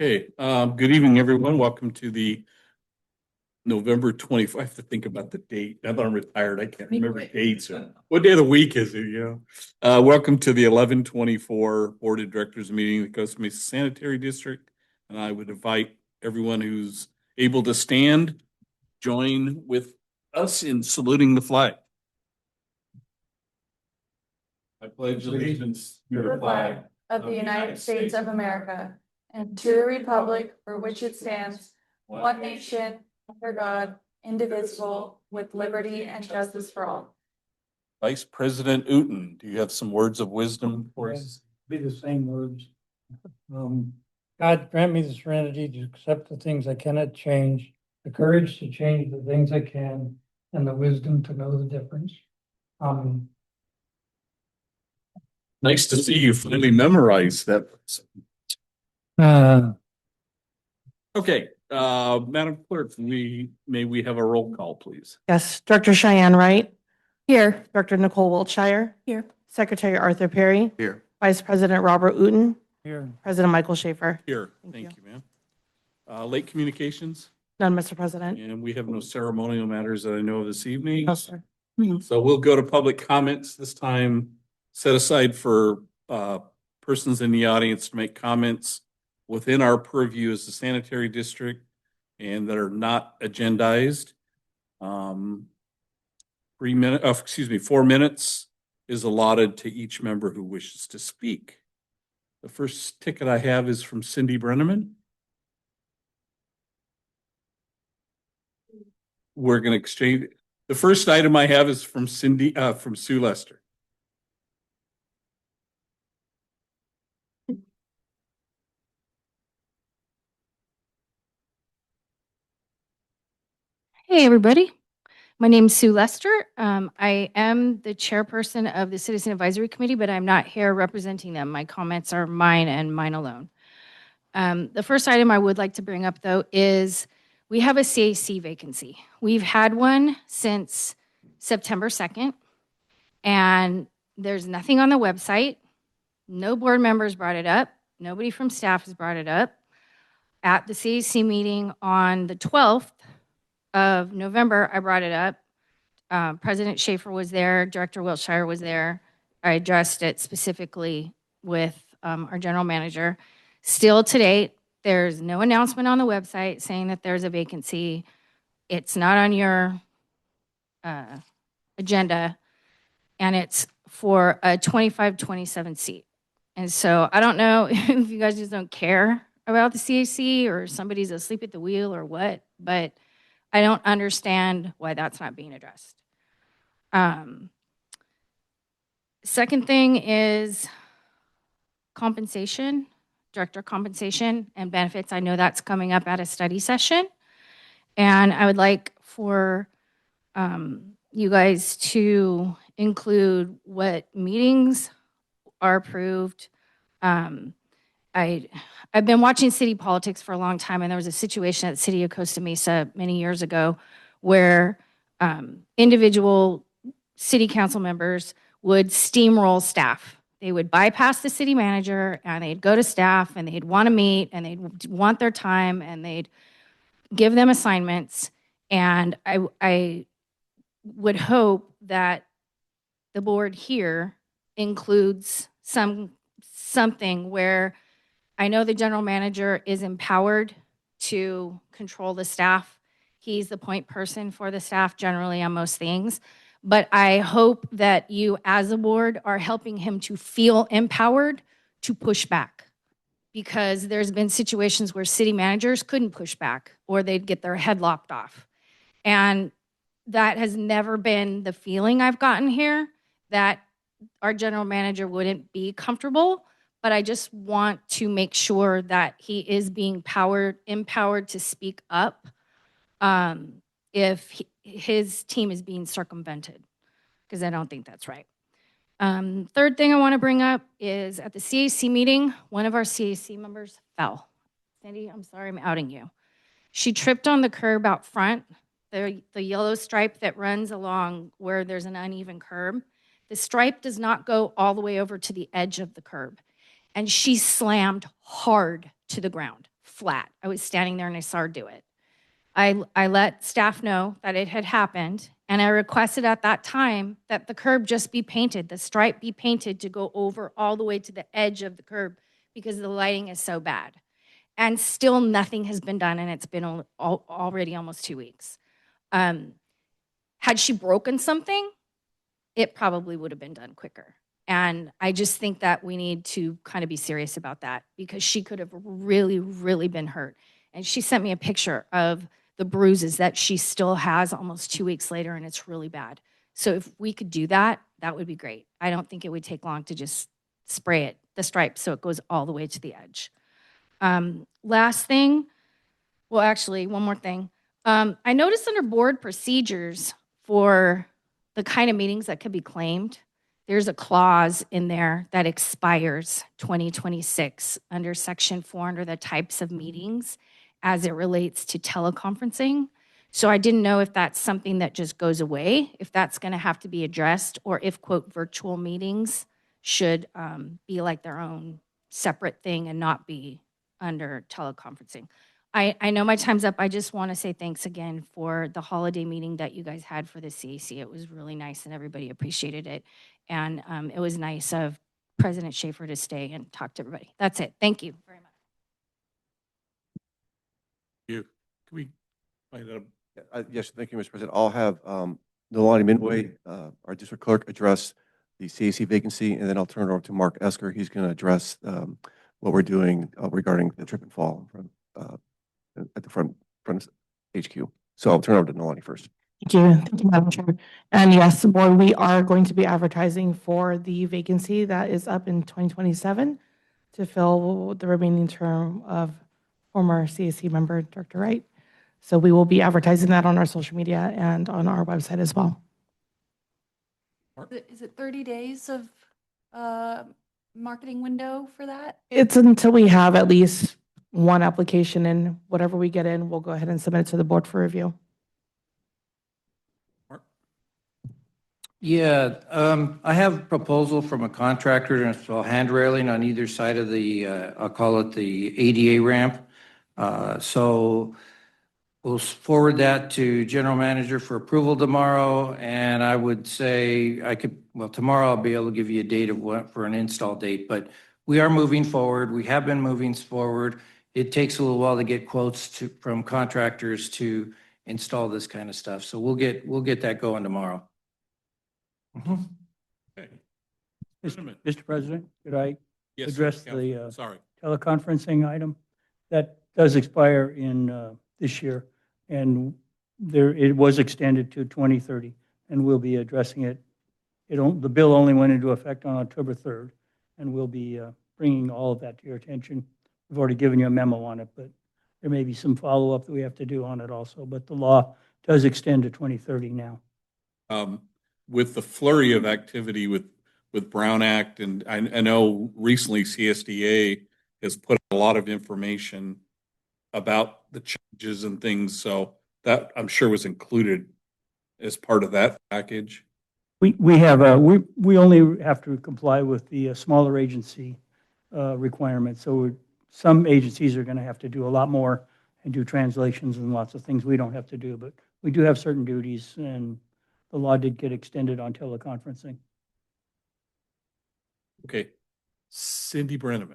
Hey, good evening, everyone. Welcome to the November 25th. I have to think about the date. Now that I'm retired, I can't remember dates. What day of the week is it, welcome to the 11/24 Board of Directors meeting of the Costa Mesa Sanitary District. And I would invite everyone who's able to stand, join with us in saluting the flag. I pledge allegiance to the flag of the United States of America and to the republic for which it stands, one nation, under God, indivisible, with liberty and justice for all. Vice President Uten, do you have some words of wisdom for us? Be the same words. God grant me the serenity to accept the things I cannot change, the courage to change the things I can, and the wisdom to know the difference. Nice to see you finally memorize that. Okay, Madam Clerk, may we have a roll call, please? Yes, Director Cheyenne Wright. Here. Director Nicole Wiltshire. Here. Secretary Arthur Perry. Here. Vice President Robert Uten. Here. President Michael Schaefer. Here, thank you, ma'am. Late communications, None, Mr. President. and we have no ceremonial matters that I know of this evening. No, sir. So we'll go to public comments this time, set aside for persons in the audience to make comments within our purview as the sanitary district and that are not agendized. 4 minutes is allotted to each member who wishes to speak. The first ticket I have is from Cindy Brenneman. We're going to exchange. The first item I have is from Sue Lester. Hey, everybody. My name is Sue Lester. I am the chairperson of the Citizen Advisory Committee, but I'm not here representing them. My comments are mine and mine alone. The first item I would like to bring up, though, is we have a CAC vacancy. We've had one since September 2nd, and there's nothing on the website. No board members brought it up. Nobody from staff has brought it up. At the CAC meeting on the 12th of November, I brought it up. President Schaefer was there. Director Wiltshire was there. I addressed it specifically with our general manager. Still to date, there's no announcement on the website saying that there's a vacancy. It's not on your agenda, and it's for a 25-27 seat. And so I don't know if you guys just don't care about the CAC or somebody's asleep at the wheel or what, but I don't understand why that's not being addressed. Second thing is compensation, director compensation and benefits. I know that's coming up at a study session. And I would like for you guys to include what meetings are approved. I've been watching city politics for a long time, and there was a situation at the city of Costa Mesa many years ago where individual city council members would steamroll staff. They would bypass the city manager, and they'd go to staff, and they'd want to meet, and they'd want their time, and they'd give them assignments. And I would hope that the board here includes something where I know the general manager is empowered to control the staff. He's the point person for the staff generally on most things. But I hope that you as a board are helping him to feel empowered to push back. Because there's been situations where city managers couldn't push back or they'd get their head lopped off. And that has never been the feeling I've gotten here, that our general manager wouldn't be comfortable. But I just want to make sure that he is being empowered to speak up if his team is being circumvented, because I don't think that's right. Third thing I want to bring up is at the CAC meeting, one of our CAC members fell. Cindy, I'm sorry, I'm outing you. She tripped on the curb out front, the yellow stripe that runs along where there's an uneven curb. The stripe does not go all the way over to the edge of the curb. And she slammed hard to the ground. flat. I was standing there and I saw her do it. I let staff know that it had happened, and I requested at that time that the curb just be painted, the stripe be painted to go over all the way to the edge of the curb because the lighting is so bad. And still nothing has been done, and it's been already almost 2 weeks. Had she broken something, it probably would have been done quicker. And I just think that we need to kind of be serious about that because she could have really, really been hurt. And she sent me a picture of the bruises that she still has almost 2 weeks later, and it's really bad. So if we could do that, that would be great. I don't think it would take long to just spray it, the stripe, so it goes all the way to the edge. Last thing, well, actually, one more thing. I noticed under board procedures for the kind of meetings that could be claimed, there's a clause in there that expires 2026 under section 4 under the types of meetings as it relates to teleconferencing. So I didn't know if that's something that just goes away, if that's going to have to be addressed, or if, quote, virtual meetings should be like their own separate thing and not be under teleconferencing. I know my time's up. I just want to say thanks again for the holiday meeting that you guys had for the CAC. It was really nice and everybody appreciated it. And it was nice of President Schaefer to stay and talk to everybody. That's it. Thank you very much. Can we find out? Yes, thank you, Mr. President. I'll have Nolani Midway, our district clerk, address the CAC vacancy, and then I'll turn it over to Mark Esker. He's going to address what we're doing regarding the trip and fall from, at the front HQ. So I'll turn it over to Nolani first. Thank you. Thank you, Madam Chair. And yes, board, we are going to be advertising for the vacancy that is up in 2027 to fill the remaining term of former CAC member, Dr. Wright. So we will be advertising that on our social media and on our website as well. Is it 30 days of marketing window for that? It's until we have at least one application, and whatever we get in, we'll go ahead and submit it to the board for review. Yeah, I have a proposal from a contractor to install hand railing on either side of the, I'll call it the ADA ramp. So we'll forward that to general manager for approval tomorrow. And I would say tomorrow I'll be able to give you a date of what for an install date, but we are moving forward. We have been moving forward. It takes a little while to get quotes from contractors to install this kind of stuff. So we'll get that going tomorrow. Okay. Mr. President, could I Yes, address sir. the Sorry. teleconferencing item? That does expire in this year, and it was extended to 2030, and we'll be addressing it. The bill only went into effect on October 3rd, and we'll be bringing all of that to your attention. We've already given you a memo on it, but there may be some follow-up that we have to do on it also, but the law does extend to 2030 now. With the flurry of activity with Brown Act, and I know recently CSDA has put a lot of information about the changes and things, so that I'm sure was included as part of that package. We have we only have to comply with the smaller agency requirements. So some agencies are going to have to do a lot more and do translations and lots of things we don't have to do, but we do have certain duties, and the law did get extended on teleconferencing. Okay. Cindy Brenneman.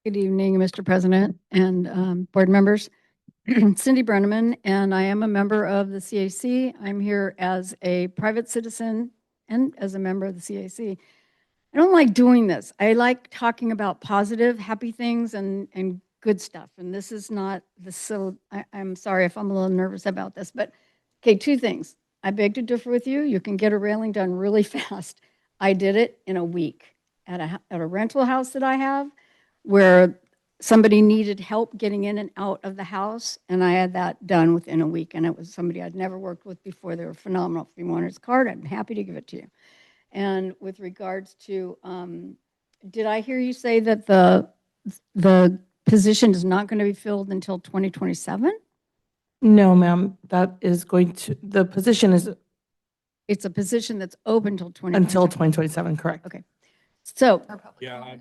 Good evening, Mr. President and board members. Cindy Brenneman, and I am a member of the CAC. I'm here as a private citizen and as a member of the CAC. I don't like doing this. I like talking about positive, happy things and good stuff. And this is not the so. I'm sorry if I'm a little nervous about this, but okay, two things. I beg to differ with you. You can get a railing done really fast. I did it in a week at a rental house that I have, where somebody needed help getting in and out of the house, and I had that done within a week, and it was somebody I'd never worked with before. They were phenomenal. If you want his card, I'm happy to give it to you. And with regards to, did I hear you say that the position is not going to be filled until 2027? No, ma'am, that is the position It's a position that's open till 20. Until 2027, correct? Okay. So, Yeah.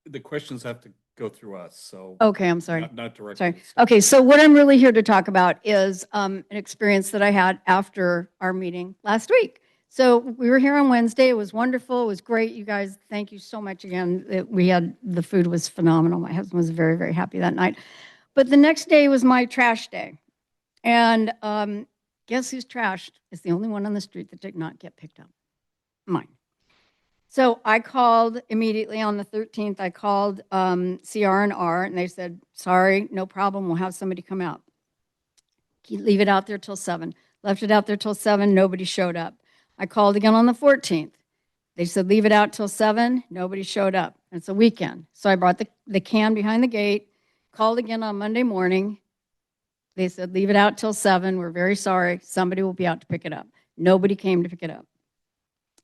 The questions have to go through us, so. okay, I'm sorry. Not directly. Sorry. Okay, so what I'm really here to talk about is an experience that I had after our meeting last week. So we were here on Wednesday. It was wonderful. It was great. You guys, thank you so much again. The food was phenomenal. My husband was very, very happy that night. But the next day was my trash day. And guess whose trash is the only one on the street that did not get picked up? Mine. So I called immediately on the 13th. I called CR&R, and they said, sorry, no problem. We'll have somebody come out. Leave it out there till 7. Left it out there till 7. Nobody showed up. I called again on the 14th. They said, leave it out till 7. Nobody showed up. It's a weekend. So I brought the can behind the gate, called again on Monday morning. They said, leave it out till 7. We're very sorry. Somebody will be out to pick it up. Nobody came to pick it up.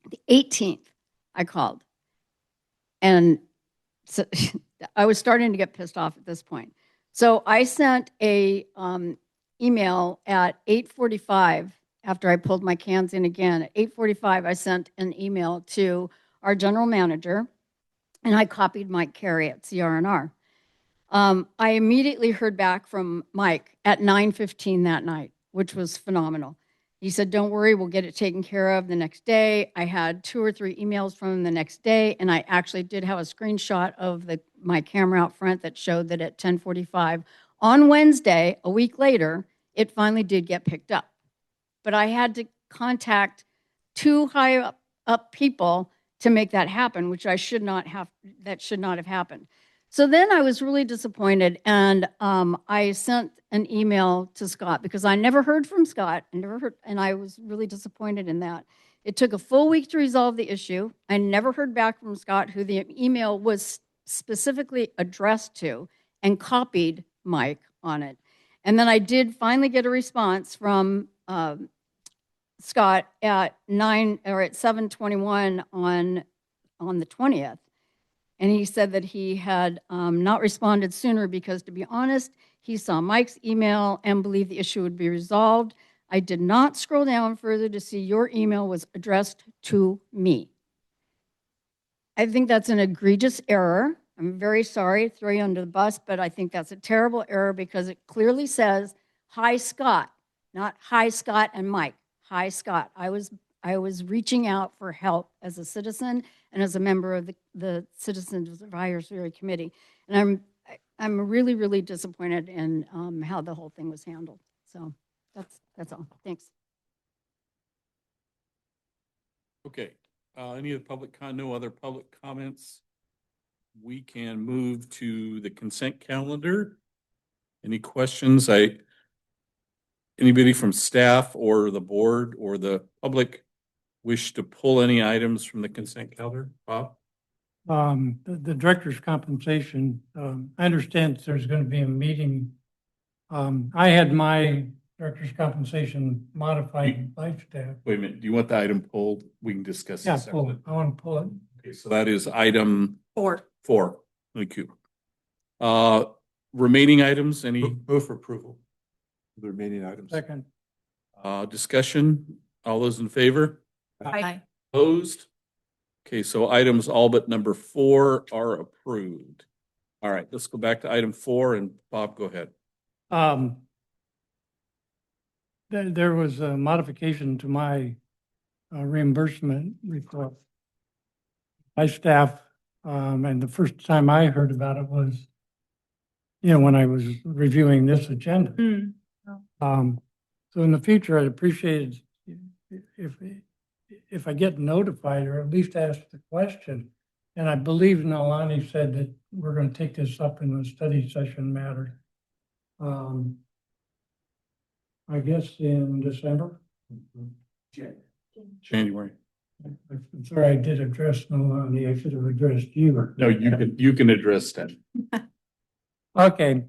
The 18th, I called. And so I was starting to get pissed off at this point. So I sent a email at 8:45 after I pulled my cans in again. At 8:45, I sent an email to our general manager, and I copied Mike Carey at CR&R. I immediately heard back from Mike at 9:15 that night, which was phenomenal. He said, don't worry, we'll get it taken care of the next day. I had 2 or 3 emails from him the next day, and I actually did have a screenshot of my camera out front that showed that at 10:45 on Wednesday, a week later, it finally did get picked up. But I had to contact 2 high up people to make that happen, which that should not have happened. So then I was really disappointed, and I sent an email to Scott because I never heard from Scott, and I was really disappointed in that. It took a full week to resolve the issue. I never heard back from Scott, who the email was specifically addressed to, and copied Mike on it. And then I did finally get a response from Scott at 7:21 on the 20th. And he said that he had not responded sooner because, to be honest, he saw Mike's email and believed the issue would be resolved. I did not scroll down further to see your email was addressed to me. I think that's an egregious error. I'm very sorry to throw you under the bus, but I think that's a terrible error because it clearly says, hi, Scott, not hi, Scott and Mike. Hi, Scott. I was reaching out for help as a citizen and as a member of the Citizens Advisory Committee. And I'm really, really disappointed in how the whole thing was handled. So that's all. Thanks. Okay, any of the no other public comments? We can move to the consent calendar. Any questions? Anybody from staff or the board or the public wish to pull any items from the consent calendar? Bob? The director's compensation, I understand there's going to be a meeting. I had my director's compensation modified by staff. Wait a minute, do you want the item pulled? We can discuss Yeah, this. pull it. I want to pull it. Okay, so that is item 4. 4. Thank you. Remaining items, any Move for approval. The remaining items. Second. discussion? All those in favor? Aye. Opposed? Okay, so items all but number 4 are approved. All right, let's go back to item 4, and Bob, go ahead. There was a modification to my reimbursement request by staff, and the first time I heard about it was, when I was reviewing this agenda. So in the future, I'd appreciate it if I get notified or at least ask the question. And I believe Nalani said that we're going to take this up in the study session matter. I guess in December. January. I'm sorry, I did address Nalani. I should have addressed you. No, you can address that. Okay.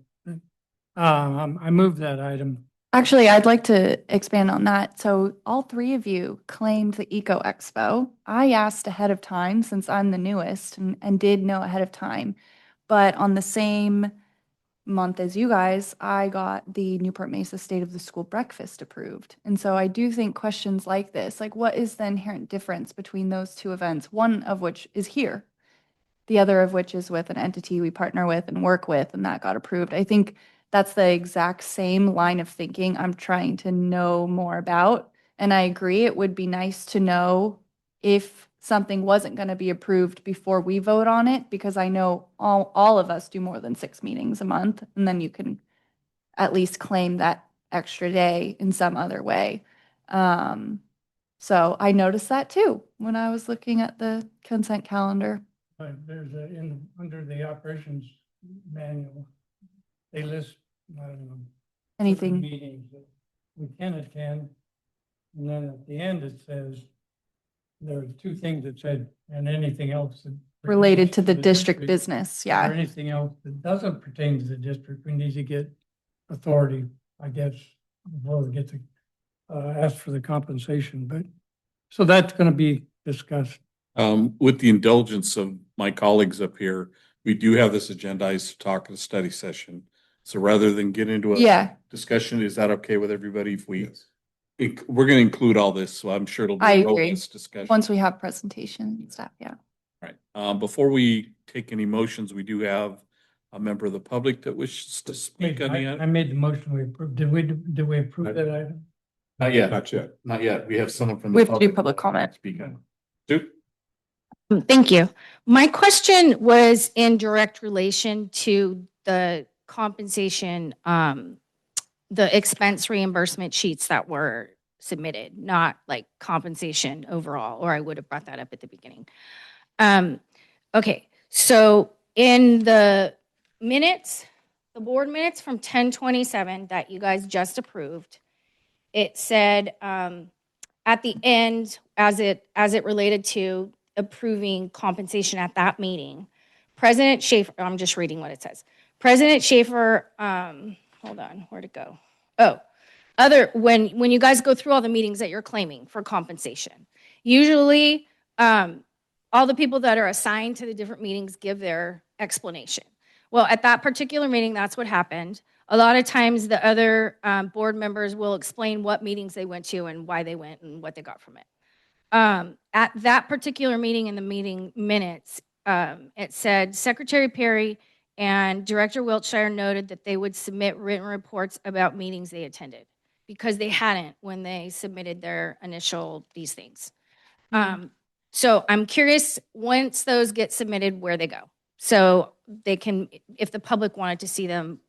I moved that item. Actually, I'd like to expand on that. So all 3 of you claimed the Eco Expo. I asked ahead of time since I'm the newest and did know ahead of time. But on the same month as you guys, I got the Newport Mesa State of the School breakfast approved. And so I do think questions like this, like what is the inherent difference between those two events? One of which is here, the other of which is with an entity we partner with and work with, and that got approved. I think that's the exact same line of thinking I'm trying to know more about. And I agree, it would be nice to know if something wasn't going to be approved before we vote on it, because I know all of us do more than 6 meetings a month, and then you can at least claim that extra day in some other way. So I noticed that too when I was looking at the consent calendar. But there's under the operations manual, they list, I don't know. Anything. Meetings that we can attend. And then at the end, it says, there are two things that said, and anything else that Related to the pertains district business, Or yeah. anything else that doesn't pertain to the district, we need to get authority, I guess, before we get to ask for the compensation, but, so that's gonna be discussed. With the indulgence of my colleagues up here, we do have this agendized to talk at a study session. So rather than get into a Yeah, discussion, is that okay with everybody if we, Yes. we're gonna include all this, so I'm sure it'll be I a agree. robust discussion. once we have presentation and stuff, yeah. Right. Before we take any motions, we do have a member of the public that wishes to speak on the I item. made the motion, we approved, did we approve that item? Not yet, Not yet. not yet. We have someone from the. We have to do public comment. Speak on. Sue? Thank you. My question was in direct relation to the compensation, the expense reimbursement sheets that were submitted, not like compensation overall, or I would have brought that up at the beginning. Okay, so in the minutes, the board minutes from 10/27 that you guys just approved, it said at the end, as it related to approving compensation at that meeting, President Schaefer, I'm just reading what it says. President Schaefer, hold on, where'd it go? Oh, when you guys go through all the meetings that you're claiming for compensation, usually all the people that are assigned to the different meetings give their explanation. Well, at that particular meeting, that's what happened. A lot of times the other board members will explain what meetings they went to and why they went and what they got from it. At that particular meeting in the meeting minutes, it said Secretary Perry and Director Wiltshire noted that they would submit written reports about meetings they attended because they hadn't when they submitted their initial these things. So I'm curious, once those get submitted, where they go. So they can, if the public wanted to see them,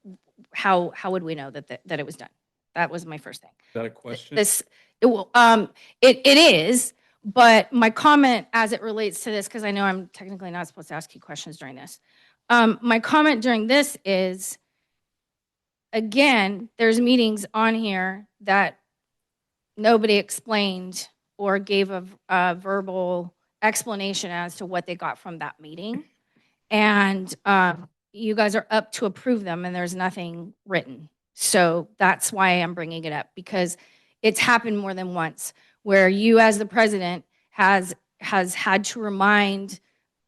how would we know that it was done? That was my first thing. Is that a question? It is, but my comment as it relates to this, because I know I'm technically not supposed to ask you questions during this. My comment during this is, again, there's meetings on here that nobody explained or gave a verbal explanation as to what they got from that meeting. And you guys are up to approve them and there's nothing written. So that's why I'm bringing it up, because it's happened more than once where you as the president has had to remind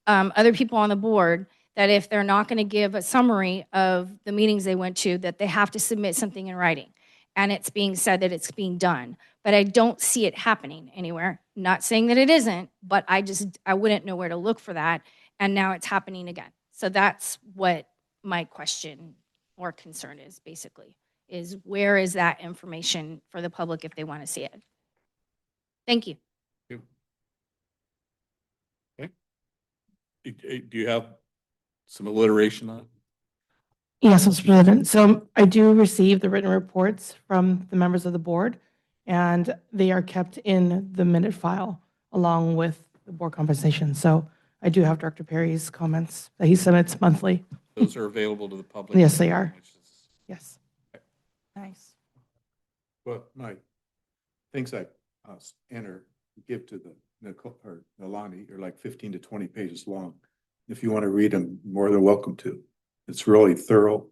other people on the board that if they're not going to give a summary of the meetings they went to, that they have to submit something in writing. And it's being said that it's being done. But I don't see it happening anywhere. Not saying that it isn't, but I wouldn't know where to look for that. And now it's happening again. So that's what my question or concern is, basically, is where is that information for the public if they want to see it? Thank you. Okay. Do you have some alliteration on it? Yes, Mr. President. So I do receive the written reports from the members of the board, and they are kept in the minute file along with the board compensation. So I do have Director Perry's comments that he submits monthly. Those are available to the public? Yes, they are. Yes. Nice. Well, my things I give to the Nicole or Nalani are like 15 to 20 pages long. If you want to read them, more than welcome to. It's really thorough,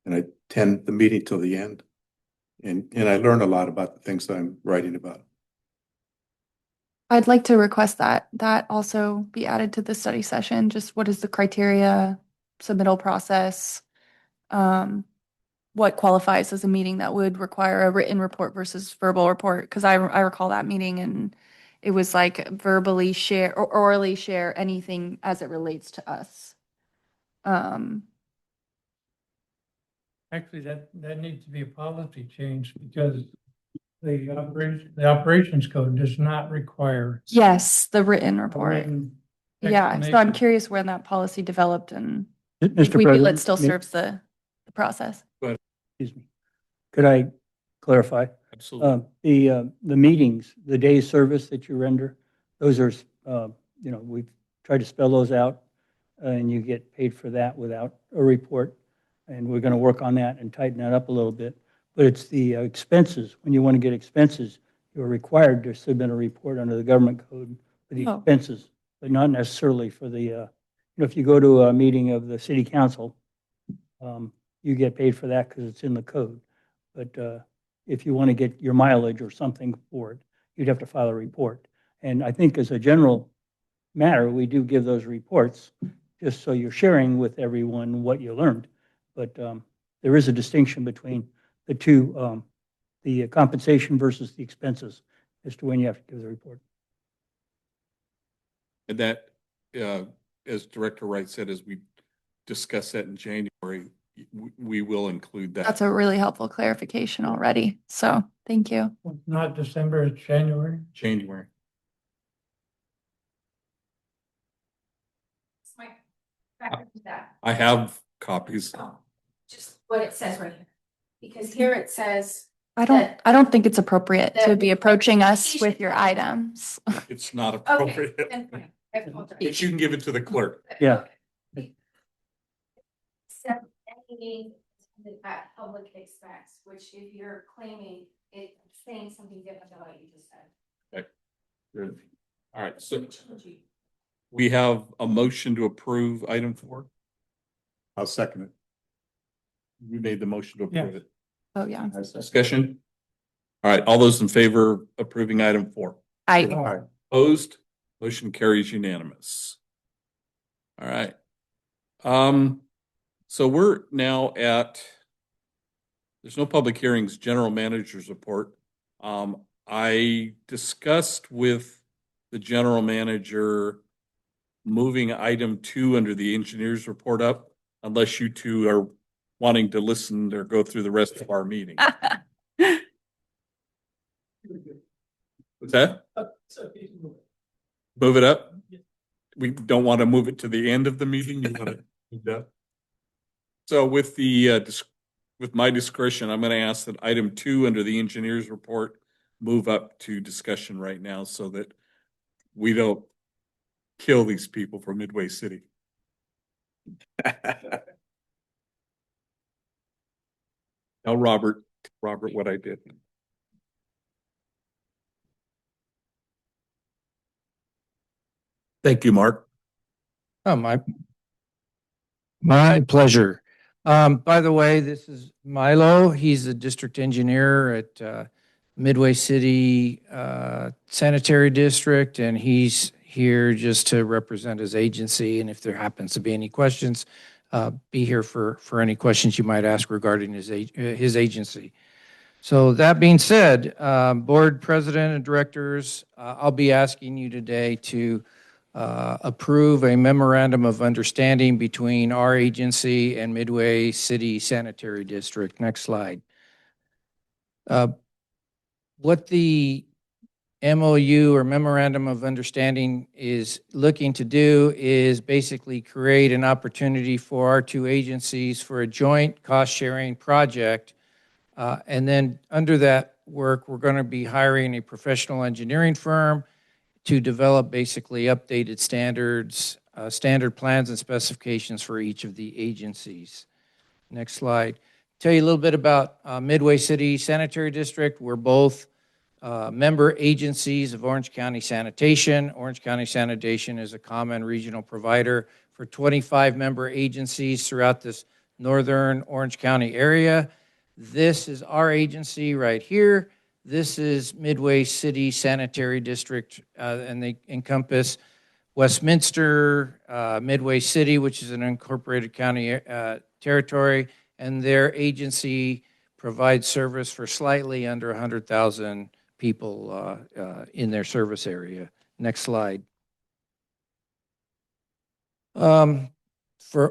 and I tend the meeting till the end. And I learn a lot about the things that I'm writing about. I'd like to request that also be added to the study session. Just what is the criteria, submittal process, what qualifies as a meeting that would require a written report versus verbal report. Because I recall that meeting and it was like verbally share or orally share anything as it relates to us. Actually, that needs to be a policy change because the operations code does not require. Yes, the written a report. written Yeah, so I'm explanation. curious when that policy developed and if Mr. we feel it President, still serves the process. excuse me. Could I clarify? Absolutely. The meetings, the day's service that you render, those are, we've tried to spell those out, and you get paid for that without a report. And we're going to work on that and tighten that up a little bit. But it's the expenses. When you want to get expenses, you're required to submit a report under the government code for the Oh. expenses, but not necessarily for the, if you go to a meeting of the city council, you get paid for that because it's in the code. But if you want to get your mileage or something for it, you'd have to file a report. And I think as a general matter, we do give those reports just so you're sharing with everyone what you learned. But there is a distinction between the two, the compensation versus the expenses as to when you have to give the report. And that, as Director Wright said, as we discuss that in January, we will include that. That's a really helpful clarification already. So thank you. Not December, it's January. January. I have copies. Just what it says right here. Because here it says. I don't think it's appropriate to be approaching us with your items. It's not Okay, appropriate. then fine. I apologize. But you can give it to the clerk. Yeah. Except any that public expects, which if you're claiming it's saying something different than what you just said. Good. All right, so we have a motion to approve item 4. I'll second it. We made the motion to approve it. Oh, yeah. Discussion? All right, all those in favor of approving item 4? I, Opposed? Motion carries unanimous. All right. So we're now at, there's no public hearings, general manager's report. I discussed with the general manager moving item 2 under the engineer's report up, unless you two are wanting to listen or go through the rest of our meeting. What's that? Move it up? We don't want to move it to the end of the meeting? You want to move that? So with the, with my discretion, I'm going to ask that item 2 under the engineer's report move up to discussion right now so that we don't kill these people from Midway City. Tell Robert what I did. Thank you, Mark. Oh, my pleasure. By the way, this is Milo. He's the district engineer at Midway City Sanitary District, and he's here just to represent his agency. And if there happens to be any questions, be here for any questions you might ask regarding his agency. So that being said, board president and directors, I'll be asking you today to approve a memorandum of understanding between our agency and Midway City Sanitary District. Next slide. What the MOU or memorandum of understanding is looking to do is basically create an opportunity for our two agencies for a joint cost-sharing project. And then under that work, we're going to be hiring a professional engineering firm to develop basically updated standards, standard plans and specifications for each of the agencies. Next slide. Tell you a little bit about Midway City Sanitary District. We're both member agencies of Orange County Sanitation. Orange County Sanitation is a common regional provider for 25 member agencies throughout this northern Orange County area. This is our agency right here. This is Midway City Sanitary District, and they encompass Westminster, Midway City, which is an incorporated county territory, and their agency provides service for slightly under 100,000 people in their service area. Next slide. For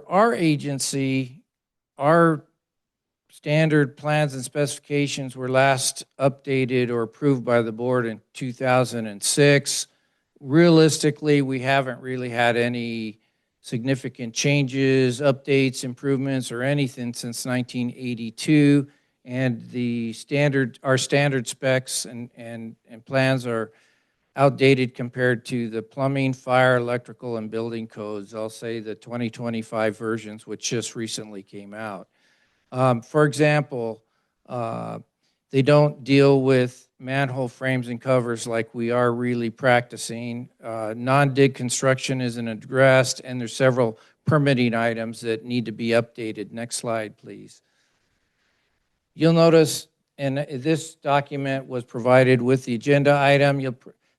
our agency, our standard plans and specifications were last updated or approved by the board in 2006. Realistically, we haven't really had any significant changes, updates, improvements, or anything since 1982. And our standard specs and plans are outdated compared to the plumbing, fire, electrical, and building codes. I'll say the 2025 versions, which just recently came out. For example, they don't deal with manhole frames and covers like we are really practicing. Non-dig construction isn't addressed, and there's several permitting items that need to be updated. Next slide, please. You'll notice, and this document was provided with the agenda item.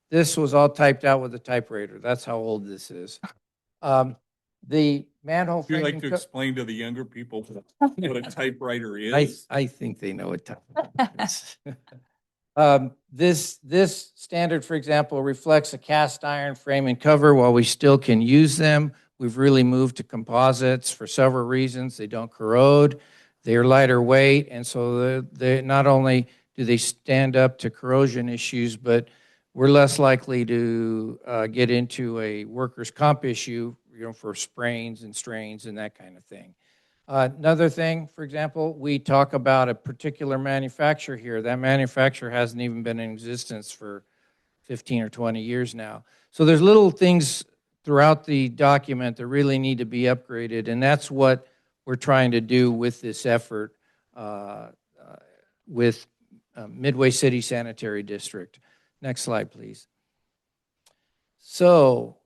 This was all typed out with a typewriter. That's how old this is. The manhole Would you frame. like to explain to the younger people what a typewriter is? I think they know what typewriter is. This standard, for example, reflects a cast iron frame and cover. While we still can use them, we've really moved to composites for several reasons. They don't corrode, they're lighter weight, and so they not only do they stand up to corrosion issues, but we're less likely to get into a workers' comp issue, for sprains and strains and that kind of thing. Another thing, for example, we talk about a particular manufacturer here. That manufacturer hasn't even been in existence for 15 or 20 years now. So there's little things throughout the document that really need to be upgraded, and that's what we're trying to do with this effort with Midway City Sanitary District. Next slide, please. So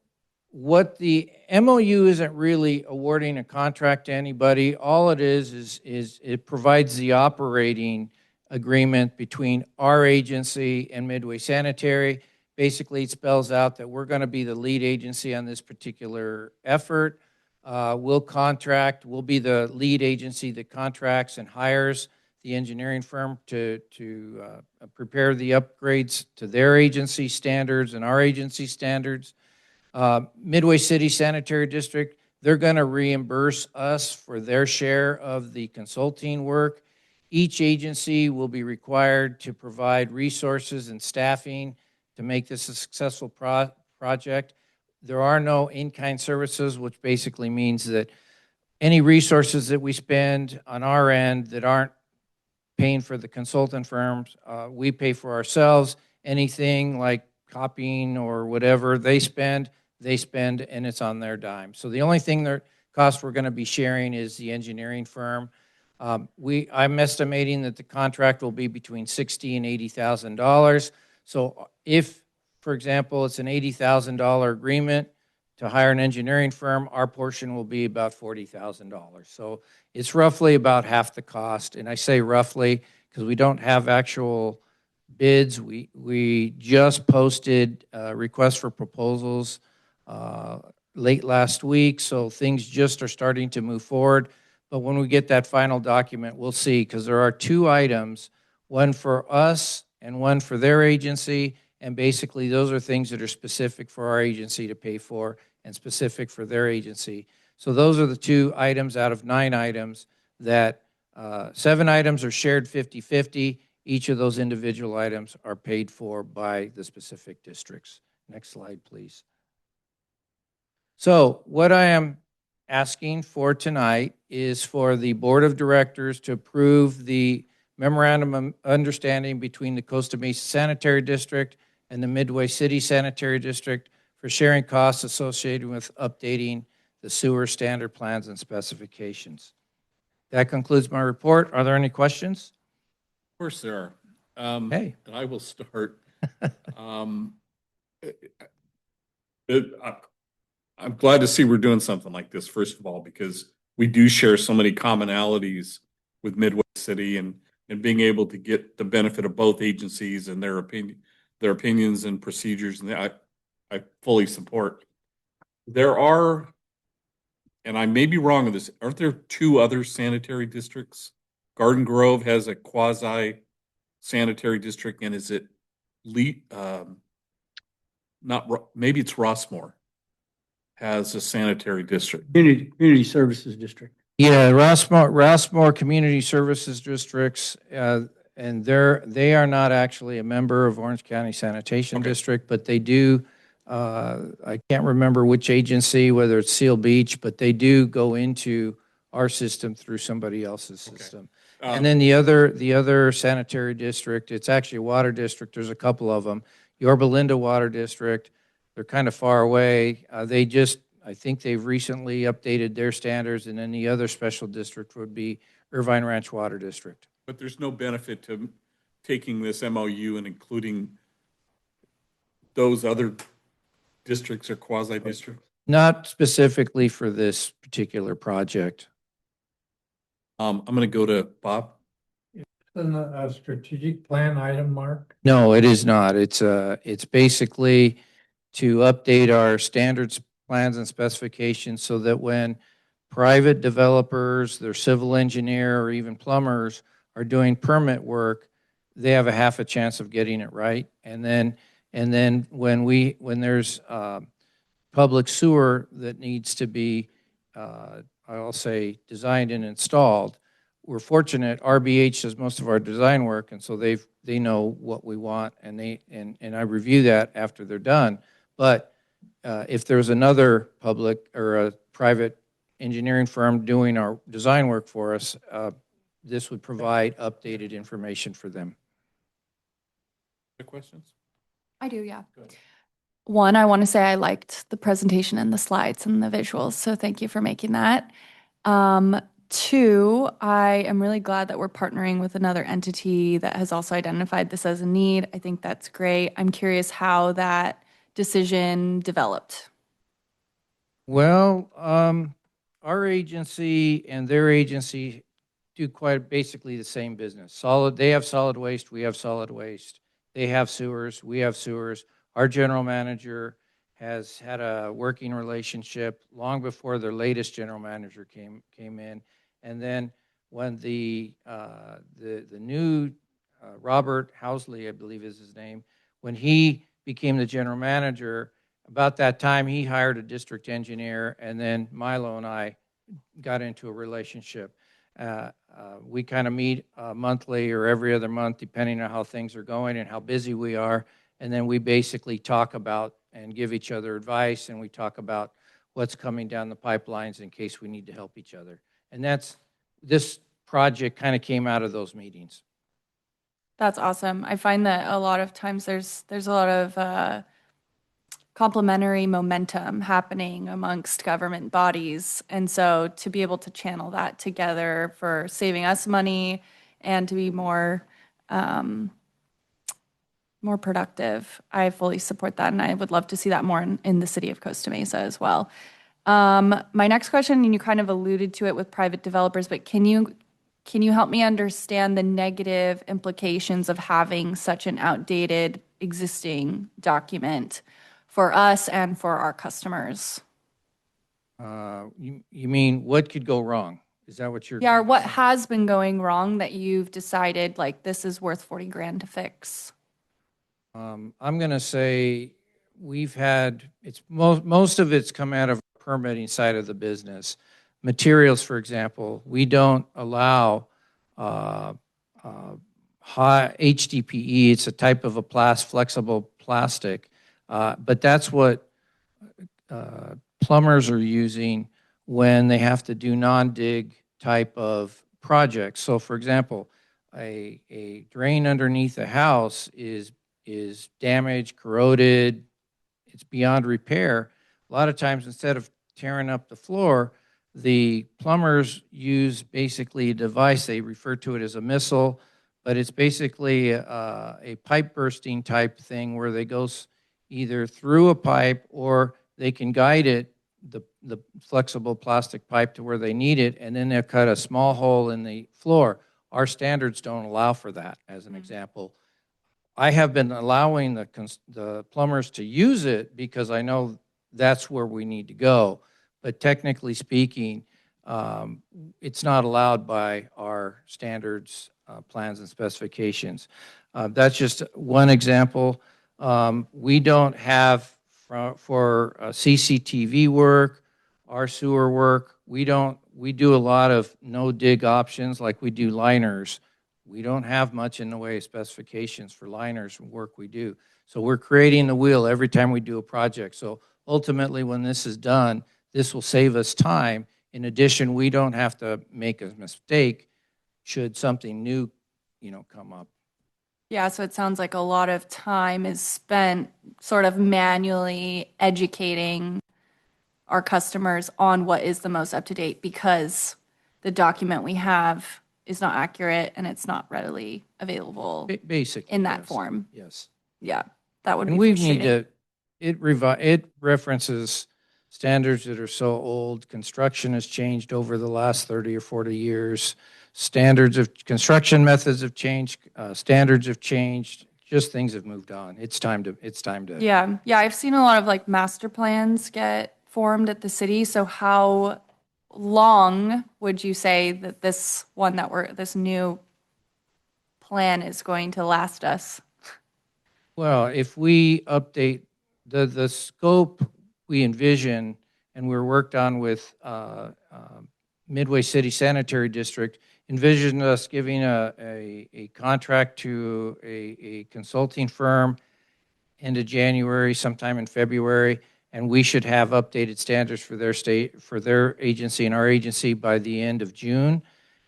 what the MOU isn't really awarding a contract to anybody. All it is it provides the operating agreement between our agency and Midway Sanitary. Basically, it spells out that we're going to be the lead agency on this particular effort. We'll be the lead agency that contracts and hires the engineering firm to prepare the upgrades to their agency standards and our agency standards. Midway City Sanitary District, they're going to reimburse us for their share of the consulting work. Each agency will be required to provide resources and staffing to make this a successful project. There are no in-kind services, which basically means that any resources that we spend on our end that aren't paying for the consultant firms, we pay for ourselves. Anything like copying or whatever they spend, and it's on their dime. So the only thing cost we're going to be sharing is the engineering firm. I'm estimating that the contract will be between $60,000 and $80,000. So if, for example, it's an $80,000 agreement to hire an engineering firm, our portion will be about $40,000. So it's roughly about half the cost. And I say roughly because we don't have actual bids. We just posted requests for proposals late last week, so things just are starting to move forward. But when we get that final document, we'll see, because there are two items, one for us and one for their agency, and basically those are things that are specific for our agency to pay for and specific for their agency. So those are the two items out of 9 items that 7 items are shared 50-50. Each of those individual items are paid for by the specific districts. Next slide, please. So what I am asking for tonight is for the Board of Directors to approve the Memorandum of Understanding between the Costa Mesa Sanitary District and the Midway City Sanitary District for sharing costs associated with updating the sewer standard plans and specifications. That concludes my report. Are there any questions? Of course there are. Hey. And I will start. I'm glad to see we're doing something like this, first of all, because we do share so many commonalities with Midway City, and being able to get the benefit of both agencies and their opinions and procedures, and I fully support. There are and I may be wrong on this, aren't there two other sanitary districts? Garden Grove has a quasi sanitary district, and is it maybe it's Rossmore has a sanitary district. Community Services District. Yeah, Rossmore Community Services Districts, and they are not actually a member of Orange County Sanitation Okay. District, but they do, I can't remember which agency, whether it's Seal Beach, but they do go into our system through somebody else's Okay. system. Um, And then the other sanitary district, it's actually a water district, there's a couple of them. Yorba Linda Water District, they're kind of far away. I think they've recently updated their standards, and then the other special district would be Irvine Ranch Water District. But there's no benefit to taking this MOU and including those other districts or quasi districts? Not specifically for this particular project. I'm going to go to Bob. Isn't a strategic plan item, Mark? No, it is not. It's basically to update our standards, plans, and specifications so that when private developers, their civil engineer, or even plumbers are doing permit work, they have a half a chance of getting it right. And then when there's public sewer that needs to be, I'll say, designed and installed, we're fortunate, RBH does most of our design work, and so they know what we want, and I review that after they're done. But if there's another public or a private engineering firm doing our design work for us, this would provide updated information for them. Other questions? I do, yeah. Go ahead. One, I want to say I liked the presentation and the slides and the visuals, so thank you for making that. Two, I am really glad that we're partnering with another entity that has also identified this as a need. I think that's great. I'm curious how that decision developed. Well, our agency and their agency do quite basically the same business. They have solid waste, we have solid waste. They have sewers, we have sewers. Our general manager has had a working relationship long before their latest general manager came in. And then when the new Robert Housley, I believe is his name, when he became the general manager, about that time he hired a district engineer, and then Milo and I got into a relationship. We kind of meet monthly or every other month, depending on how things are going and how busy we are. And then we basically talk about and give each other advice, and we talk about what's coming down the pipelines in case we need to help each other. And this project kind of came out of those meetings. That's awesome. I find that a lot of times there's a lot of complementary momentum happening amongst government bodies. And so to be able to channel that together for saving us money and to be more productive, I fully support that. And I would love to see that more in the city of Costa Mesa as well. My next question, and you kind of alluded to it with private developers, but can you help me understand the negative implications of having such an outdated existing document for us and for our customers? You mean what could go wrong? Is that what you're? Yeah, or what has been going wrong that you've decided like this is worth 40 grand to fix? I'm going to say most of it's come out of permitting side of the business. Materials, for example, we don't allow high HDPE. It's a type of a flexible plastic, but that's what plumbers are using when they have to do non-dig type of projects. So, for example, a drain underneath a house is damaged, corroded, it's beyond repair. A lot of times, instead of tearing up the floor, the plumbers use basically a device, they refer to it as a missile, but it's basically a pipe bursting type thing where they go either through a pipe or they can guide it, the flexible plastic pipe, to where they need it, and then they'll cut a small hole in the floor. Our standards don't allow for that, as an example. I have been allowing the plumbers to use it because I know that's where we need to go. but technically speaking, it's not allowed by our standards, plans and specifications. That's just one example. We don't have for CCTV work, our sewer work, we do a lot of no dig options like we do liners. We don't have much in the way of specifications for liners and work we do. So we're creating the wheel every time we do a project. So ultimately, when this is done, this will save us time. In addition, we don't have to make a mistake should something new, come up. Yeah, so it sounds like a lot of time is spent sort of manually educating our customers on what is the most up to date because the document we have is not accurate and it's not readily available Basically. in that yes. form. Yes. Yeah, that would And be we need frustrating. it references standards that are so old. Construction has changed over the last 30 or 40 years. Standards of construction methods have changed, standards have changed, just things have moved on. It's time to. Yeah, I've seen a lot of like master plans get formed at the city. So how long would you say that this new plan is going to last us? Well, if we update the scope we envision and we're worked on with Midway City Sanitary District, envisioned us giving a contract to a consulting firm into January, sometime in February, and we should have updated standards for their state, for their agency and our agency by the end of June.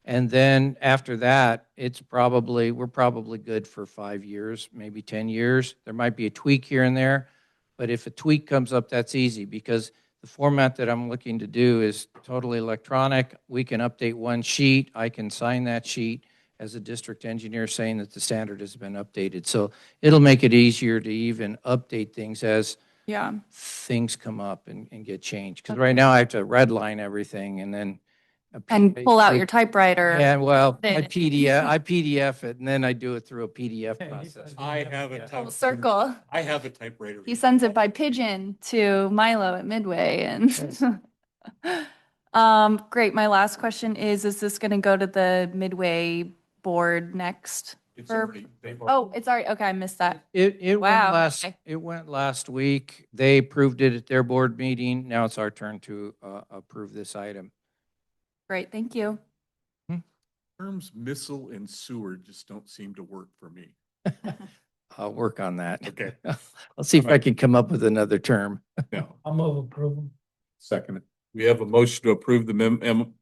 And then after that, we're probably good for 5 years, maybe 10 years. There might be a tweak here and there, but if a tweak comes up, that's easy because the format that I'm looking to do is totally electronic. We can update one sheet. I can sign that sheet as a district engineer saying that the standard has been updated. So it'll make it easier to even update things as Yeah. things come up and get changed. Because right now I have to redline everything and then And pull out your typewriter. Yeah, well, I Then- PDF it and then I do it through a PDF Yeah, process. I have a Yeah. Full type. circle. I have a typewriter. He sends it by pigeon to Milo at Midway and great. My last question is this going to go to the Midway board next? It's for- already- they've Oh, it's already, okay, I missed that. It Wow, okay. went last week. They approved it at their board meeting. Now it's our turn to approve this item. Great, thank you. Terms missile and sewer just don't seem to work for me. I'll work on that. Okay. I'll see if I can come up with another term. No. I'll move approval. Second. We have a motion to approve the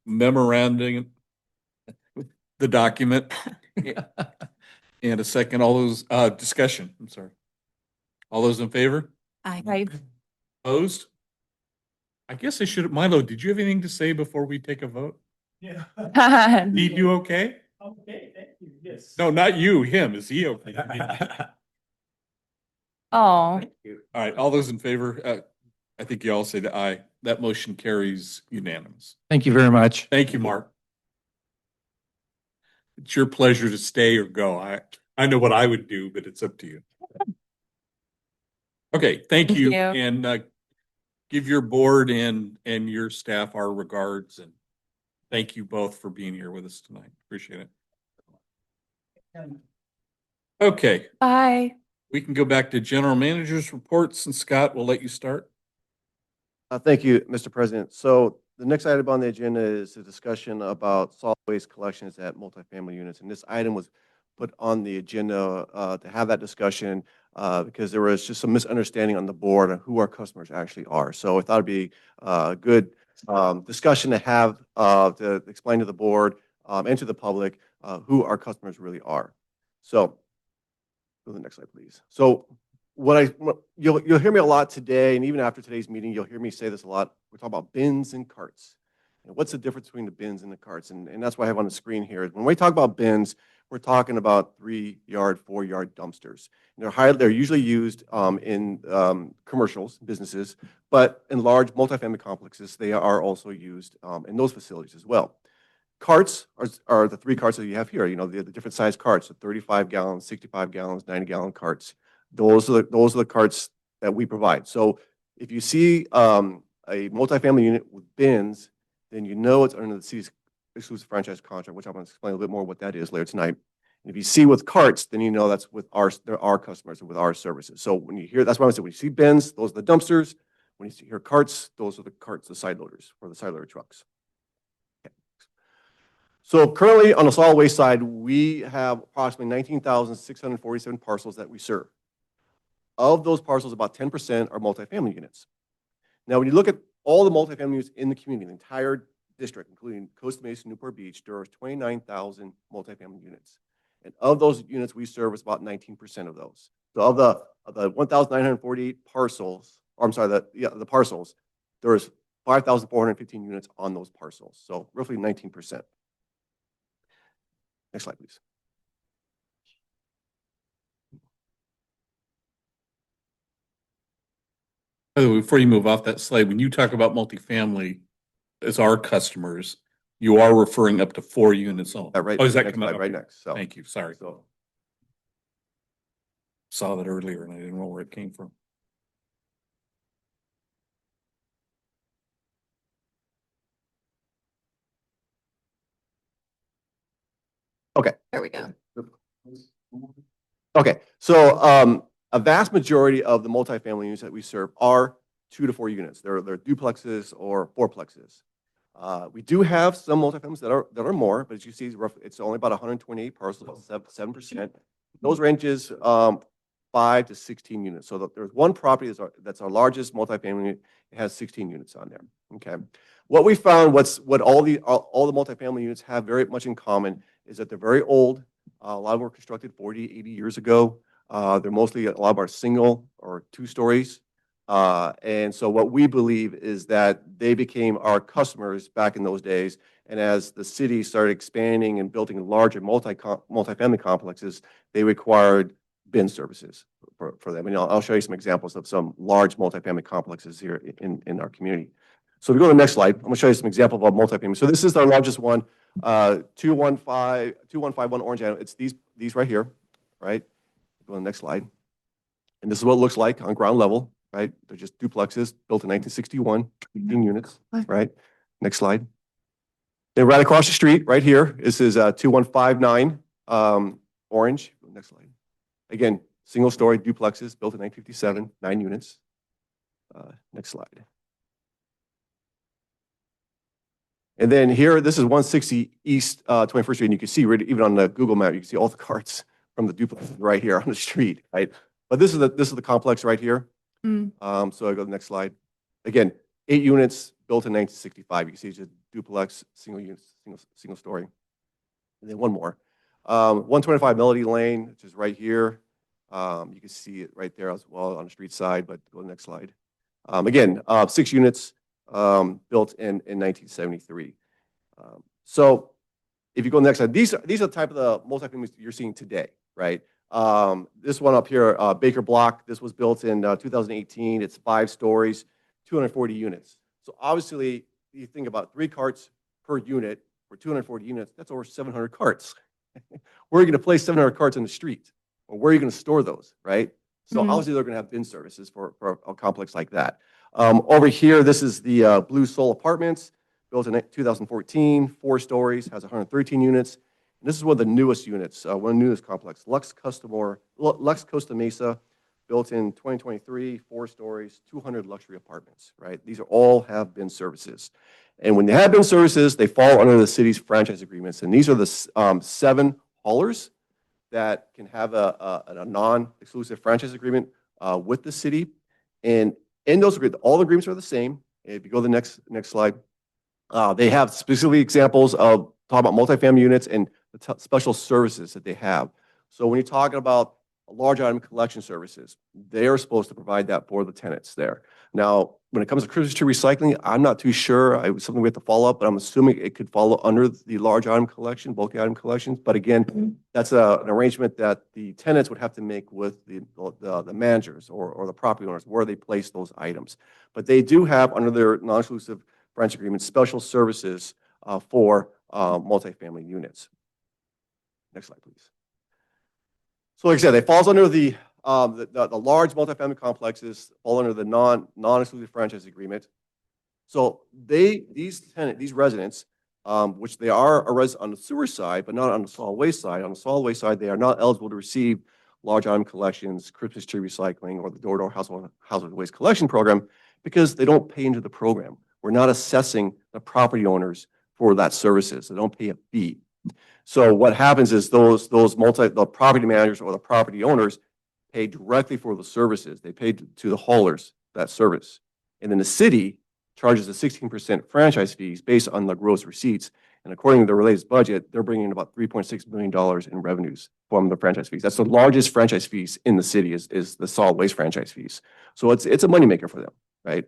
memorandum, the document. And a second, all those, discussion, I'm sorry. All those in favor? Right. Opposed? I guess I should, Milo, did you have anything to say before we take a vote? Yeah. Need you okay? Okay, thank you, yes. No, not you, him. Is he okay? Oh, All right, all those in favor, I think you all say the aye. That motion carries unanimous. Thank you very much. Thank you, Mark. It's your pleasure to stay or go. I know what I would do, but it's up to you. Okay, thank Thank you. you. And give your board and your staff our regards and thank you both for being here with us tonight. Appreciate it. Okay, bye. we can go back to general managers reports and Scott, we'll let you start. Thank you, Mr. President. So the next item on the agenda is a discussion about solid waste collections at multifamily units. And this item was put on the agenda to have that discussion because there was just some misunderstanding on the board on who our customers actually are. So I thought it'd be a good discussion to have to explain to the board and to the public who our customers really are. So go to the next slide, please. So you'll hear me a lot today, and even after today's meeting, you'll hear me say this a lot. We're talking about bins and carts. And what's the difference between the bins and the carts? And that's what I have on the screen here. Is when we talk about bins, we're talking about 3-yard, 4-yard dumpsters. And they're usually used in commercials, businesses, but in large multifamily complexes, they are also used in those facilities as well. Carts are the 3 carts that you have here. You know, the different size carts, the 35 gallons, 65 gallons, 90-gallon carts. Those are the carts that we provide. So if you see a multifamily unit with bins, then you know it's under the city's exclusive franchise contract, which I'm going to explain a little bit more what that is later tonight. And if you see with carts, then you know that's with our customers and with our services. So when you hear, that's why I said, when you see bins, those are the dumpsters. When you hear carts, those are the carts, the side loaders, or the side loader trucks. Okay. So currently on the solid waste side, we have approximately 19,647 parcels that we serve. Of those parcels, about 10% are multifamily units. Now, when you look at all the multifamily units in the community, the entire district, including Costa Mesa, Newport Beach, there are 29,000 multifamily units. And of those units, we service about 19% of those. So of the 1,948 parcels, or I'm sorry, the parcels, there's 5,415 units on those parcels. So roughly 19%. Next slide, please. By the way, before you move off that slide, when you talk about multifamily as our customers, you are referring up to 4 units only. Right. Oh, is that next coming slide, up? right Okay. next? So, Thank you. Sorry. so Saw that earlier and I didn't know where it came from. okay. There we go. Okay, so a vast majority of the multifamily units that we serve are 2 to 4 units. They're duplexes or fourplexes. We do have some multifamilies that are more, but as you see, it's only about 128 parcels, about 7%. Those ranges 5 to 16 units. So there's one property that's our largest multifamily unit. It has 16 units on there. Okay, what we found, what all the multifamily units have very much in common is that they're very old. A lot of them were constructed 40, 80 years ago. They're mostly, a lot of our single or 2 stories. And so what we believe is that they became our customers back in those days. And as the city started expanding and building larger multifamily complexes, they required bin services for them. And I'll show you some examples of some large multifamily complexes here in our community. So if we go to the next slide, I'm going to show you some examples of multifamily. So this is our largest one, 2151 Orange Avenue. It's these right here, right? Go to the next slide. And this is what it looks like on ground level, right? They're just duplexes built in 1961, 15 units, right? Next slide. Then right across the street, right here, this is 2159 Orange. Next slide. Again, single story duplexes built in 1957, 9 units. Next slide. And then here, this is 160 East 21st Street, and you can see even on the Google map, you can see all the carts from the duplex right here on the street, right? But this is the complex right here. So I go to the next slide. Again, 8 units built in 1965. You can see it's just duplex, single units, single story. And then one more. 125 Melody Lane, which is right here. You can see it right there as well on the street side, but go to the next slide. Again, 6 units built in 1973. So if you go next slide, these are the type of the multifamilies you're seeing today, right? This one up here, Baker Block, this was built in 2018. It's 5 stories, 240 units. So obviously, you think about 3 carts per unit for 240 units, that's over 700 carts. Where are you going to place 700 carts in the street? Or where are you going to store those, right? So obviously, they're going to have bin services for a complex like that. Over here, this is the Blue Soul Apartments, built in 2014, 4 stories, has 113 units. And this is one of the newest units, one of the newest complex, Lux Costa Mesa, built in 2023, 4 stories, 200 luxury apartments, right? These all have bin services. And when they have bin services, they fall under the city's franchise agreements. And these are the 7 haulers that can have a non-exclusive franchise agreement with the city. And in those agreements, all the agreements are the same. If you go to the next slide, they have specific examples of talking about multifamily units and the special services that they have. So when you're talking about large item collection services, they are supposed to provide that for the tenants there. Now, when it comes to Christmas tree recycling, I'm not too sure. It's something we have to follow up, but I'm assuming it could follow under the large item collection, bulky item collections. But again, that's an arrangement that the tenants would have to make with the managers or the property owners where they place those items. But they do have, under their non-exclusive franchise agreement, special services for multifamily units. Next slide, please. So like I said, it falls under the large multifamily complexes fall under the non-exclusive franchise agreement. So these residents, which they are a resident on the sewer side, but not on the solid waste side. On the solid waste side, they are not eligible to receive large item collections, Christmas tree recycling, or the door-to-door household waste collection program because they don't pay into the program. We're not assessing the property owners for that services. They don't pay a fee. So what happens is the property managers or the property owners pay directly for the services. They pay to the haulers that service. And then the city charges a 16% franchise fees based on the gross receipts. And according to the related budget, they're bringing in about $3.6 million in revenues from the franchise fees. That's the largest franchise fees in the city is the solid waste franchise fees. So it's a moneymaker for them, right?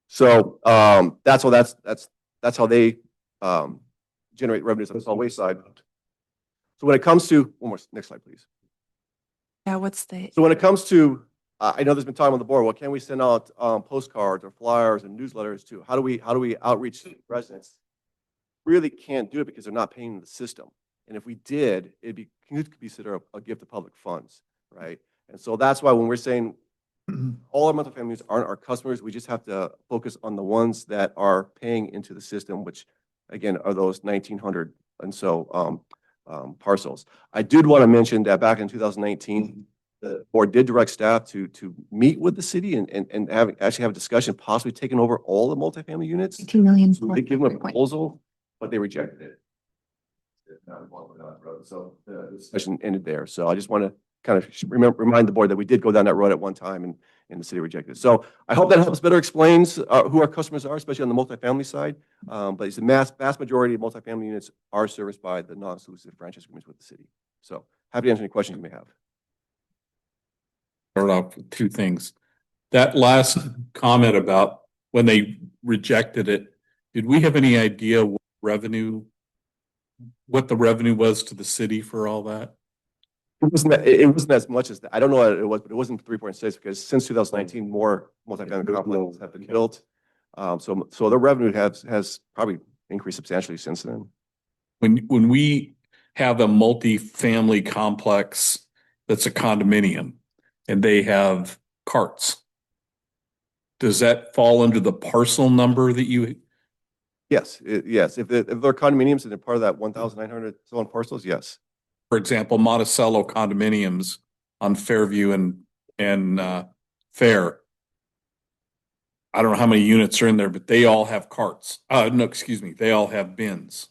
So that's how they generate revenues on the solid waste side. So when it comes to, next slide, please. Yeah, what's the? So when it comes to, I know there's been time on the board, well, can we send out postcards or flyers and newsletters to, how do we outreach to residents? Really can't do it because they're not paying the system. And if we did, could be considered a gift of public funds, right? And so that's why when we're saying all our multifamily units aren't our customers, we just have to focus on the ones that are paying into the system, which again are those 1,900 and so parcels. I did want to mention that back in 2019, the board did direct staff to meet with the city and actually have a discussion, possibly taking over all the multifamily units. 18 million. So they give them a proposal, but they rejected it. So the discussion ended there. So I just want to kind of remind the board that we did go down that road at one time and the city rejected it. So I hope that helps better explains who our customers are, especially on the multifamily side. But it's the vast majority of multifamily units are serviced by the non-exclusive franchise agreements with the city. So happy to answer any questions you may have. Start off with two things. That last comment about when they rejected it, did we have any idea what the revenue was to the city for all that? It wasn't as much as that. I don't know what it was, but it wasn't 3.6 because since 2019, more multifamily complexes have been built. So the revenue has probably increased substantially since then. When we have a multi-family complex that's a condominium and they have carts, does that fall under the parcel number that you? Yes, yes. If they're condominiums and they're part of that 1,900 so on parcels, yes. For example, Monticello condominiums on Fairview and Fair. I don't know how many units are in there, but they all have carts. No, excuse me. They all have bins.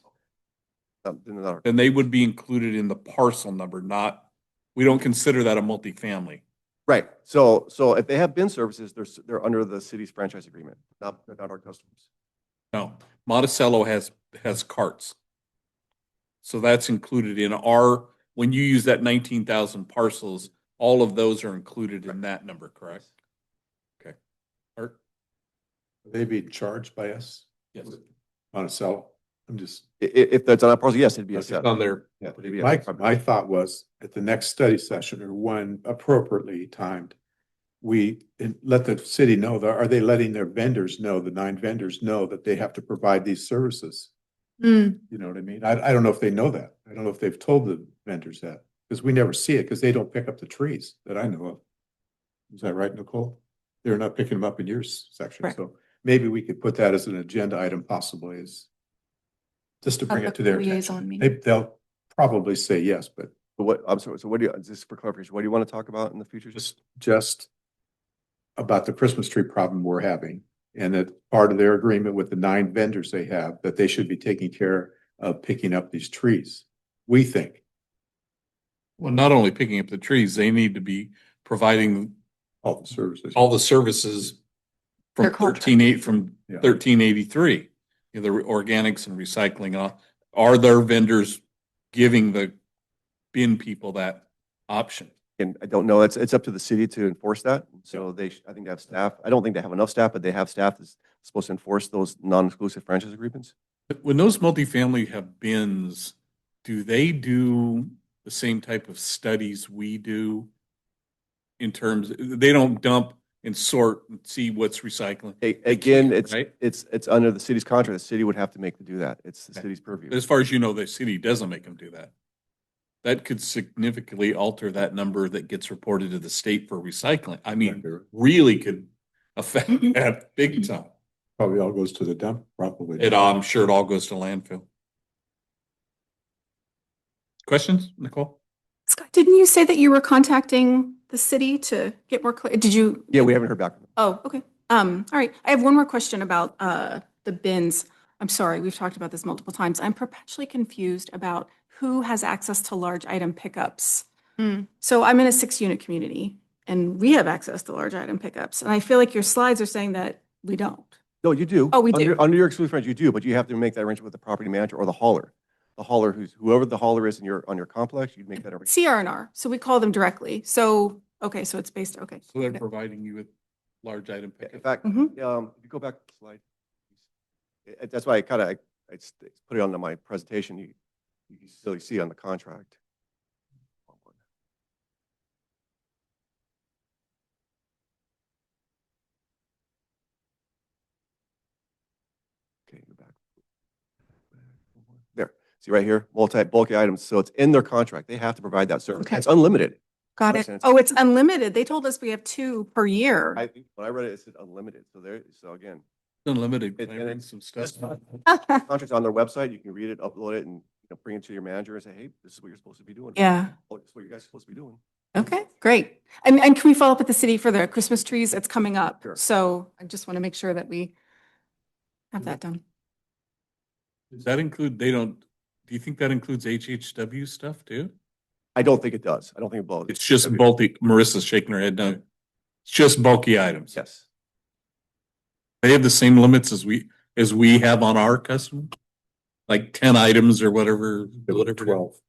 And they would be included in the parcel number, we don't consider that a multifamily. Right. So if they have bin services, they're under the city's franchise agreement. They're not our customers. No, Monticello has carts. So that's included in when you use that 19,000 parcels, all of those are included in that number, correct? Okay. Art? Are they being charged by us Yes. on a cell? I'm just. If that's on a parcel, yes, it'd be a set. On there. Yeah, My thought was at the next study session or one appropriately timed, we let the city know are they letting their vendors know, the 9 vendors know that they have to provide these services? You know what I mean? I don't know if they know that. I don't know if they've told the vendors that because we never see it because they don't pick up the trees that I know of. Is that right, Nicole? They're not picking them up in your section. Right. So maybe we could put that as an agenda item possibly just to bring it to their attention. They'll probably say yes, but I'm sorry. So just for clarification, what do you want to talk about in the future? just about the Christmas tree problem we're having. And that part of their agreement with the 9 vendors they have, that they should be taking care of picking up these trees. We think. Well, not only picking up the trees, they need to be providing All the services. all the services from Their contract. 1383, the organics and recycling. Are their vendors giving the bin people that option? And I don't know, it's up to the city to enforce that. So I think they have staff. I don't think they have enough staff, but they have staff that's supposed to enforce those non-exclusive franchise agreements. When those multifamily have bins, do they do the same type of studies we do in terms, they don't dump and sort and see what's recycling? Again, Right? it's under the city's contract. The city would have to make to do that. It's the city's purview. As far as you know, the city doesn't make them do that. That could significantly alter that number that gets reported to the state for recycling. I mean, really could affect that big time. Probably all goes to the dump, probably. I'm sure it all goes to landfill. Questions, Nicole? Scott, didn't you say that you were contacting the city to get more clear? Did you? Yeah, we haven't heard back from them. Oh, okay. All right. I have one more question about the bins. I'm sorry, we've talked about this multiple times. I'm perpetually confused about who has access to large item pickups. So I'm in a 6-unit community and we have access to large item pickups. And I feel like your slides are saying that we don't. No, you do. Oh, we do. Under your exclusive friends, you do, but you have to make that arrangement with the property manager or the hauler. The hauler whoever the hauler is on your complex, you'd make that arrangement. CR&R, so we call them directly. So, okay, so it's based, okay. So they're Okay. providing you with large item In pickup. fact, Mhm. if you go back to the slide, that's why I put it onto my presentation. You can still see on the contract. Okay, go back. There, see right here, bulky items. So it's in their contract. They have to provide that service. Okay. It's unlimited. Got Makes it. sense. Oh, it's unlimited. They told us we have 2 per year. When I read it, it said unlimited. So again, Unlimited. Can I And bring it's- some stuff? contract's on their website. You can read it, upload it, and bring it to your manager and say, hey, this is what you're supposed to be doing. Yeah. This is what you guys are supposed to be doing. Okay, great. And can we follow up with the city for the Christmas trees? It's coming up. Sure. So I just want to make sure that we have that done. Does that include, do you think that includes HHW stuff too? I don't think it does. I don't think it blows. It's just bulky, Marissa's shaking her head no. It's just bulky items. Yes. They have the same limits as we have on our customer? Like 10 items or whatever. 12.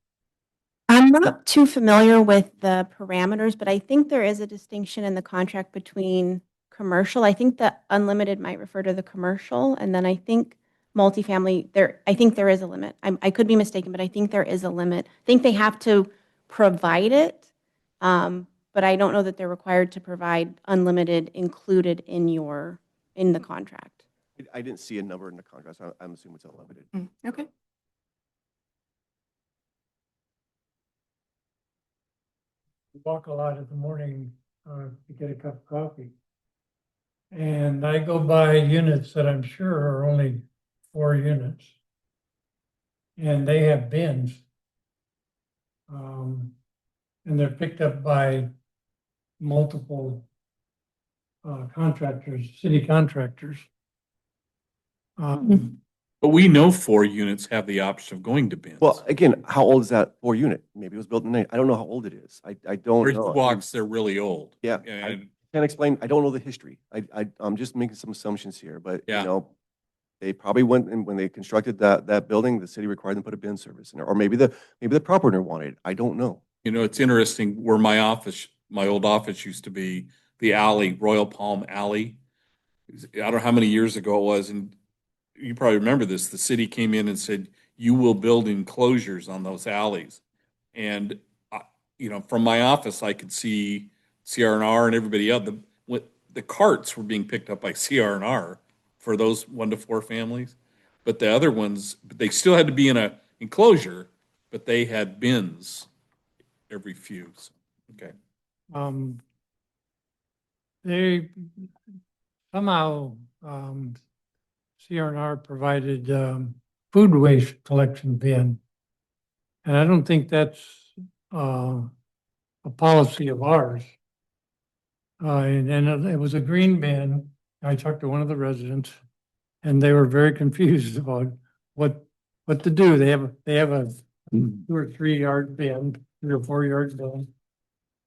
I'm not too familiar with the parameters, but I think there is a distinction in the contract between commercial. I think that unlimited might refer to the commercial, and then I think multifamily, I think there is a limit. I could be mistaken, but I think there is a limit. I think they have to provide it, but I don't know that they're required to provide unlimited included in the contract. I didn't see a number in the contract, so I'm assuming it's unlimited. Okay. Walk a lot in the morning to get a cup of coffee. And I go by units that I'm sure are only 4 units. And they have bins. And they're picked up by multiple contractors, city contractors. But we know 4 units have the option of going to bins. Well, again, how old is that 4-unit? Maybe it was built in the, I don't know how old it is. I don't Bridge know. walks, they're really old. Yeah. And Can't explain, I don't know the history. I'm just making some assumptions here, but Yeah. they probably went, and when they constructed that building, the city required them to put a bin service in there, or maybe the property owner wanted it. I don't know. it's interesting where my old office used to be, the alley, Royal Palm Alley. I don't know how many years ago it was, and you probably remember this. The city came in and said, you will build enclosures on those alleys. And, from my office, I could see CR&R and everybody else. The carts were being picked up by CR&R for those 1 to 4 families. But the other ones, they still had to be in a enclosure, but they had bins every few. So, okay. They somehow, CR&R provided food waste collection bin. And I don't think that's a policy of ours. And it was a green bin. I talked to one of the residents and they were very confused about what to do. They have a 2 or 3 yard bin, 3 or 4 yard bin.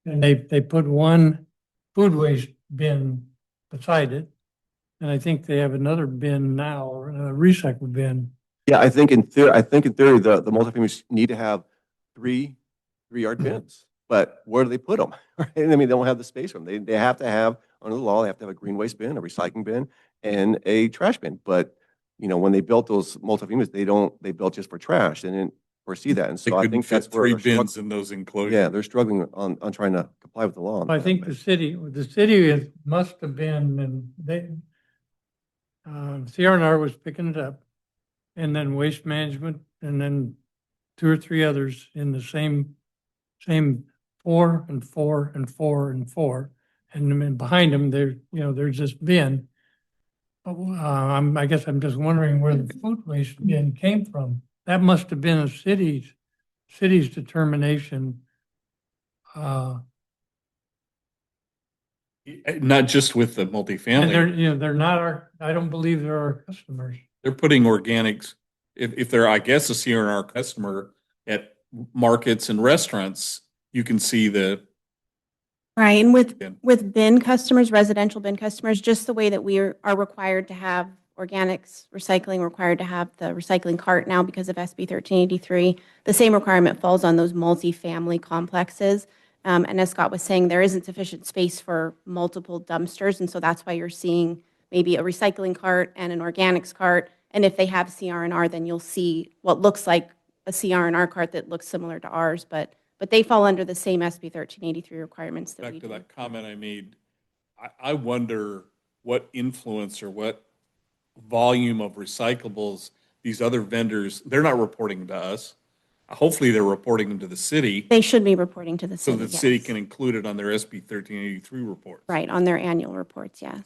And they put one food waste bin beside it. And I think they have another bin now, or a recycle bin. Yeah, I think in theory, the multifamilies need to have 3-yard bins, but where do they put them? Right? I mean, they don't have the space for them. They have to have, under the law, they have to have a green waste bin, a recycling bin, and a trash bin. But, when they built those multifamilies, they built just for trash. They didn't foresee that. And They so I couldn't think fit that's where 3 they're bins in those enclosures. yeah, they're struggling on trying to comply with the law. on I that, think but- the city must have been, and they, CR&R was picking it up. And then Waste Management, and then 2 or 3 others in the same 4 and 4 and 4 and 4. And then behind them, there's this bin. I guess I'm just wondering where the food waste bin came from. That must have been a city's determination. Not just with the And multifamily. they're not I don't believe they're our customers. They're putting organics, if they're, I guess, a CRNR customer at markets and restaurants, you can see Right, and Yeah. with bin customers, residential bin customers, just the way that we are required to have organics recycling, required to have the recycling cart now because of SB 1383, the same requirement falls on those multifamily complexes. And as Scott was saying, there isn't sufficient space for multiple dumpsters, and so that's why you're seeing maybe a recycling cart and an organics cart. And if they have CR&R, then you'll see what looks like a CR&R cart that looks similar to ours, but they fall under the same SB 1383 requirements that back we to do. that comment I made, I wonder what influence or what volume of recyclables these other vendors, they're not reporting to us. Hopefully they're reporting them to the city They should be reporting to the so city, the city yes. can include it on their SB 1383 report. Right, on their annual reports, yes.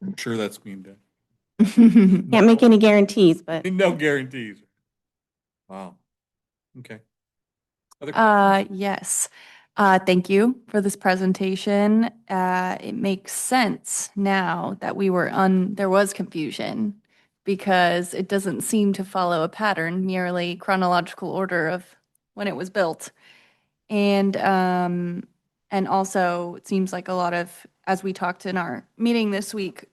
I'm sure that's being done. Can't make any guarantees, but No guarantees. Wow. Okay. Other questions? Yes. Thank you for this presentation. It makes sense now that there was confusion because it doesn't seem to follow a pattern, merely chronological order of when it was built. And also it seems like a lot of, as we talked in our meeting this week,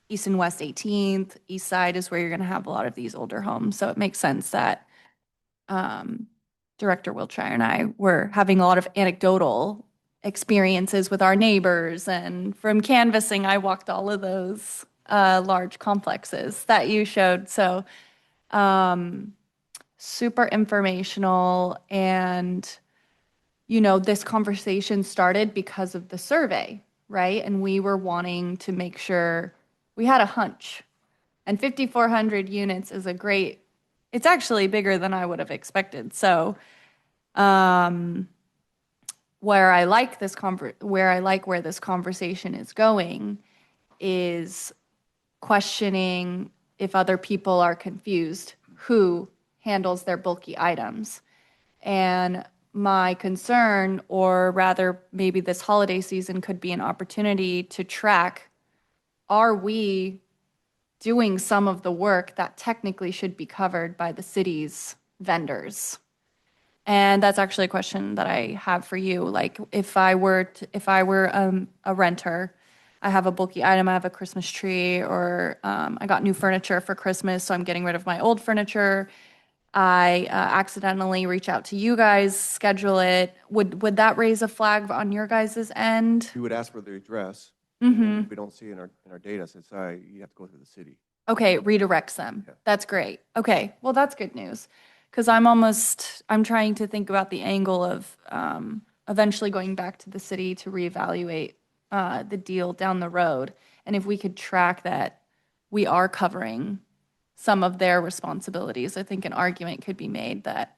East and West 18th, East Side is where you're going to have a lot of these older homes. So it makes sense that Director Wiltshire and I were having a lot of anecdotal experiences with our neighbors. And from canvassing, I walked all of those large complexes that you showed. So super informational. And, this conversation started because of the survey, right? And we were wanting to make sure we had a hunch. And 5,400 units is it's actually bigger than I would have expected. So, where I like where this conversation is going is questioning if other people are confused who handles their bulky items. And my concern, or rather maybe this holiday season could be an opportunity to track, are we doing some of the work that technically should be covered by the city's vendors? And that's actually a question that I have for you. Like, if I were a renter, I have a bulky item, I have a Christmas tree, or I got new furniture for Christmas, so I'm getting rid of my old furniture. I accidentally reach out to you guys, schedule it. Would that raise a flag on your guys' end? We would ask for the address. Mm-hmm. If we don't see it in our data, so you have to go through the city. Okay, redirects them. Yeah. That's great. Okay, well, that's good news. Because I'm trying to think about the angle of eventually going back to the city to reevaluate the deal down the road. And if we could track that we are covering some of their responsibilities, I think an argument could be made that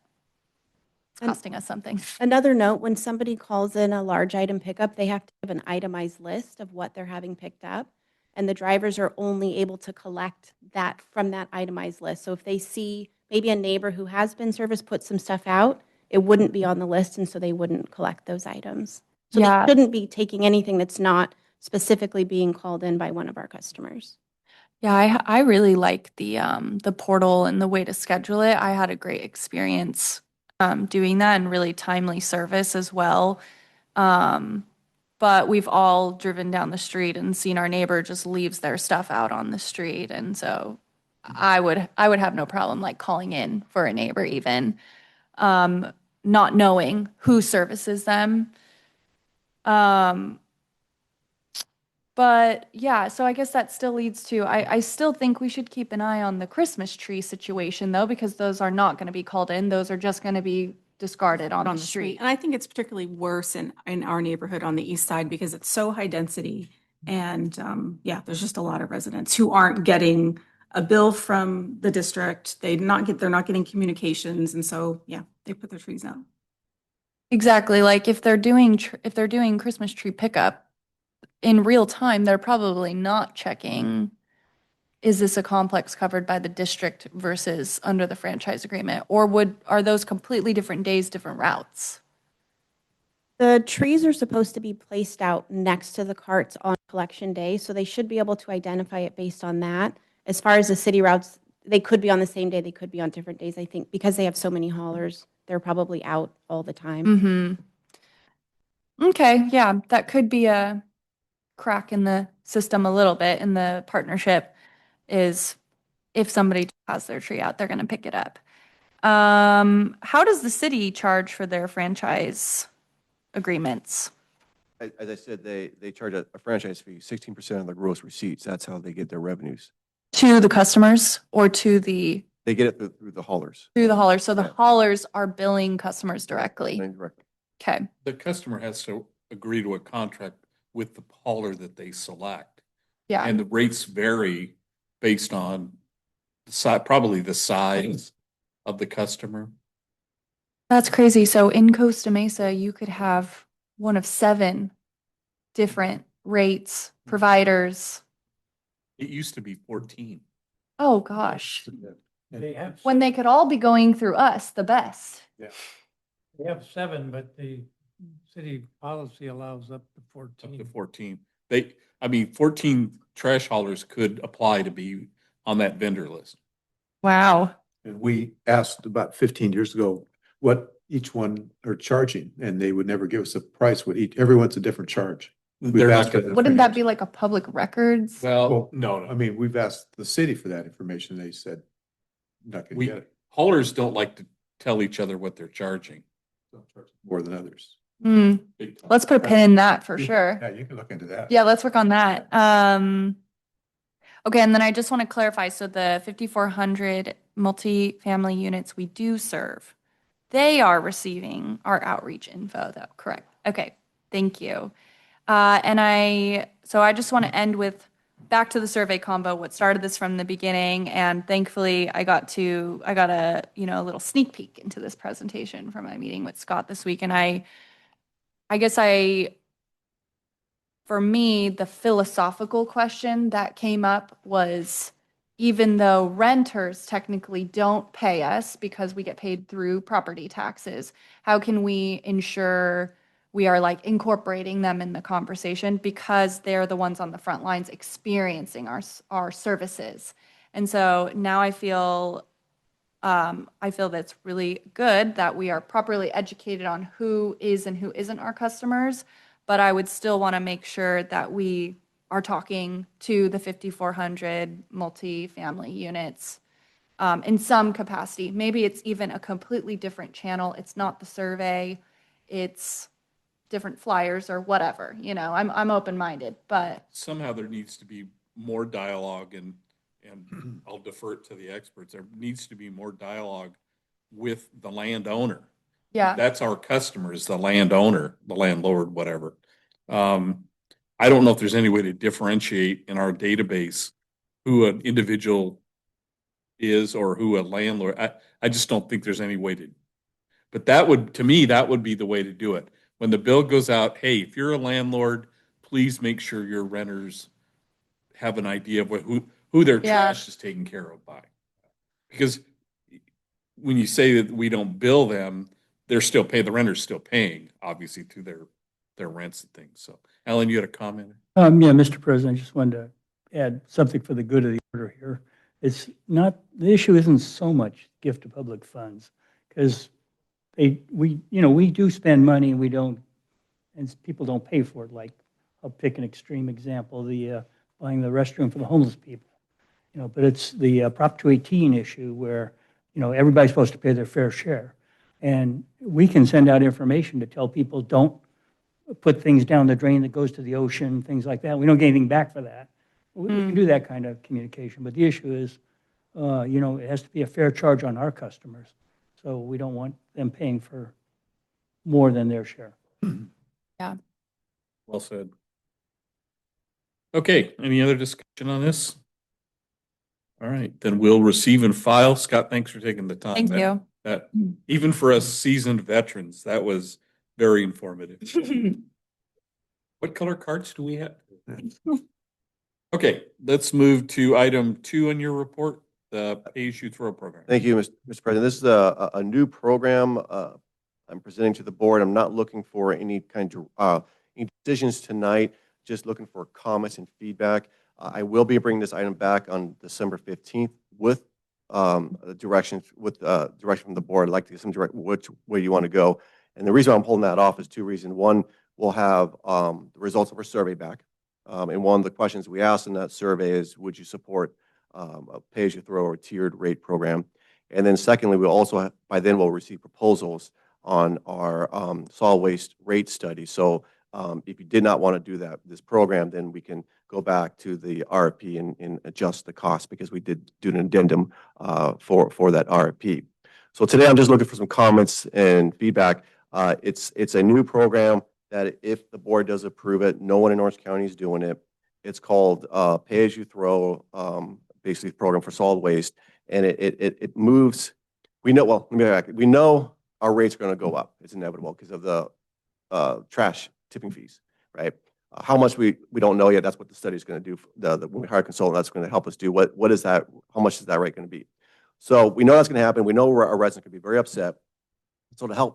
it's And- costing us something. another note, when somebody calls in a large item pickup, they have to have an itemized list of what they're having picked up. And the drivers are only able to collect that from that itemized list. So if they see maybe a neighbor who has been serviced put some stuff out, it wouldn't be on the list, and so they wouldn't collect those items. So Yeah. they shouldn't be taking anything that's not specifically being called in by one of our customers. Yeah, I really like the portal and the way to schedule it. I had a great experience doing that, and really timely service as well. But we've all driven down the street and seen our neighbor just leaves their stuff out on the street, and so I would have no problem like calling in for a neighbor even, not knowing who services them. But yeah, so I guess that still leads to, I still think we should keep an eye on the Christmas tree situation though, because those are not going to be called in. Those are just going to be discarded on the street. And I think it's particularly worse in our neighborhood on the east side because it's so high density. And there's just a lot of residents who aren't getting a bill from the district. They're not getting communications. And so, they put their trees out. Exactly. Like if they're doing Christmas tree pickup, in real time, they're probably not checking, is this a complex covered by the district versus under the franchise agreement? Or are those completely different days, different routes? The trees are supposed to be placed out next to the carts on collection day, so they should be able to identify it based on that. As far as the city routes, they could be on the same day, they could be on different days, I think, because they have so many haulers. They're probably out all the time. Mm-hmm. Okay, yeah, that could be a crack in the system a little bit in the partnership, is if somebody has their tree out, they're going to pick it up. How does the city charge for their franchise agreements? As I said, they charge a franchise fee, 16% of the gross receipts. That's how they get their revenues. To the customers or to the They get it through the haulers. haulers? So the Yeah. haulers are billing customers directly. Directly. Okay. The customer has to agree to a contract with the hauler that they select. Yeah. And the rates vary based on the size, probably the size of the customer. That's crazy. So in Costa Mesa, you could have one of 7 different rates, providers. It used to be 14. Oh, gosh. They have, When they could all be going through us, the best. they have 7, but the city policy allows up to Up to 14. 14. 14 trash haulers could apply to be on that vendor list. Wow. And we asked about 15 years ago what each one are charging, and they would never give us a price. Everyone's a different charge. They're not asked for gonna- the Wouldn't that information. be like a public records? Well, Well, no, I mean, we've asked the city for that information. They said, not gonna we, get it. haulers don't like to tell each other what they're charging. Some charge more than others. Hmm. Big time. Let's put a pin in that for sure. Yeah, you can look into that. Yeah, let's work on that. Okay, and then I just want to clarify, so the 5,400 multifamily units we do serve, they are receiving our outreach info though, correct? Okay, thank you. So I just want to end with back to the survey combo, what started this from the beginning, and thankfully I got a little sneak peek into this presentation from my meeting with Scott this week, and I guess for me, the philosophical question that came up was, even though renters technically don't pay us because we get paid through property taxes, how can we ensure we are like incorporating them in the conversation because they're the ones on the front lines experiencing our services? And so now I feel that's really good that we are properly educated on who is and who isn't our customers, but I would still want to make sure that we are talking to the 5,400 multifamily units in some capacity. Maybe it's even a completely different channel. It's not the survey, it's different flyers or whatever. I'm open-minded, but Somehow there needs to be more dialogue, and I'll defer it to the experts. There needs to be more dialogue with the landowner. yeah. That's our customers, the landowner, the landlord, whatever. I don't know if there's any way to differentiate in our database who an individual is or who a landlord. I just don't think there's any way to. But to me, that would be the way to do it. When the bill goes out, hey, if you're a landlord, please make sure your renters have an idea of who their Yeah. trash is taken care of by. Because when you say that we don't bill them, they're still paying, the renter's still paying, obviously, through their rents and things. So, Alan, you had a comment? Yeah, Mr. President, I just wanted to add something for the good of the order here. It's not, the issue isn't so much gift of public funds, because we do spend money and and people don't pay for it. Like, I'll pick an extreme example, buying the restroom for the homeless people. But it's the Prop 218 issue where, everybody's supposed to pay their fair share. And we can send out information to tell people, don't put things down the drain that goes to the ocean, things like that. We don't get anything back for that. We can do that kind of communication, but the issue is, it has to be a fair charge on our customers. So we don't want them paying for more than their share. Yeah. Well said. Okay, any other discussion on this? All right, then we'll receive and file. Scott, thanks for taking the time. Thank you. That, even for us seasoned veterans, that was very informative. What color cards do we have? Okay, let's move to item 2 in your report, the pay-as-you-throw program. Thank you, Mr. President. This is a new program I'm presenting to the board. I'm not looking for any kind of any decisions tonight, just looking for comments and feedback. I will be bringing this item back on December 15th with direction from the board. I'd like to get some direct which way you want to go. And the reason I'm holding that off is 2 reasons. One, we'll have the results of our survey back. And one of the questions we asked in that survey is, would you support a pay-as-you-throw or tiered rate program? And then secondly, we'll also have, by then we'll receive proposals on our solid waste rate study. So if you did not want to do this program, then we can go back to the RFP and adjust the cost, because we did do an addendum for that RFP. So today I'm just looking for some comments and feedback. It's a new program that if the board does approve it, no one in Orange County is doing it. It's called pay-as-you-throw, basically program for solid waste, and it moves. We know, well, let me back. We know our rates are going to go up. It's inevitable because of the trash tipping fees, right? How much we don't know yet. That's what the study is going to do. When we hire a consultant, that's going to help us do what is that? How much is that rate going to be? So we know that's going to happen. We know our residents could be very upset. So to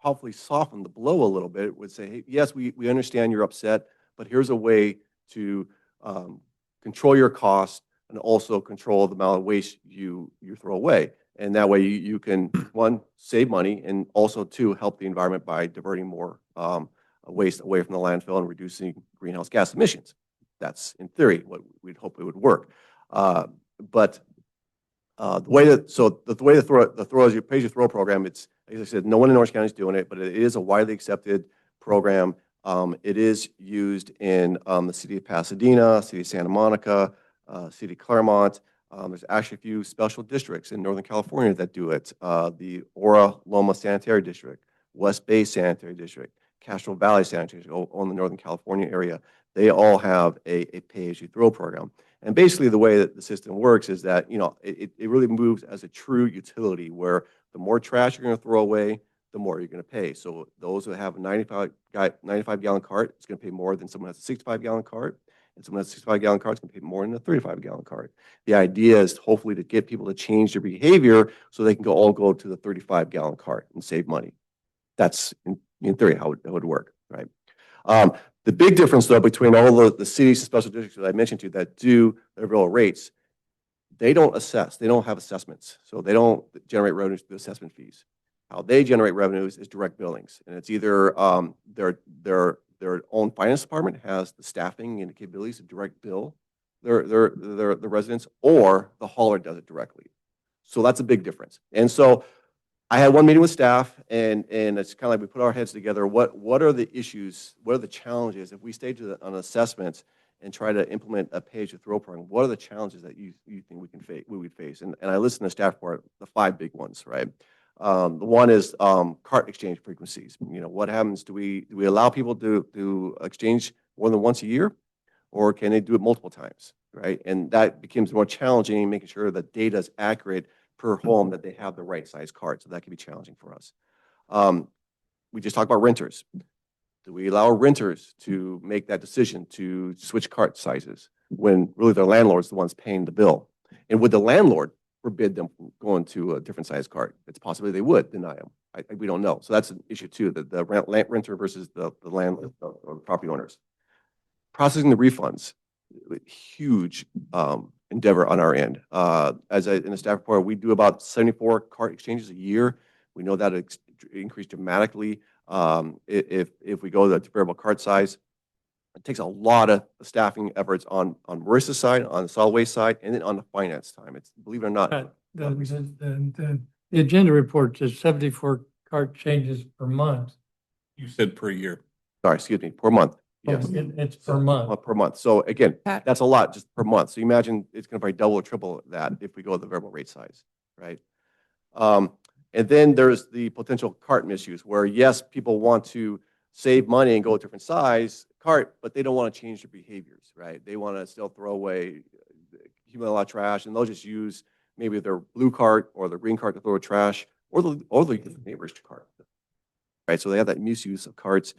hopefully soften the blow a little bit, would say, hey, yes, we understand you're upset, but here's a way to control your costs and also control the amount of waste you throw away. And that way you can, one, save money, and also, two, help the environment by diverting more waste away from the landfill and reducing greenhouse gas emissions. That's, in theory, what we'd hope it would work. But the way the pay-as-you-throw program, it's, as I said, no one in Orange County is doing it, but it is a widely accepted program. It is used in the city of Pasadena, city of Santa Monica, city of Claremont. There's actually a few special districts in Northern California that do it. The Ora Loma Sanitary District, West Bay Sanitary District, Castro Valley Sanitary District, all in the Northern California area. They all have a pay-as-you-throw program. And basically the way that the system works is that, it really moves as a true utility, where the more trash you're going to throw away, the more you're going to pay. So those who have a 95-gallon cart, it's going to pay more than someone who has a 65-gallon cart. And someone who has a 65-gallon cart is going to pay more than a 35-gallon cart. The idea is hopefully to get people to change their behavior so they can all go to the 35-gallon cart and save money. That's, in theory, how it would work, right? The big difference, though, between all the cities and special districts that I mentioned to you that do their real rates, they don't assess. They don't have assessments. So they don't generate revenues through assessment fees. How they generate revenues is direct billings. And it's either their own finance department has the staffing and the capabilities to direct bill the residents, or the hauler does it directly. So that's a big difference. And so I had one meeting with staff, and it's kind of like we put our heads together. What are the issues? What are the challenges if we stay on assessments and try to implement a pay-as-you-throw program? What are the challenges that you think we would face? And I listened to the staff report, the 5 big ones, right? The one is cart exchange frequencies. What happens? Do we allow people to exchange more than once a year, or can they do it multiple times, right? And that becomes more challenging, making sure that data is accurate per home, that they have the right size cart. So that can be challenging for us. We just talked about renters. Do we allow renters to make that decision to switch cart sizes when really their landlord's the ones paying the bill? And would the landlord forbid them from going to a different size cart? It's possible they would deny them. We don't know. So that's an issue too, the renter versus the landlord or the property owners. Processing the refunds, huge endeavor on our end. In the staff report, we do about 74 cart exchanges a year. We know that it increased dramatically if we go to the variable cart size. It takes a lot of staffing efforts on Marissa's side, on the solid waste side, and then on the finance time. It's, believe it or not. The agenda report says 74 cart changes per month. You said per year. Sorry, excuse me, per month. Yes. It's per month. Per month. So again, that's a lot just per month. So you imagine it's going to probably double or triple that if we go with the variable rate size, right? And then there's the potential cart misuse where, yes, people want to save money and go a different size cart, but they don't want to change their behaviors, right? They want to still throw away, accumulate a lot of trash, and they'll just use maybe their blue cart or their green cart to throw trash, or the neighbor's cart, right? So they have that misuse of carts.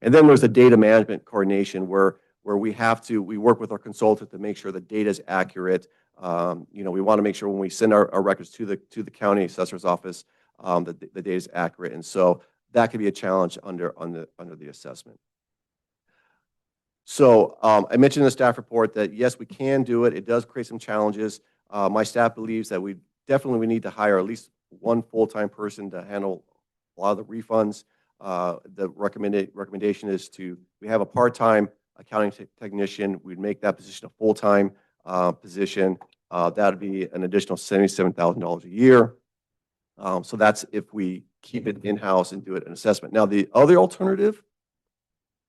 And then there's the data management coordination where where we work with our consultant to make sure the data is accurate. We want to make sure when we send our records to the county assessor's office, that the data is accurate. And so that could be a challenge under the assessment. So I mentioned in the staff report that yes, we can do it. It does create some challenges. My staff believes that we need to hire at least one full-time person to handle a lot of the refunds. The recommendation is we have a part-time accounting technician. We'd make that position a full-time position. That would be an additional $77,000 a year. So that's if we keep it in-house and do it an assessment. Now, the other alternative,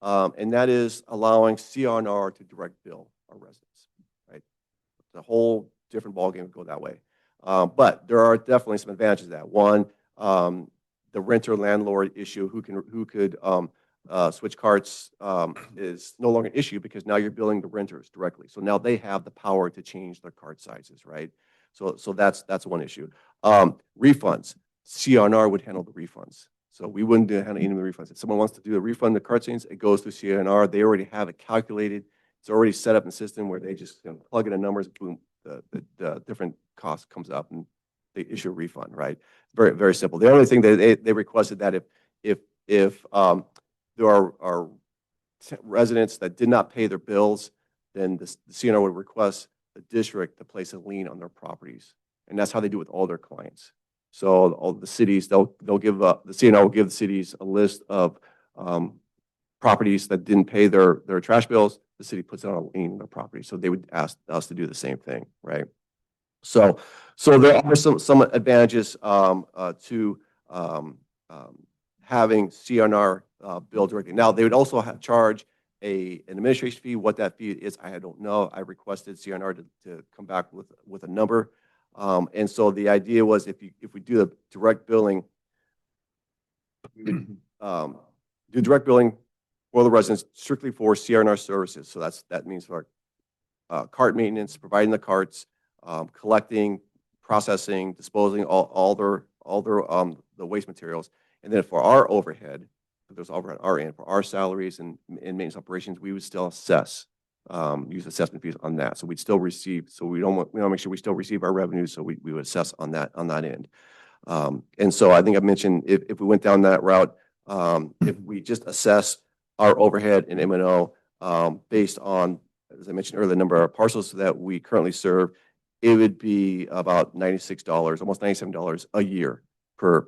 and that is allowing CR&R to direct bill our residents, right? The whole different ballgame would go that way. But there are definitely some advantages to that. One, the renter-landlord issue, who could switch carts is no longer an issue because now you're billing the renters directly. So now they have the power to change their cart sizes, right? So that's one issue. Refunds, CR&R would handle the refunds. So we wouldn't handle any of the refunds. If someone wants to do a refund, the cart change, it goes through CR&R. They already have it calculated. It's already set up in the system where they just plug in the numbers, boom, the different cost comes up and they issue a refund, right? Very, very simple. The only thing that they requested that if there are residents that did not pay their bills, then the CR&R would request the district to place a lien on their properties. And that's how they do it with all their clients. So all the cities, they'll give the CR&R will give the cities a list of properties that didn't pay their trash bills. The city puts it on a lien on their property. So they would ask us to do the same thing, right? So there are some advantages to having CR&R bill directly. Now they would also charge an administration fee. What that fee is, I don't know. I requested CR&R to come back with a number. And so the idea was if we do the direct billing, we would do direct billing for the residents strictly for CR&R services. So that means for cart maintenance, providing the carts, collecting, processing, disposing all their the waste materials, and then for our overhead, there's overhead on our end for our salaries and maintenance operations, we would still assess. Use assessment fees on that. So we'd still receive, so we want to make sure we still receive our revenue. So we would assess on that end. And so I think I mentioned if we went down that route, if we just assess our overhead and M&O based on, as I mentioned earlier, the number of parcels that we currently serve, it would be about $96, almost $97 a year per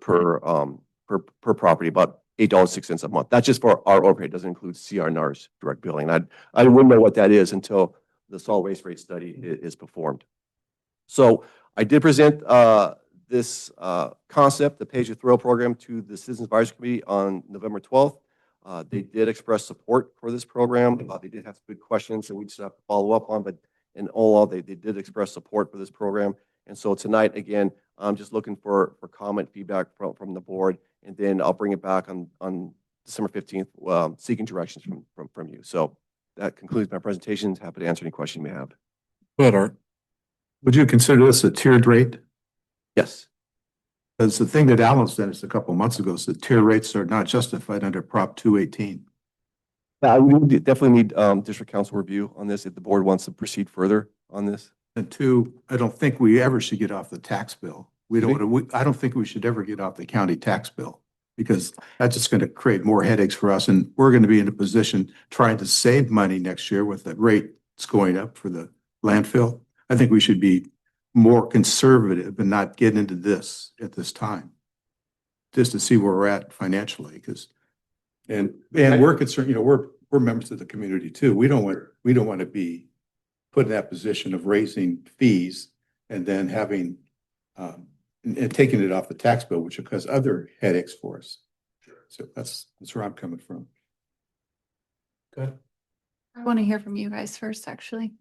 property, about $8.06 a month. That's just for our overhead. It doesn't include CR&R's direct billing. I wouldn't know what that is until the solid waste rate study is performed. So I did present this concept, the Page Your Thrill program, to the Citizens Advisory Committee on November 12th. They did express support for this program. They did have some good questions that we just have to follow up on, but in all, they did express support for this program. And so tonight, again, I'm just looking for comment, feedback from the board, and then I'll bring it back on December 15th, seeking directions from you. So that concludes my presentation. Happy to answer any question you may have. But Art, would you consider this a tiered rate? Yes. Because the thing that Alan said us a couple of months ago is that tier rates are not justified under Prop 218. We definitely need district council review on this if the board wants to proceed further on this. And two, I don't think we ever should get off the tax bill. I don't think we should ever get off the county tax bill because that's just going to create more headaches for us. And we're going to be in a position trying to save money next year with the rate that's going up for the landfill. I think we should be more conservative and not get into this at this time, just to see where we're at financially. And we're concerned, we're members of the community too. We don't want to be put in that position of raising fees and then having and taking it off the tax bill, which will cause other headaches for us. So that's where I'm coming from. Good. I want to hear from you guys first, actually.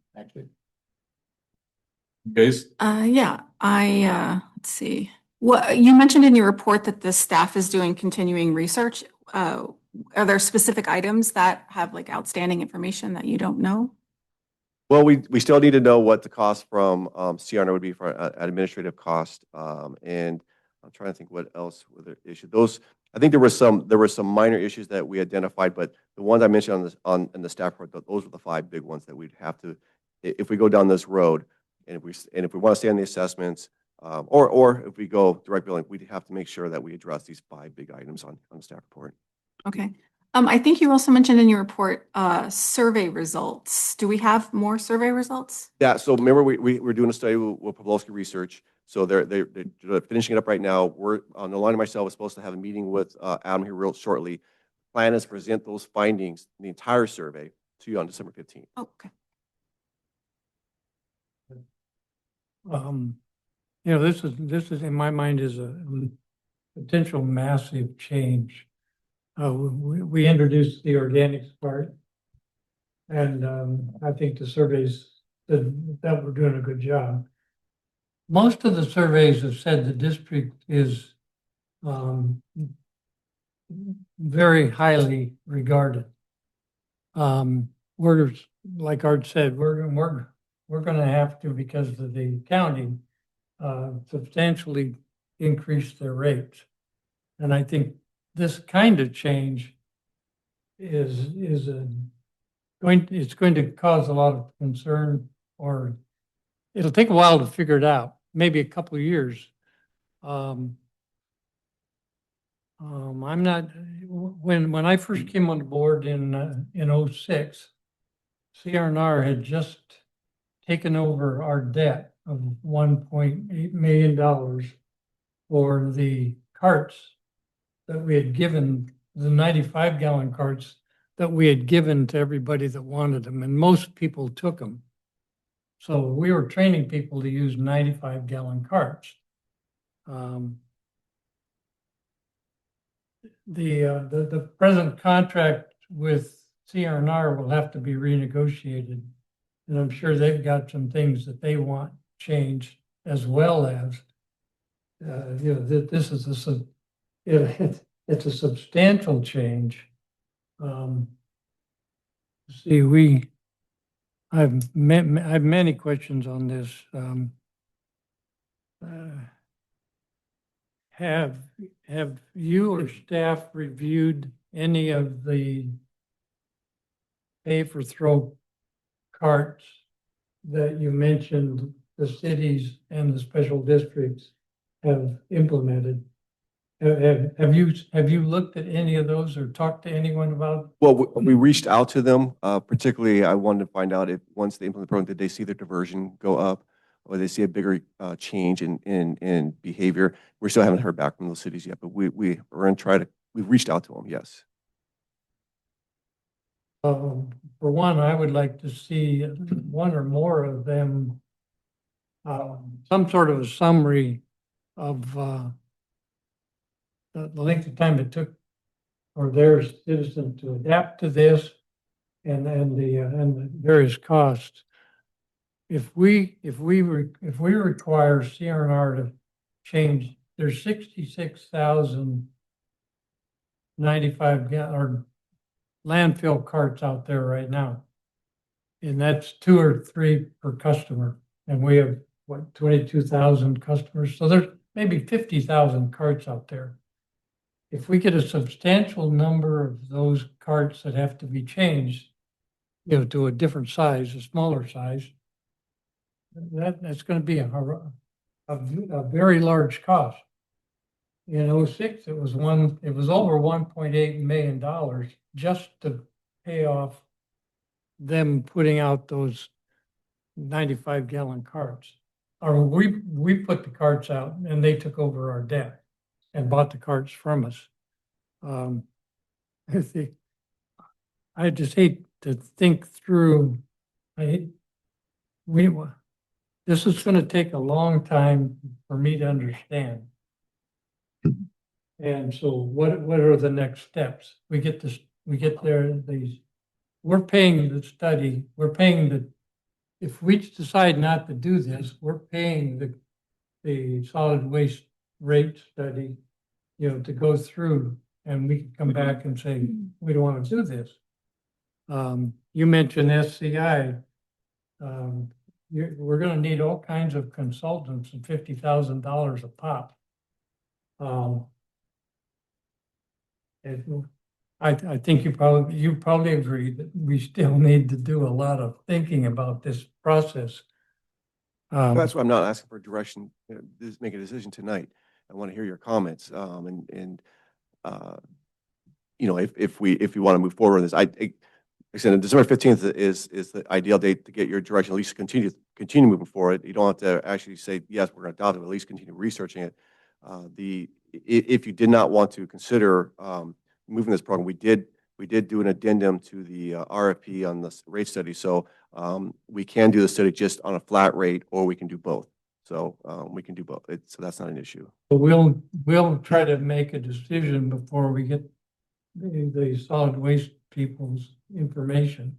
Guys, Let's see. Well, you mentioned in your report that the staff is doing continuing research. Are there specific items that have like outstanding information that you don't know? Well, we still need to know what the cost from CR&R would be for an administrative cost. And I'm trying to think what else were the issue. Those I think there were some minor issues that we identified, but the ones I mentioned on this, in the staff report, those were the 5 big ones that we'd have to, if we go down this road, and if we want to stay on the assessments, or if we go direct billing, we'd have to make sure that we address these 5 big items on the staff report. Okay. I think you also mentioned in your report, survey results. Do we have more survey results? Yeah, so remember, we're doing a study with Pavlovsky Research. So they're finishing it up right now. Nolani and myself is supposed to have a meeting with Adam here real shortly. Plan is to present those findings, the entire survey, to you on December 15th. Oh, okay. This is in my mind is a potential massive change. We introduced the organics part, and I think the surveys that we're doing a good job. Most of the surveys have said the district is very highly regarded. We're, like Art said, we're going to have to, because of the county, substantially increase their rates. And I think this kind of change is it's going to cause a lot of concern, or it'll take a while to figure it out, maybe a couple of years. I'm not, when I first came on board in 06, CRNR had just taken over our debt of $1.8 million for the carts that we had given, the 95-gallon carts that we had given to everybody that wanted them, and most people took them. So we were training people to use 95-gallon carts. The present contract with CRNR will have to be renegotiated, and I'm sure they've got some things that they want changed, as well as this is it's a substantial change. I have many questions on this. Have you or staff reviewed any of the pay-for-throw carts that you mentioned the cities and the special districts have implemented? Have you looked at any of those or talked to anyone about? Well, we reached out to them. Particularly, I wanted to find out if once they implement the program, did they see their diversion go up, or they see a bigger change in behavior. We still haven't heard back from those cities yet, but we're going to try to. We've reached out to them. Yes. For one, I would like to see one or more of them, some sort of a summary of the length of time it took for their citizens to adapt to this, and the various costs. If we require CRNR to change, there's 66,000 95-gallon landfill carts out there right now, and that's 2 or 3 per customer, and we have what, 22,000 customers, so there's maybe 50,000 carts out there. If we get a substantial number of those carts that have to be changed, to a different size, a smaller size, that's going to be a very large cost. In 06, it was over $1.8 million just to pay off them putting out those 95-gallon carts. Or we put the carts out and they took over our debt and bought the carts from us. I just hate to think through. This is going to take a long time for me to understand. And so what are the next steps? We're paying the study, if we decide not to do this, we're paying the solid waste rate study, to go through, and we can come back and say, we don't want to do this. You mentioned SCI. We're going to need all kinds of consultants and $50,000 a pop. I think you probably agree that we still need to do a lot of thinking about this process. That's why I'm not asking for direction, make a decision tonight. I want to hear your comments, uh, if we want to move forward with this, like I said, December 15th is the ideal date to get your direction, at least continue moving forward. You don't have to actually say, yes, we're going to adopt it, but at least continue researching it. If you did not want to consider moving this program, we did do an addendum to the RFP on the rate study. So we can do the study just on a flat rate, or we can do both. So we can do both. So that's not an issue. But we'll try to make a decision before we get the solid waste people's information.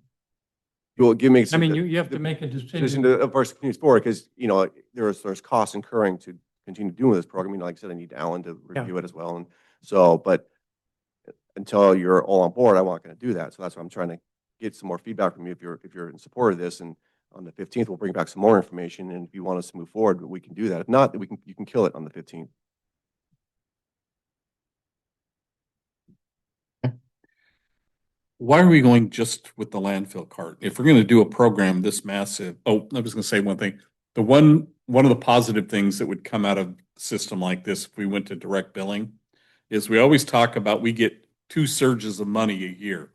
You will give me. I mean, you have to make a decision. To, of course, continue forward, because there's costs incurring to continue doing this program. Like I said, I need Alan to review it as well, and so, but until you're all on board, I'm not going to do that. So that's why I'm trying to get some more feedback from you. If you're in support of this, and on the 15th, we'll bring back some more information. And if you want us to move forward, we can do that. If not, you can kill it on the 15th. Why are we going just with the landfill cart? If we're going to do a program this massive, I was going to say one thing. One of the positive things that would come out of a system like this, if we went to direct billing, is we always talk about we get 2 surges of money a year,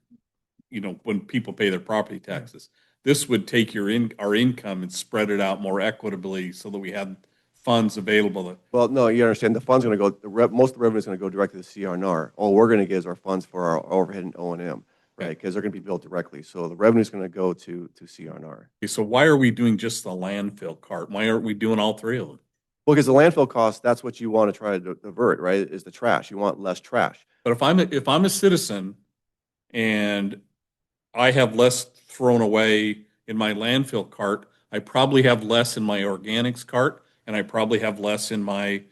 when people pay their property taxes. This would take our income and spread it out more equitably so that we had funds available. Well, no, you understand, the fund's going to go, most of the revenue is going to go directly to the CRNR. All we're going to get is our funds for our overhead and O&M. Right, because they're going to be billed directly. So the revenue is going to go to CRNR. Okay, so why are we doing just the landfill cart? Why aren't we doing all 3 of them? Well, because the landfill cost, that's what you want to try to divert, right? Is the trash. You want less trash. But if I'm a citizen and I have less thrown away in my landfill cart, I probably have less in my organics cart, and I probably have less in my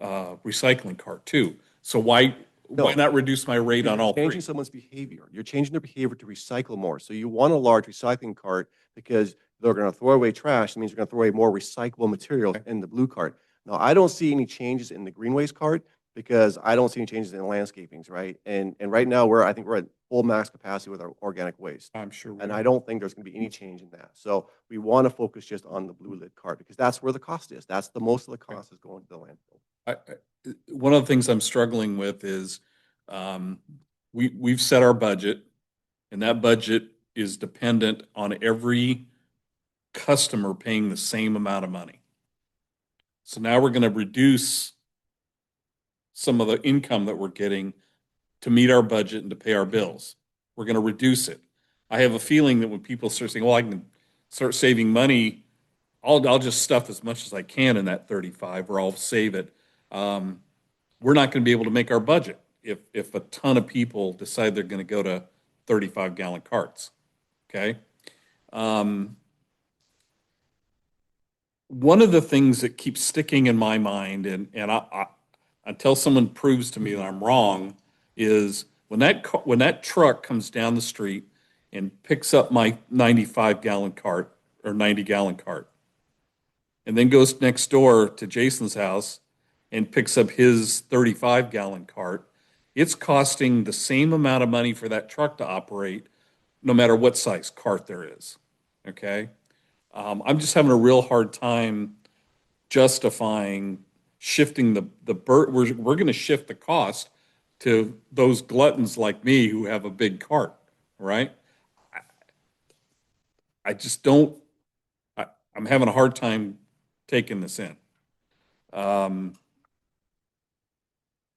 recycling cart too. So why not reduce my rate on all 3? Changing someone's behavior. You're changing their behavior to recycle more. So you want a large recycling cart because they're going to throw away trash. That means you're going to throw away more recyclable materials in the blue cart. Now, I don't see any changes in the green waste cart because I don't see any changes in the landscapings, right? And right now I think we're at full max capacity with our organic waste. I'm sure. And I don't think there's going to be any change in that. So we want to focus just on the blue lid cart because that's where the cost is. That's the most of the cost is going to the landfill. One of the things I'm struggling with is we've set our budget, and that budget is dependent on every customer paying the same amount of money. So now we're going to reduce some of the income that we're getting to meet our budget and to pay our bills. We're going to reduce it. I have a feeling that when people start saying, well, I can start saving money, I'll just stuff as much as I can in that 35, or I'll save it. We're not going to be able to make our budget if a ton of people decide they're going to go to 35-gallon carts. Okay. One of the things that keeps sticking in my mind, and until someone proves to me that I'm wrong, is when that truck comes down the street and picks up my 95-gallon cart or 90-gallon cart, and then goes next door to Jason's house and picks up his 35-gallon cart, it's costing the same amount of money for that truck to operate, no matter what size cart there is. Okay. I'm just having a real hard time justifying shifting we're going to shift the cost to those gluttons like me who have a big cart, right? I just don't, I'm having a hard time taking this in.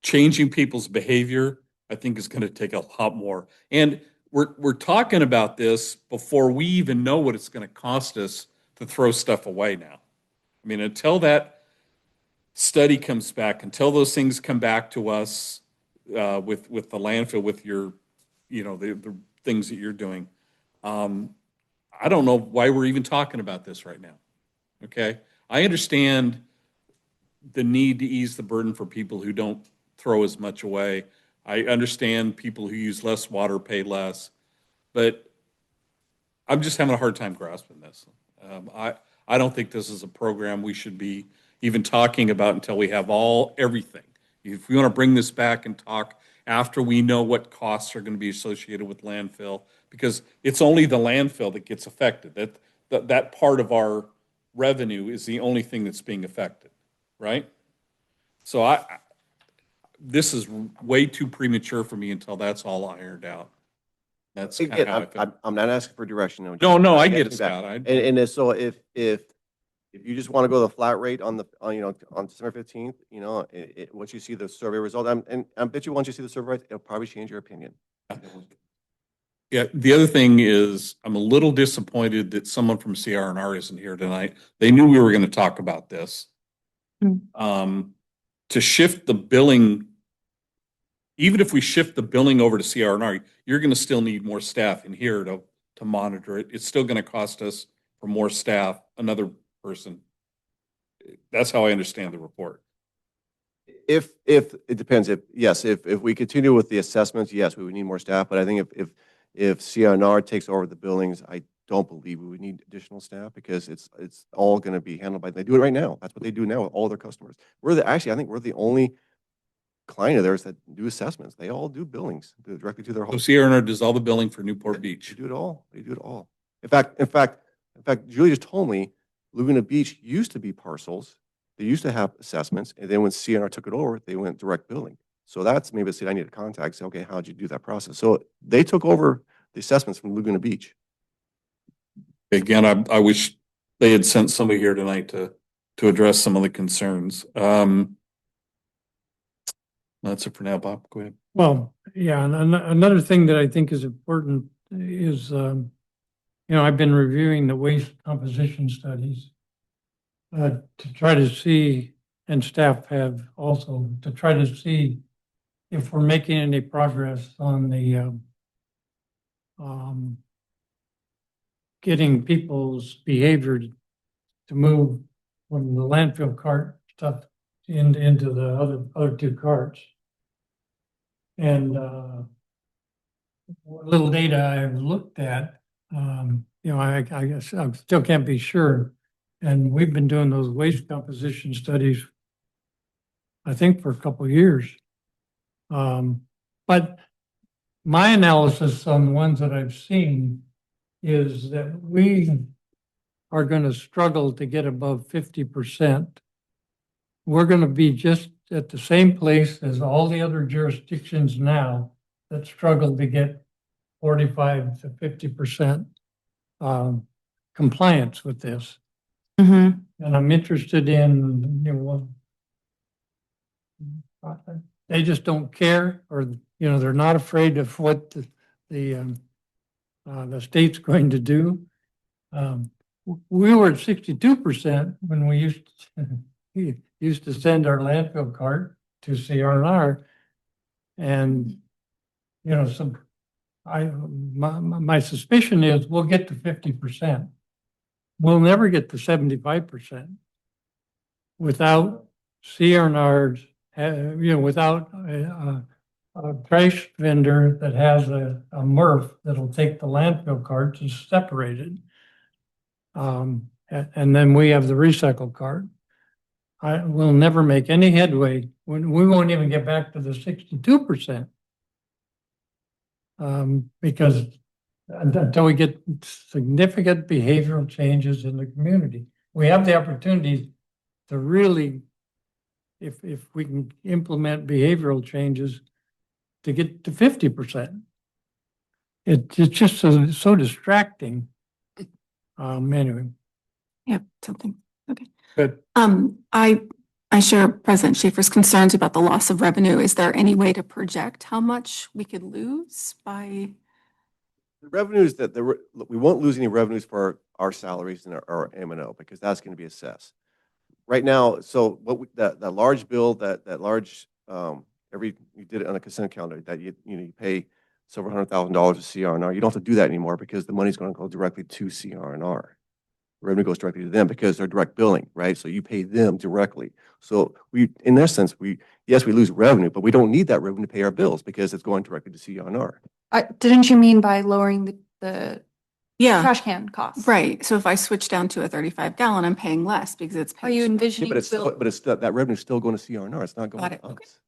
Changing people's behavior, I think, is going to take a lot more. And we're talking about this before we even know what it's going to cost us to throw stuff away now. I mean, until that study comes back, until those things come back to us with the landfill, with your, the things that you're doing, I don't know why we're even talking about this right now. Okay, I understand the need to ease the burden for people who don't throw as much away. I understand people who use less water pay less, but I'm just having a hard time grasping this. I don't think this is a program we should be even talking about until we have everything. If we want to bring this back and talk after we know what costs are going to be associated with landfill, because it's only the landfill that gets affected. That part of our revenue is the only thing that's being affected, right? So this is way too premature for me until that's all ironed out. That's kind of Again, how I feel. I'm not asking for direction. No, I get it, Back. Scott. And so if you just want to go the flat rate on on December 15th, once you see the survey result, I bet you once you see the survey, it'll probably change your opinion. Yeah, the other thing is, I'm a little disappointed that someone from CR&R isn't here tonight. They knew we were going to talk about this. To shift the billing, even if we shift the billing over to CR&R, you're going to still need more staff in here to monitor it. It's still going to cost us for more staff, another person. That's how I understand the report. If it depends, if we continue with the assessments, yes, we would need more staff, but I think if CNR takes over the buildings, I don't believe we would need additional staff because it's all going to be handled by, they do it right now. That's what they do now with all their customers. I think we're the only client of theirs that do assessments. They all do billings directly to their So home. CR&R does all the billing for Newport They Beach. do it all. They do it all. In fact, Julie just told me Laguna Beach used to be parcels. They used to have assessments, and then when CNR took it over, they went direct billing. So that's maybe a city I need to contact, say, okay, how'd you do that process? So they took over the assessments from Laguna Beach. Again, I wish they had sent somebody here tonight to address some of the concerns. That's it for now, Bob. Go ahead. Well, yeah, and another thing that I think is important is, I've been reviewing the waste composition studies to try to see, and staff have also, to try to see if we're making any progress on the getting people's behavior to move from the landfill cart stuff into the other two carts. And what little data I've looked at, I guess I still can't be sure. And we've been doing those waste composition studies, I think, for a couple of years. But my analysis on the ones that I've seen is that we are going to struggle to get above 50%. We're going to be just at the same place as all the other jurisdictions now that struggle to get 45 to 50% compliance with this. And I'm interested in, they just don't care, or, they're not afraid of what the state's going to do. We were at 62% when we used to send our landfill cart to CR&R. And, my suspicion is we'll get to 50%. We'll never get to 75% without CR&R's, without a trash vendor that has a MRF that'll take the landfill carts and separate it. And then we have the recycle cart. We'll never make any headway when we won't even get back to the 62%. Because until we get significant behavioral changes in the community, we have the opportunity to really, if we can implement behavioral changes, to get to 50%. It's just so distracting. Anyway. Yeah, something. Okay. Good. I share President Schaefer's concerns about the loss of revenue. Is there any way to project how much we could lose by? The revenues we won't lose any revenues for our salaries and our M&O because that's going to be assessed. Right now, so that large bill, that large, you did it on a consent calendar that you pay several $100,000 to CR&R. You don't have to do that anymore because the money's going to go directly to CR&R. Revenue goes directly to them because they're direct billing, right? So you pay them directly. So in essence, we lose revenue, but we don't need that revenue to pay our bills because it's going directly to CR&R. Didn't you mean by lowering the Yeah, trash can cost? right. So if I switch down to a 35 gallon, I'm paying less because it's. Are you Yeah, envisioning? but that revenue's still going to CR&R. It's not going Got to it. Okay. us.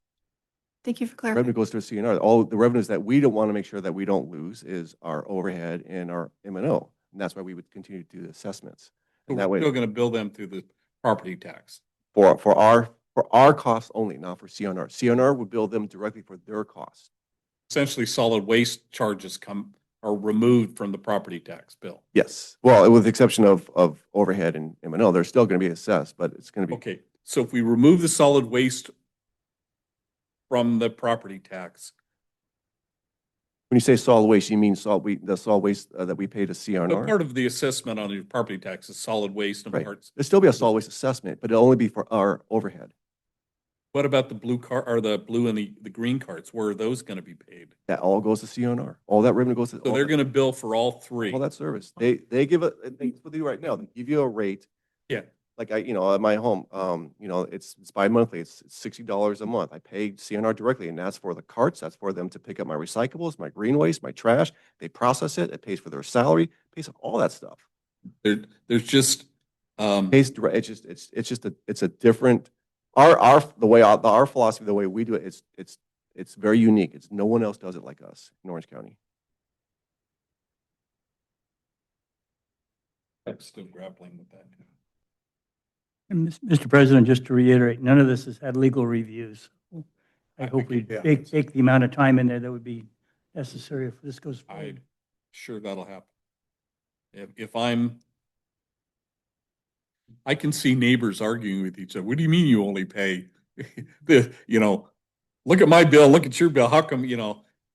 Thank you for Revenue clarifying. goes to a CNR. All the revenues that we don't want to make sure that we don't lose is our overhead and our M&O. And that's why we would continue to do the assessments. So And we're that way, still gonna bill them through the property tax. for our costs only, not for CNR. CNR would bill them directly for their costs. Essentially, solid waste charges are removed from the property tax bill. Yes. Well, with the exception of overhead and M&O, they're still going to be assessed, but it's going to be, Okay, so if we remove the solid waste from the property tax, when you say solid waste, you mean the solid waste that we pay to so CNR? part of the assessment on your property tax is solid waste and Right. parts. There'll still be a solid waste assessment, but it'll only be for our overhead. What about the blue car, or the blue and the green carts? Where are those gonna be paid? That all goes to CNR. All that revenue goes to. So they're gonna bill for all three. All that service. They give it, that's what they do right now. They give you a rate. Yeah. Like at my home, it's bi-monthly. It's $60 a month. I pay CNR directly, and that's for the carts. That's for them to pick up my recyclables, my green waste, my trash. They process it. It pays for their salary, pays for all that stuff. There's just, Pays direct, it's a different, our philosophy, the way we do it, it's very unique. No one else does it like us in Orange County. I'm still grappling with that. And Mr. President, just to reiterate, none of this has had legal reviews. I I hope we think- take the amount of time in there that would be necessary if this goes I'm forward. sure that'll happen. If I can see neighbors arguing with each other. What do you mean you only pay look at my bill, look at your bill. How come,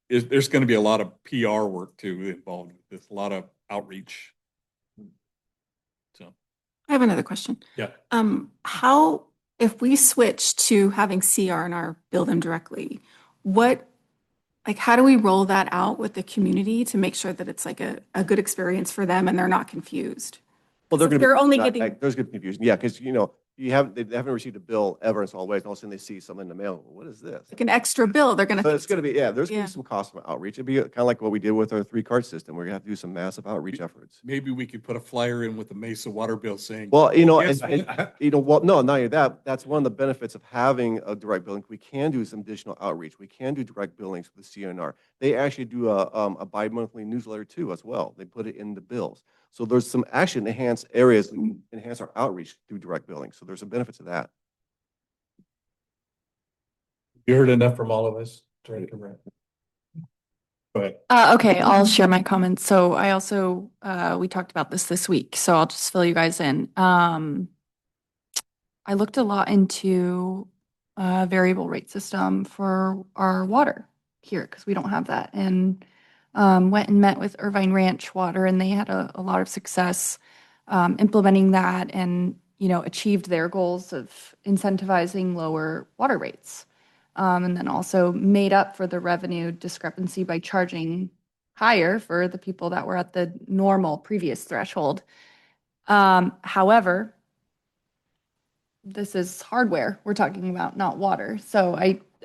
there's going to be a lot of PR work too involved with this, a lot of outreach. So, I have another question. yeah. How, if we switch to having CR&R bill them directly, how do we roll that out with the community to make sure that it's like a good experience for them and they're not confused? Well, they're If going to they're only getting, there's going to be confusion. Yeah, because they haven't received a bill ever in solid waste, and all of a sudden they see something in the mail. What is this? like an extra bill, they're gonna. But it's going to be, there's going Yeah. to be some cost from outreach. It'd be kind of like what we did with our 3-card system. We're going to have to do some massive outreach efforts. Maybe we could put a flyer in with the Mesa water bill saying. Well, Yes, well, no, not only that, that's one of the benefits of having a direct billing. We can do some additional outreach. We can do direct billings with the CNR. They actually do a bi-monthly newsletter too as well. They put it in the bills. So there's some actually enhanced areas that can enhance our outreach through direct billing. So there's a benefit to that. You heard enough from all of us. Director Brett. Go ahead. Okay, I'll share my comments. So I also, we talked about this week, so I'll just fill you guys in. I looked a lot into a variable rate system for our water here because we don't have that. And went and met with Irvine Ranch Water, and they had a lot of success implementing that and, achieved their goals of incentivizing lower water rates. And then also made up for the revenue discrepancy by charging higher for the people that were at the normal previous threshold. However, this is hardware we're talking about, not water. So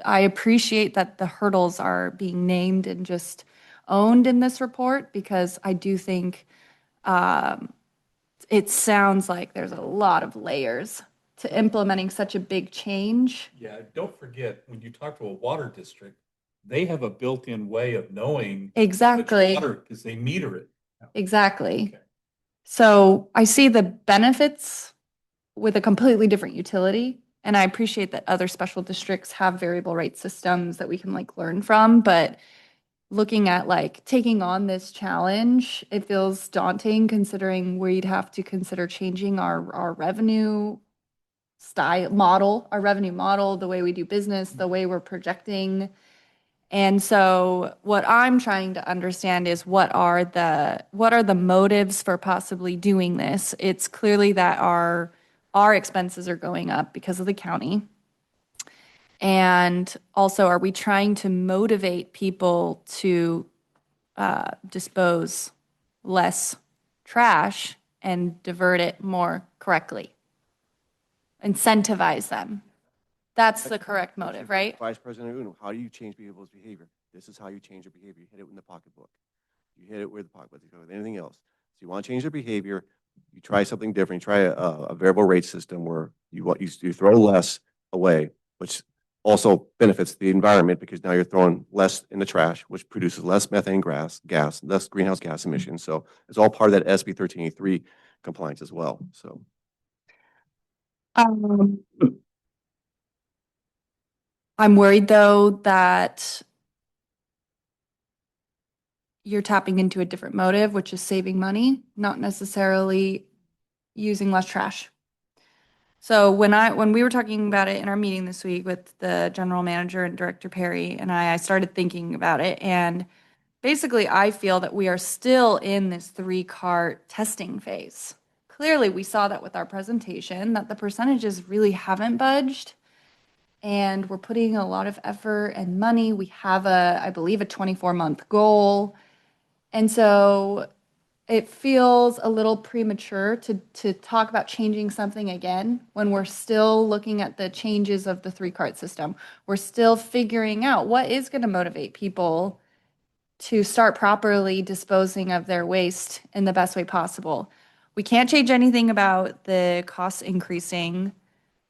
I appreciate that the hurdles are being named and just owned in this report, because I do think it sounds like there's a lot of layers to implementing such a big change. Yeah, don't forget, when you talk to a water district, they have a built-in way of knowing. Exactly. Because they meter it. Exactly. Okay. So I see the benefits with a completely different utility. And I appreciate that other special districts have variable rate systems that we can learn from. But looking at taking on this challenge, it feels daunting considering we'd have to consider changing our revenue our revenue model, the way we do business, the way we're projecting. And so what I'm trying to understand is what are the motives for possibly doing this? It's clearly that our expenses are going up because of the county. And also, are we trying to motivate people to dispose less trash and divert it more correctly? Incentivize them. That's the correct motive, right? Vice President Uno, how do you change people's behavior? This is how you change their behavior. You hit it in the pocketbook. You hit it with the pocketbook. You go with anything else. So you want to change their behavior, you try something different. You try a variable rate system where you throw less away, which also benefits the environment because now you're throwing less in the trash, which produces less methane gas, less greenhouse gas emissions. So it's all part of that SB 1383 compliance as well. So I'm worried though that you're tapping into a different motive, which is saving money, not necessarily using less trash. So when we were talking about it in our meeting this week with the general manager and Director Perry and I started thinking about it, and basically I feel that we are still in this 3-cart testing phase. Clearly, we saw that with our presentation, that the percentages really haven't budged, and we're putting a lot of effort and money. We have I believe, a 24-month goal. And so it feels a little premature to talk about changing something again when we're still looking at the changes of the 3-cart system. We're still figuring out what is going to motivate people to start properly disposing of their waste in the best way possible. We can't change anything about the costs increasing.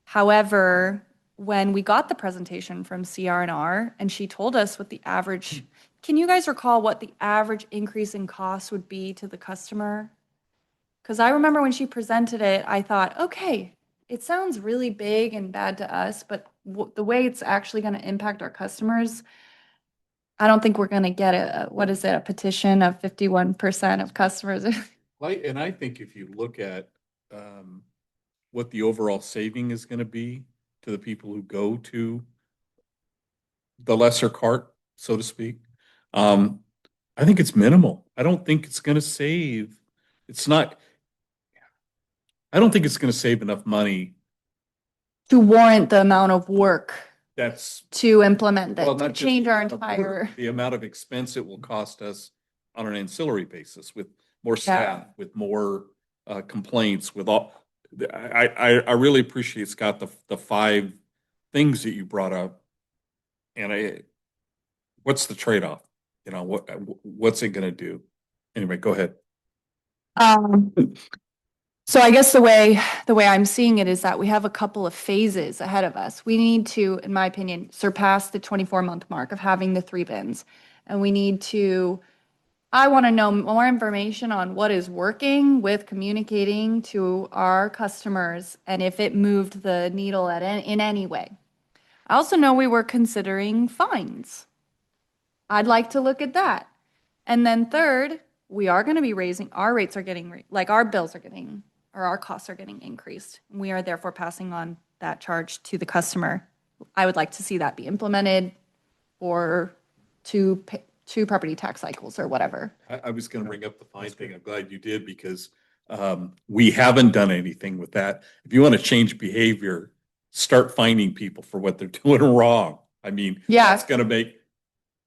However, when we got the presentation from CR&R and she told us what the average, can you guys recall what the average increase in cost would be to the customer? Because I remember when she presented it, I thought, okay, it sounds really big and bad to us, but the way it's actually going to impact our customers, I don't think we're going to get a petition of 51% of customers. And I think if you look at what the overall saving is going to be to the people who go to the lesser cart, so to speak, I think it's minimal. I don't think it's going to save. I don't think it's going to save enough money. To warrant the amount of work That's to implement that, well, to not just change our the amount of entire. work, the amount of expense it will cost us on an ancillary basis with more staff, with more complaints, with all. I really appreciate, Scott, the 5 things that you brought up, and what's the trade-off? You know, what's it going to do? Anyway, go ahead. So I guess the way I'm seeing it is that we have a couple of phases ahead of us. We need to, in my opinion, surpass the 24-month mark of having the 3 bins. And we need to, I want to know more information on what is working with communicating to our customers and if it moved the needle in any way. I also know we were considering fines. I'd like to look at that. And then third, we are going to be raising, our rates are getting, like our bills are getting, or our costs are getting increased. We are therefore passing on that charge to the customer. I would like to see that be implemented or two property tax cycles or whatever. I was going to bring up the fine thing. I'm glad you did because we haven't done anything with that. If you want to change behavior, start fining people for what they're doing wrong. I mean, Yeah. It's going to make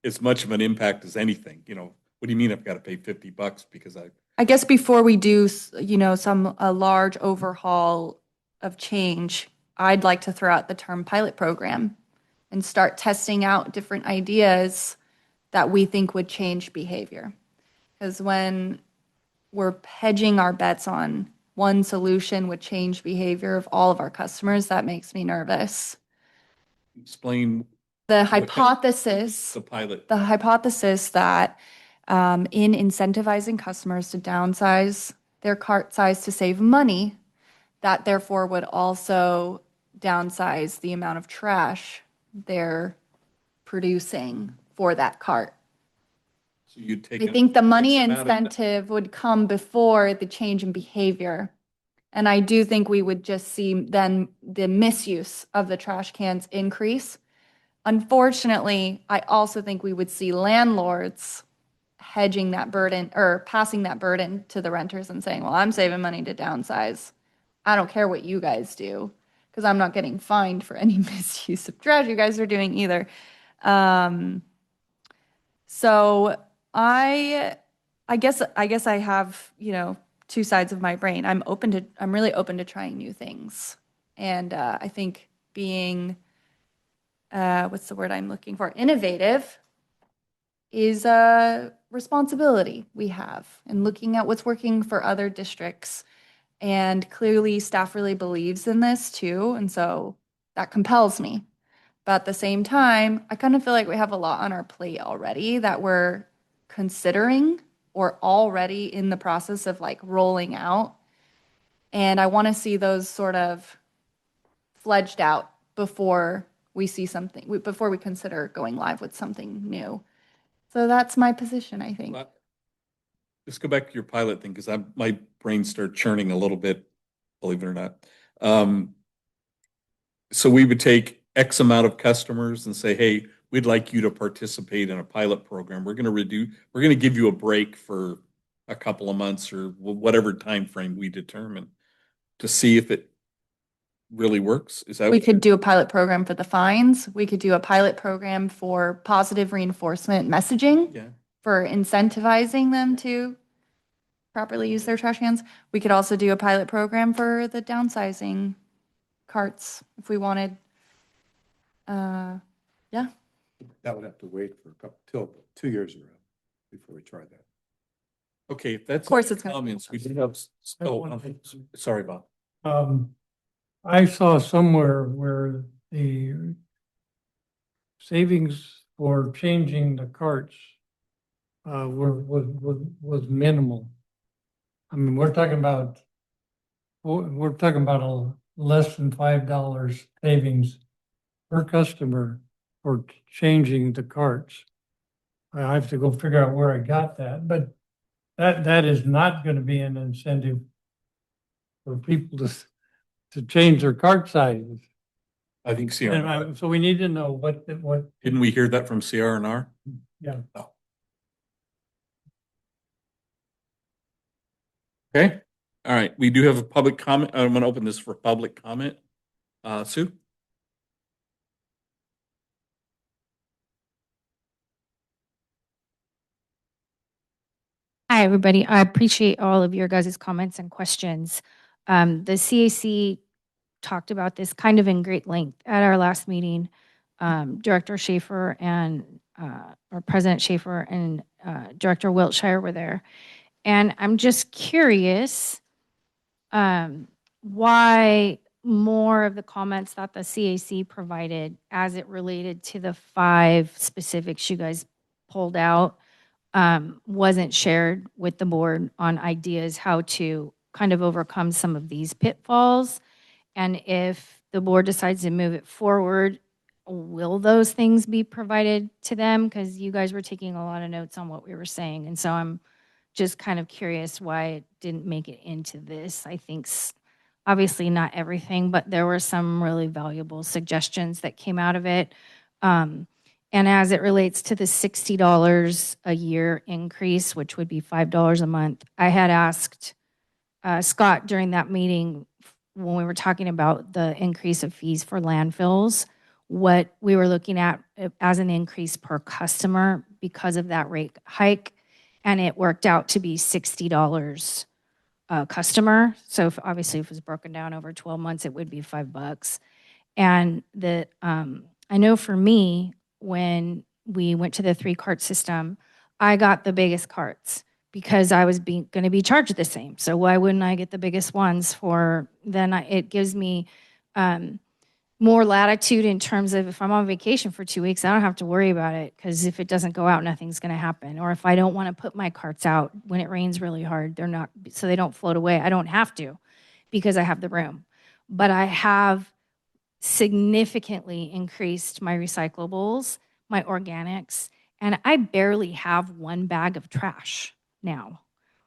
as much of an impact as anything. You know, what do you mean I've got to pay $50 because I guess before we do, a large overhaul of change, I'd like to throw out the term pilot program and start testing out different ideas that we think would change behavior. Because when we're hedging our bets on one solution would change behavior of all of our customers, that makes me nervous. explain The hypothesis, the pilot. the hypothesis that in incentivizing customers to downsize their cart size to save money, that therefore would also downsize the amount of trash they're producing for that cart. So you take. I think the money X amount of- incentive would come before the change in behavior. And I do think we would just see then the misuse of the trash cans increase. Unfortunately, I also think we would see landlords hedging that burden or passing that burden to the renters and saying, well, I'm saving money to downsize. I don't care what you guys do because I'm not getting fined for any misuse of trash you guys are doing either. So I guess I have, two sides of my brain. I'm really open to trying new things. And I think being, what's the word I'm looking for? Innovative is a responsibility we have and looking at what's working for other districts. And clearly staff really believes in this too. And so that compels me. But at the same time, I kind of feel like we have a lot on our plate already that we're considering or already in the process of like rolling out. And I want to see those sort of fledged out before we see something, before we consider going live with something new. So that's my position, I think. Well, let's go back to your pilot thing, because my brain started churning a little bit, believe it or not. So we would take X amount of customers and say, hey, we'd like you to participate in a pilot program. We're going to give you a break for a couple of months or whatever time frame we determine to see if it really works. Is that We what could do a pilot program for the fines. We could do a pilot program for positive reinforcement messaging. Yeah. For incentivizing them to properly use their trash cans. We could also do a pilot program for the downsizing carts if we wanted. Yeah. That would have to wait for till 2 years around before we try that. Okay, if that's Of course it's gonna- comments. We do have. Sorry, Bob. I saw somewhere where the savings for changing the carts was minimal. I mean, we're talking about a less than $5 savings per customer for changing the carts. I have to go figure out where I got that, but that is not going to be an incentive for people to change their cart sizes. I think CR. So we need to know what. Didn't we hear that from CR&R? Yeah. Okay, all right, we do have a public comment. I'm going to open this for public comment. Sue? Hi, everybody. I appreciate all of your guys' comments and questions. The CAC talked about this kind of in great length at our last meeting. Director Schaefer and, or President Schaefer and Director Wiltshire were there. And I'm just curious why more of the comments that the CAC provided as it related to the 5 specifics you guys pulled out wasn't shared with the board on ideas how to kind of overcome some of these pitfalls. And if the board decides to move it forward, will those things be provided to them? Because you guys were taking a lot of notes on what we were saying. And so I'm just kind of curious why it didn't make it into this. I think obviously not everything, but there were some really valuable suggestions that came out of it. And as it relates to the $60 a year increase, which would be $5 a month, I had asked Scott during that meeting when we were talking about the increase of fees for landfills, what we were looking at as an increase per customer because of that rate hike. And it worked out to be $60 a customer. So obviously if it was broken down over 12 months, it would be $5. And I know for me, when we went to the 3-cart system, I got the biggest carts because I was going to be charged the same. So why wouldn't I get the biggest ones it gives me more latitude in terms of if I'm on vacation for 2 weeks, I don't have to worry about it because if it doesn't go out, nothing's going to happen. Or if I don't want to put my carts out when it rains really hard, so they don't float away. I don't have to because I have the room. But I have significantly increased my recyclables, my organics, and I barely have 1 bag of trash now,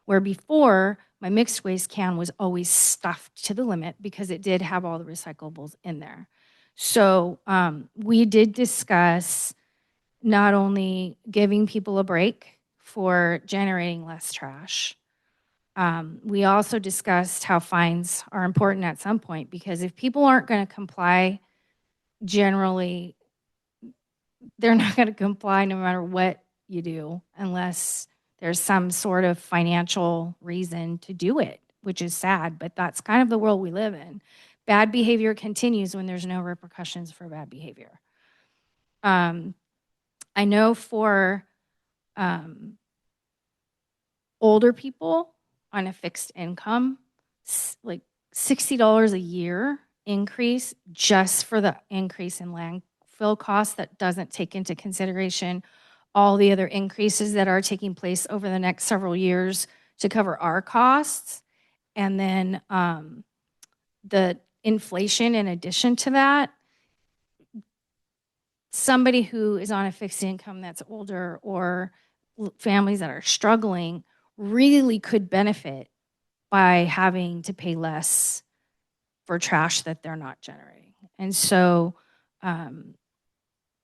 where before my mixed waste can was always stuffed to the limit because it did have all the recyclables in there. So we did discuss not only giving people a break for generating less trash, we also discussed how fines are important at some point because if people aren't going to comply, generally, they're not going to comply no matter what you do unless there's some sort of financial reason to do it, which is sad, but that's kind of the world we live in. Bad behavior continues when there's no repercussions for bad behavior. I know for older people on a fixed income, like $60 a year increase just for the increase in fill cost that doesn't take into consideration all the other increases that are taking place over the next several years to cover our costs. And then the inflation in addition to that, somebody who is on a fixed income that's older or families that are struggling really could benefit by having to pay less for trash that they're not generating. And so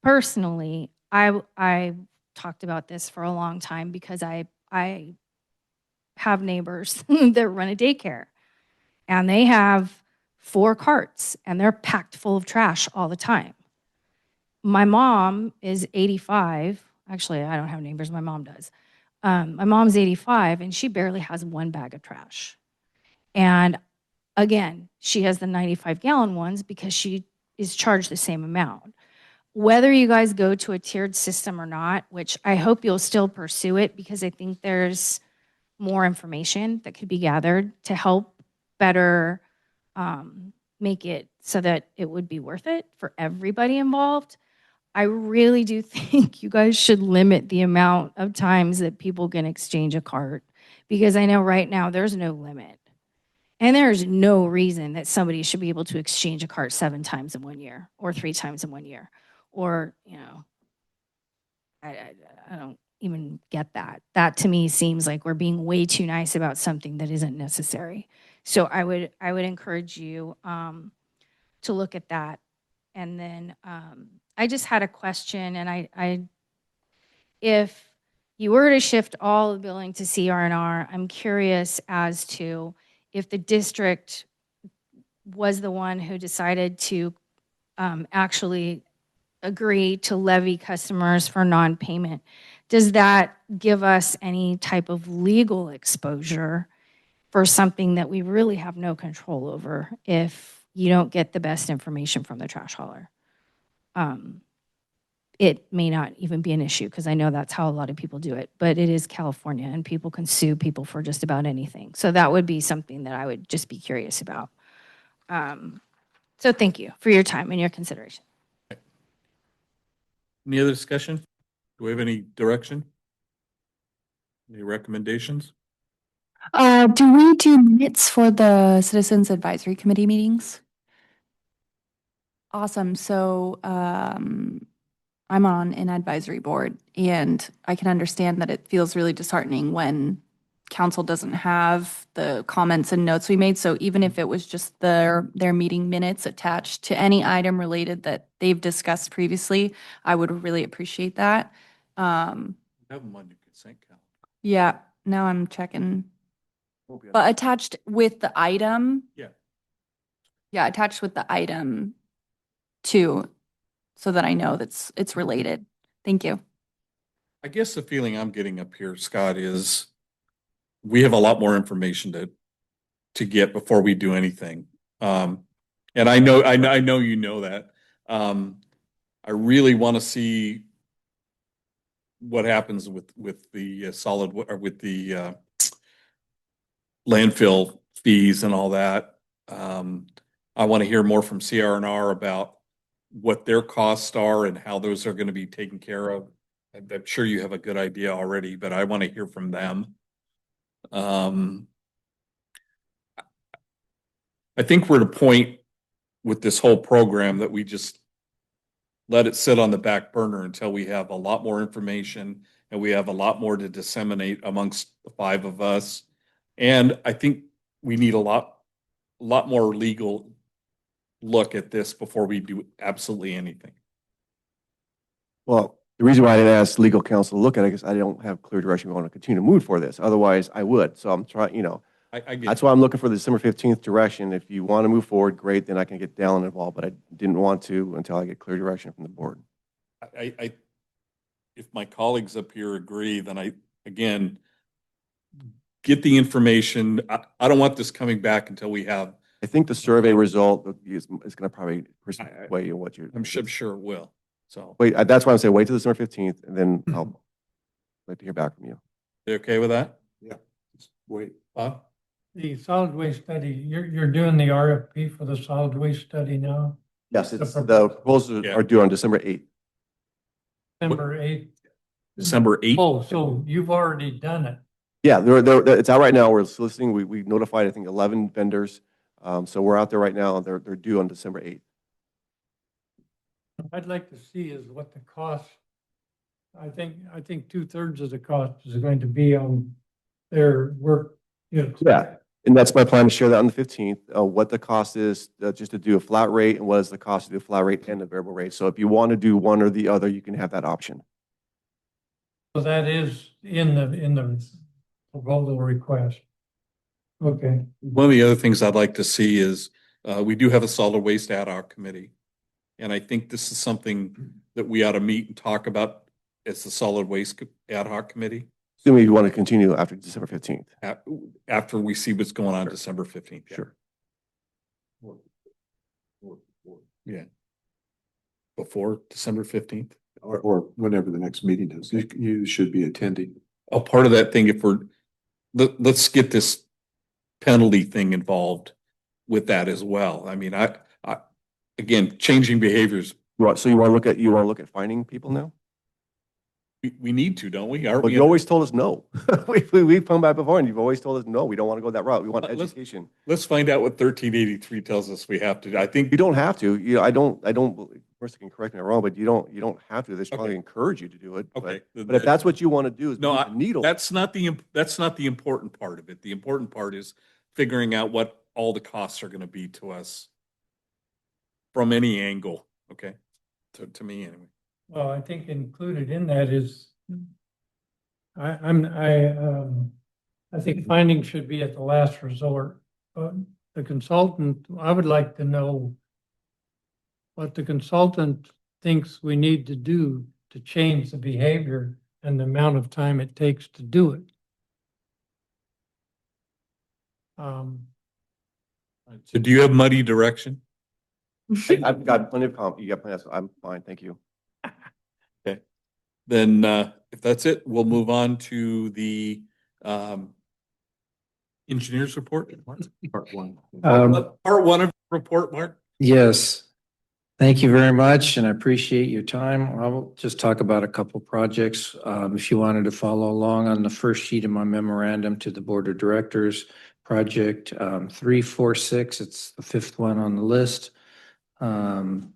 personally, I talked about this for a long time because I have neighbors that run a daycare and they have 4 carts and they're packed full of trash all the time. My mom is 85. Actually, I don't have neighbors. My mom does. My mom's 85 and she barely has 1 bag of trash. And again, she has the 95-gallon ones because she is charged the same amount. Whether you guys go to a tiered system or not, which I hope you'll still pursue it because I think there's more information that could be gathered to help better make it so that it would be worth it for everybody involved. I really do think you guys should limit the amount of times that people can exchange a cart because I know right now there's no limit. And there's no reason that somebody should be able to exchange a cart 7 times in 1 year or 3 times in 1 year. Or, you know, I don't even get that. That to me seems like we're being way too nice about something that isn't necessary. So I would encourage you to look at that. And then I just had a question, and if you were to shift all the billing to CR&R, I'm curious as to if the district was the one who decided to actually agree to levy customers for non-payment, does that give us any type of legal exposure for something that we really have no control over if you don't get the best information from the trash hauler? It may not even be an issue because I know that's how a lot of people do it, but it is California and people can sue people for just about anything. So that would be something that I would just be curious about. So thank you for your time and your consideration. Any other discussion? Do we have any direction? Any recommendations? Do we do minutes for the Citizens Advisory Committee meetings? Awesome. So I'm on an advisory board, and I can understand that it feels really disheartening when council doesn't have the comments and notes we made. So even if it was just their meeting minutes attached to any item related that they've discussed previously, I would really appreciate that. Have them on your consent calendar. Yeah, now I'm checking. But attached with the item. Yeah. Yeah, attached with the item too, so that I know it's related. Thank you. I guess the feeling I'm getting up here, Scott, is we have a lot more information to get before we do anything. And I know you know that. I really want to see what happens with the solid or with the landfill fees and all that. I want to hear more from CR&R about what their costs are and how those are going to be taken care of. I'm sure you have a good idea already, but I want to hear from them. I think we're at a point with this whole program that we just let it sit on the back burner until we have a lot more information and we have a lot more to disseminate amongst the 5 of us. And I think we need a lot more legal look at this before we do absolutely anything. Well, the reason why I didn't ask legal counsel to look at it is I don't have clear direction we want to continue to move for this. Otherwise, I would. So I'm trying, I get that's why I'm looking for the December 15th direction. If you want to move forward, great, then I can get Dallin involved, but I didn't want to until I get clear direction from the board. If my colleagues up here agree, then again, get the information. I don't want this coming back until we have. I think the survey result is going to probably sway you what you're. I'm sure it will. So wait, that's why I'm saying wait till December 15th, and then I'll wait to hear back from you. You okay with that? Yeah, just wait. The solid waste study, you're doing the RFP for the solid waste study now? Yes, it's, The the proposals Yeah. are due on December 8th. December 8th. December 8th. Oh, so you've already done it. Yeah, it's out right now. We're soliciting. We notified, I think, 11 vendors. So we're out there right now. They're due on December 8th. I'd like to see is what the cost. I think 2/3 of the cost is going to be on their work. Yeah, and that's my plan to share that on the 15th, what the cost is, just to do a flat rate, and what is the cost to do a flat rate and a variable rate. So if you want to do one or the other, you can have that option. So that is in the proposal request. Okay. One of the other things I'd like to see is, we do have a solid waste ad hoc committee. And I think this is something that we ought to meet and talk about as the solid waste ad hoc committee. Assuming you want to continue after December 15th. After we see what's going on December 15th. Yeah. Sure. Yeah. Before December 15th. Or whenever the next meeting is. You should be attending. A part of that thing, if let's get this penalty thing involved with that as well. I mean, again, changing behaviors, So you want to look at finding people now? we need to, don't we? Aren't Well, we? you always told us no. We've come back before and you've always told us, no, we don't want to go that route. We want Let's- education. Let's find out what 1383 tells us we have to. I think You don't have to. I don't, first you can correct me if I'm wrong, but you don't have to. They strongly Okay. encourage you to do it. Okay. But if that's what you want to do is No, move the needle. that's not the important part of it. The important part is figuring out what all the costs are going to be to us from any angle. Okay. To me anyway. Well, I think included in that is, I think finding should be at the last resort. But the consultant, I would like to know what the consultant thinks we need to do to change the behavior and the amount of time it takes to do it. So do you have muddy direction? I've got plenty of you got plenty of, I'm fine. Thank you. Then if that's it, we'll move on to the engineer's report. Part one. Part one of the report, Mark. Yes. Thank you very much, and I appreciate your time. I'll just talk about a couple projects. If you wanted to follow along on the first sheet of my memorandum to the Board of Directors, project 346, it's the fifth one on the list.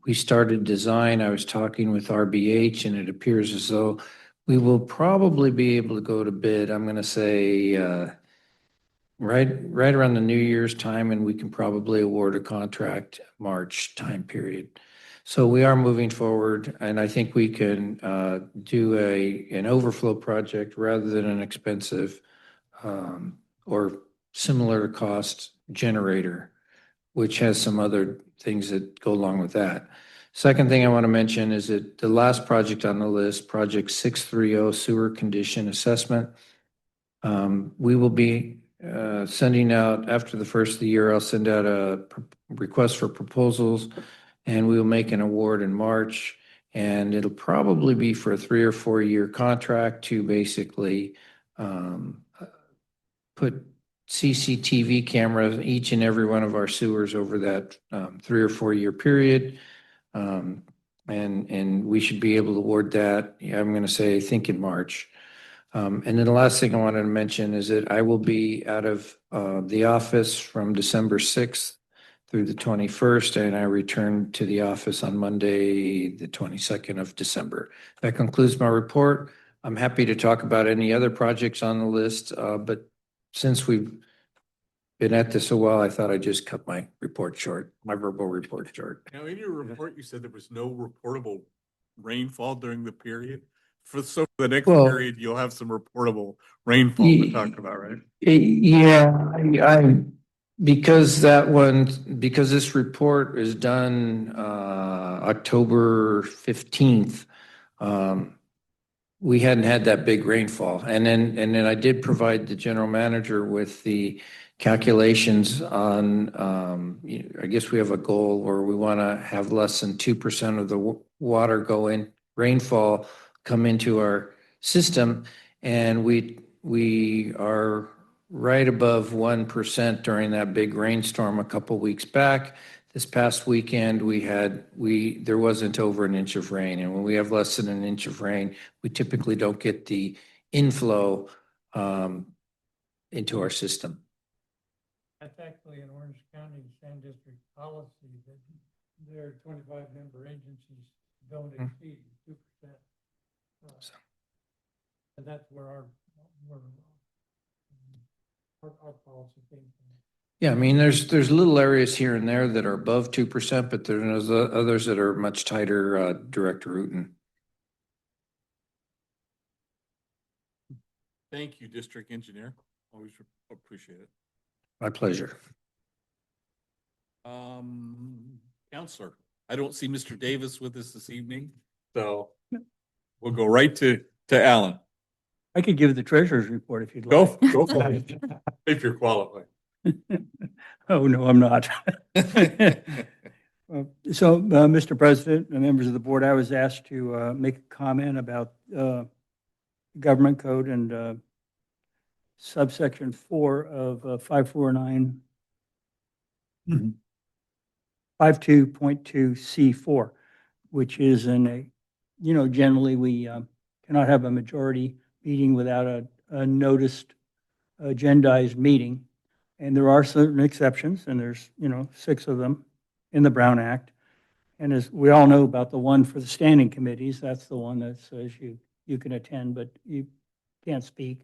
We started design. I was talking with RBH, and it appears as though we will probably be able to go to bid. I'm going to say right around the New Year's time, and we can probably award a contract March time period. So we are moving forward, and I think we can do an overflow project rather than an expensive or similar cost generator, which has some other things that go along with that. Second thing I want to mention is that the last project on the list, project 630 sewer condition assessment. We will be sending out after the first of the year, I'll send out a request for proposals, and we will make an award in March. And it'll probably be for a 3 or 4 year contract to basically put CCTV cameras in each and every one of our sewers over that 3 or 4 year period. And we should be able to award that, I'm going to say, I think in March. And then the last thing I wanted to mention is that I will be out of the office from December 6th through the 21st, and I return to the office on Monday, the 22nd of December. That concludes my report. I'm happy to talk about any other projects on the list, but since we've been at this a while, I thought I'd just cut my report short, my verbal report short. Now, in your report, you said there was no reportable rainfall during the period. For the next Well, period, you'll have some reportable rainfall to talk about, right? Yeah, because this report is done October 15th. We hadn't had that big rainfall. And then I did provide the general manager with the calculations on, I guess we have a goal where we want to have less than 2% of the water go in, rainfall come into our system. And we are right above 1% during that big rainstorm a couple weeks back. This past weekend, there wasn't over an inch of rain, and when we have less than an inch of rain, we typically don't get the inflow into our system. That's actually in Orange County Sand District policy that their 25-member agencies don't exceed 2%. And that's where our policy came from. Yeah, I mean, there's little areas here and there that are above 2%, but there's others that are much tighter, direct routing. Thank you, District Engineer. Always appreciate it. My pleasure. Counselor, I don't see Mr. Davis with us this evening, so we'll go right to Alan. I could give the treasurer's report if you'd like. Go for it, if you're qualified. Oh, no, I'm not. So, Mr. President and members of the board, I was asked to make a comment about government code and subsection 4 of 549 52.2C4, which is generally we cannot have a majority meeting without a noticed agendized meeting. And there are certain exceptions, and there's, 6 of them in the Brown Act. And as we all know about the one for the standing committees, that's the one that says you can attend, but you can't speak.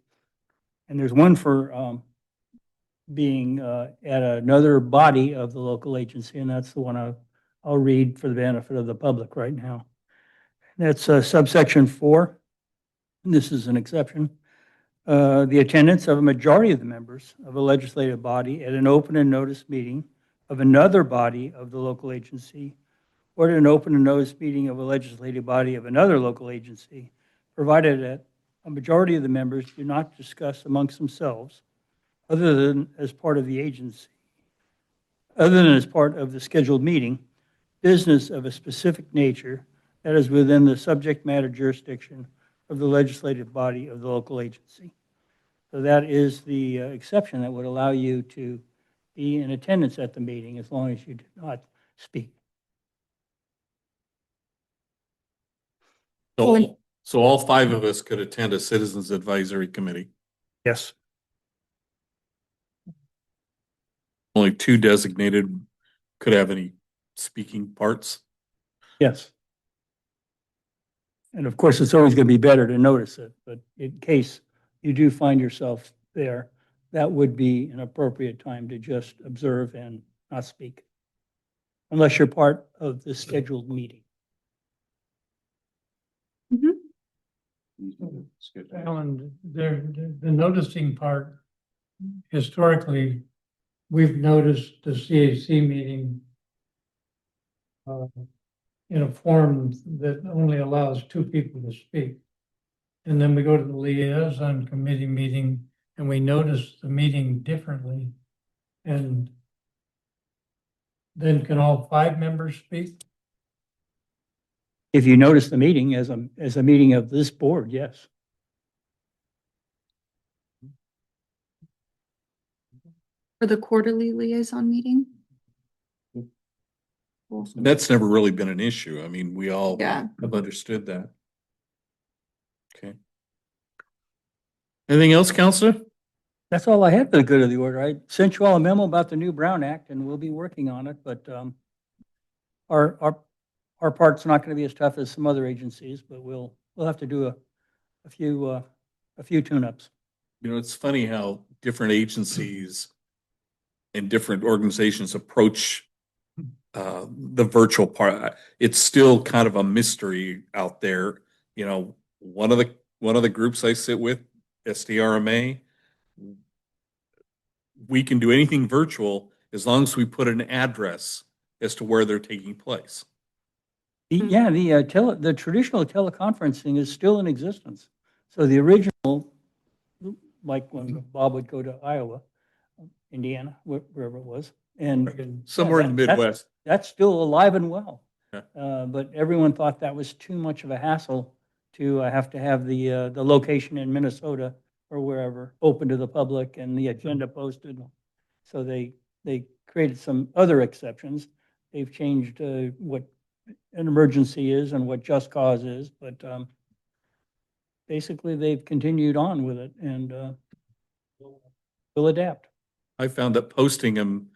And there's one for being at another body of the local agency, and that's the one I'll read for the benefit of the public right now. That's subsection 4. This is an exception. The attendance of a majority of the members of a legislative body at an open and noticed meeting of another body of the local agency, or at an open and noticed meeting of a legislative body of another local agency, provided that a majority of the members do not discuss amongst themselves, other than as part of the agency, other than as part of the scheduled meeting, business of a specific nature that is within the subject matter jurisdiction of the legislative body of the local agency. So that is the exception that would allow you to be in attendance at the meeting as long as you do not speak. So all 5 of us could attend a citizens advisory committee. Yes. Only 2 designated could have any speaking parts. Yes. And of course, it's always going to be better to notice it, but in case you do find yourself there, that would be an appropriate time to just observe and not speak, unless you're part of the scheduled meeting. Alan, the noticing part, historically, we've noticed the CAC meeting in a form that only allows 2 people to speak. And then we go to the liaison committee meeting and we notice the meeting differently. And then can all 5 members speak? If you notice the meeting as a meeting of this board, yes. For the quarterly liaison meeting? That's never really been an issue. I mean, we all Yeah. have understood that. Okay. Anything else, Counselor? That's all I had for the good of the order. I sent you all a memo about the new Brown Act, and we'll be working on it, but our part's not going to be as tough as some other agencies, but we'll have to do a few tune-ups. It's funny how different agencies and different organizations approach the virtual part. It's still kind of a mystery out there. One of the groups I sit with, SDRMA, we can do anything virtual as long as we put an address as to where they're taking place. Yeah, the traditional teleconferencing is still in existence. So the original, like when Bob would go to Iowa, Indiana, wherever it was, and Somewhere in the Midwest. That's still alive and well. Yeah. But everyone thought that was too much of a hassle to have the location in Minnesota or wherever open to the public and the agenda posted. So they created some other exceptions. they've changed what an emergency is and what just cause is, but basically they've continued on with it and will adapt. I found that posting them,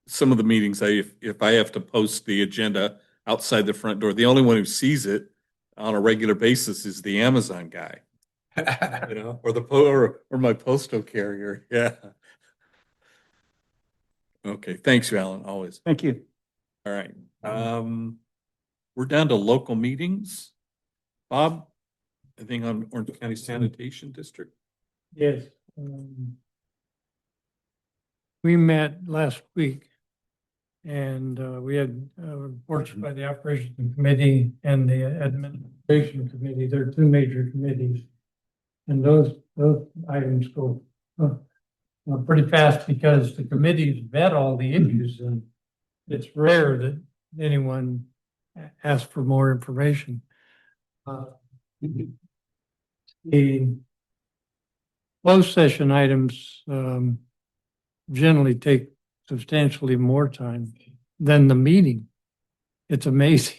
some of the meetings, if I have to post the agenda outside the front door, the only one who sees it on a regular basis is the Amazon guy. You know, or or my postal carrier, yeah. Okay, thanks, Alan, always. Thank you. All right, we're down to local meetings. Bob, anything on Orange County Sanitation District? Yes. We met last week and we had reports by the Operations Committee and the Administration Committee. There are two major committees. And those items go pretty fast because the committees vet all the issues and it's rare that anyone asks for more information. The closed session items generally take substantially more time than the meeting. It's amazing.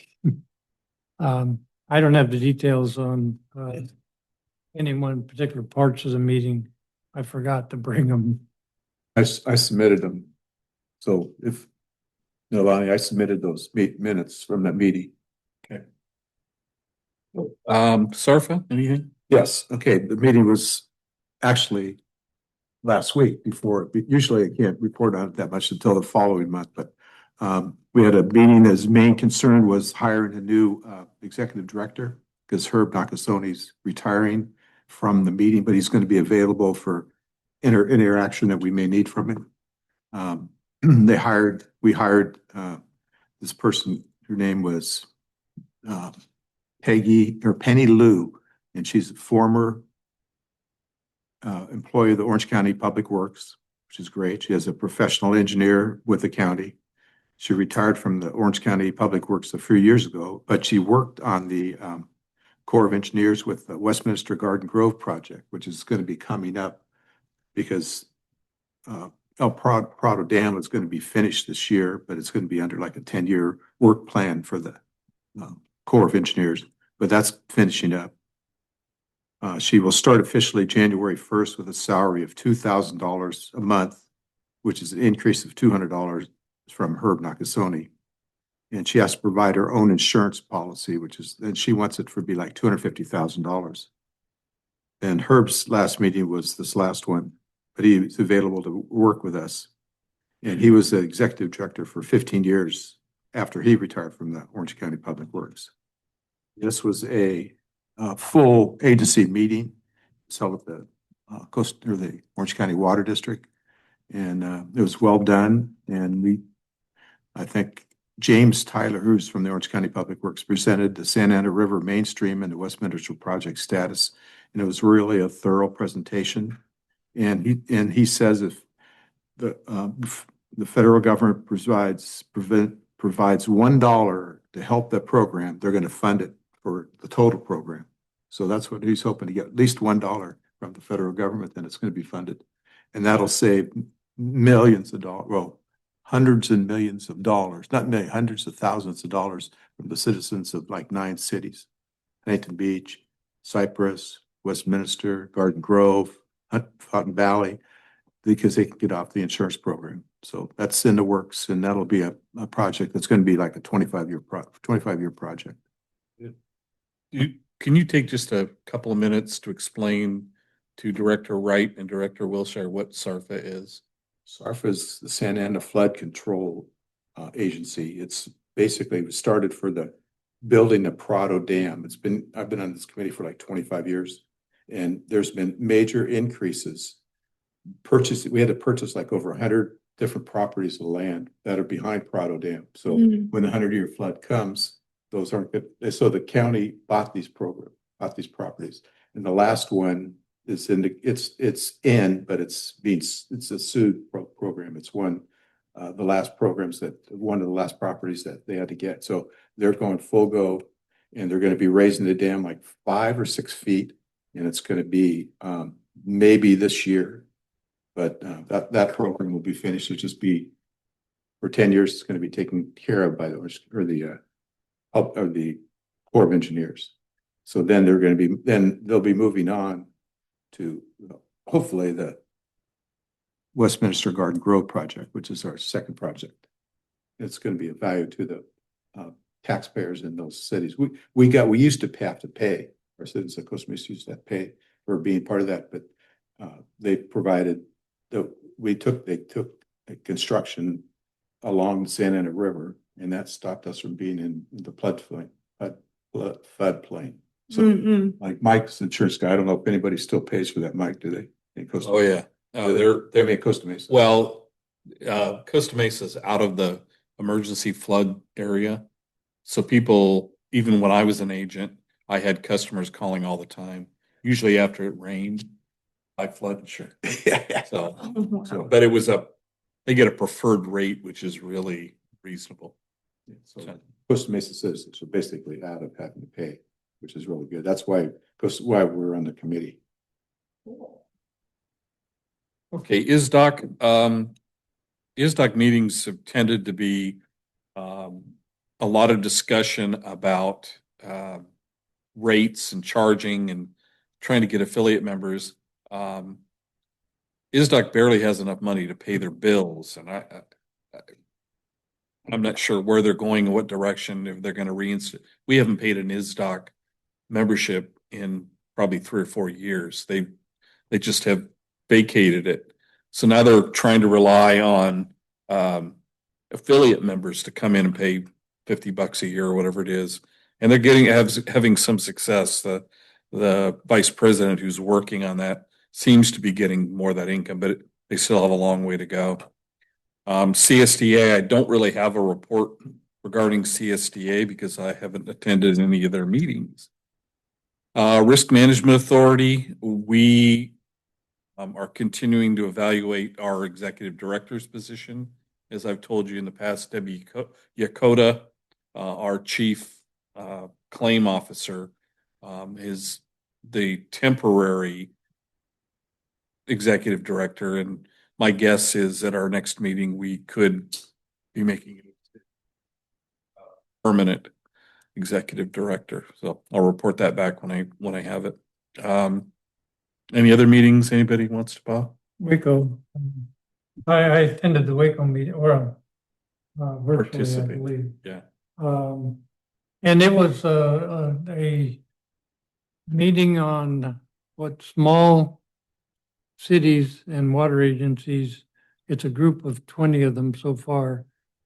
I don't have the details on any one particular parts of the meeting. I forgot to bring them. I submitted them. So if, Lonnie, I submitted those minutes from that meeting. Okay. Sarfa, anything? Yes, okay, the meeting was actually last week before, usually I can't report on it that much until the following month, but we had a meeting. His main concern was hiring a new executive director because Herb Nakasoni's retiring from the meeting, but he's going to be available for interaction that we may need from him. We hired this person, her name was Penny Lou, and she's a former employee of the Orange County Public Works, which is great. She has a professional engineer with the county. She retired from the Orange County Public Works a few years ago, but she worked on the Corps of Engineers with the Westminster Garden Grove project, which is going to be coming up because El Prado Dam is going to be finished this year, but it's going to be under like a 10-year work plan for the Corps of Engineers, but that's finishing up. She will start officially January 1st with a salary of $2,000 a month, which is an increase of $200 from Herb Nakasoni. And she has to provide her own insurance policy, and she wants it for be like $250,000. And Herb's last meeting was this last one, but he was available to work with us. And he was the executive director for 15 years after he retired from the Orange County Public Works. This was a full agency meeting. It's held at the the Orange County Water District, and it was well done. And I think James Tyler, who's from the Orange County Public Works, presented the Santa Ana River mainstream and the Westminster project status, and it was really a thorough presentation. And he says if the federal government provides $1 to help that program, they're going to fund it for the total program. So that's what he's hoping to get, at least $1 from the federal government, then it's going to be funded. And that'll save millions of dollars, well, hundreds and millions of dollars, not millions, hundreds of thousands of dollars from the citizens of like 9 cities: Huntington Beach, Cypress, Westminster, Garden Grove, Fountain Valley, because they can get off the insurance program. So that's in the works, and that'll be a project that's going to be like a 25-year project. Can you take just a couple of minutes to explain to Director Wright and Director Wilshire what SARFA is? SARFA is the Santa Ana Flood Control Agency. It's basically started for the building the Prado Dam. I've been on this committee for like 25 years, and there's been major increases. We had to purchase like over 100 different properties of land that are behind Prado Dam. So when the 100-year flood comes, those aren't good. So the county bought these properties, and the last one is but it's a sued program. It's one of the last properties that they had to get. So they're going full go, and they're going to be raising the dam like 5 or 6 feet, and it's going to be maybe this year, but that program will be finished. It'll just be for 10 years, it's going to be taken care of by the Corps of Engineers. So then they'll be moving on to hopefully the Westminster Garden Grove project, which is our second project. It's going to be of value to the taxpayers in those cities. We used to have to pay, our citizens of Costa Mesa used to have to pay for being part of that, but they provided they took a construction along the Santa Ana River, and that stopped us from being in the floodplain. So like Mike's insurance guy, I don't know if anybody still pays for that, Mike, do they? In Costa Oh, Mesa? yeah. They make Costa Mesa. Well, Costa Mesa is out of the emergency flood area. So people, even when I was an agent, I had customers calling all the time, usually after it rained, by flood insurance. So, but it was they get a preferred rate, which is really reasonable. So Costa Mesa says so basically out of having to pay, which is really good. That's why we're on the committee. Okay, ISDOC meetings have tended to be a lot of discussion about rates and charging and trying to get affiliate members. ISDOC barely has enough money to pay their bills, and I'm not sure where they're going and what direction, if they're going to reinstate. We haven't paid an ISDOC membership in probably 3 or 4 years. They just have vacated it. So now they're trying to rely on affiliate members to come in and pay $50 a year or whatever it is. And they're having some success. The vice president who's working on that seems to be getting more of that income, but they still have a long way to go. CSDA, I don't really have a report regarding CSDA because I haven't attended any of their meetings. Risk Management Authority, we are continuing to evaluate our executive director's position. As I've told you in the past, Debbie Yakota, our chief claim officer, is the temporary executive director. And my guess is at our next meeting, we could be making it a permanent executive director. So I'll report that back when I have it. Any other meetings anybody wants to pop? Waco. I attended the Waco meeting, or virtually, I Participate. believe. Yeah. And it was a meeting on what small cities and water agencies, it's a group of 20 of them so far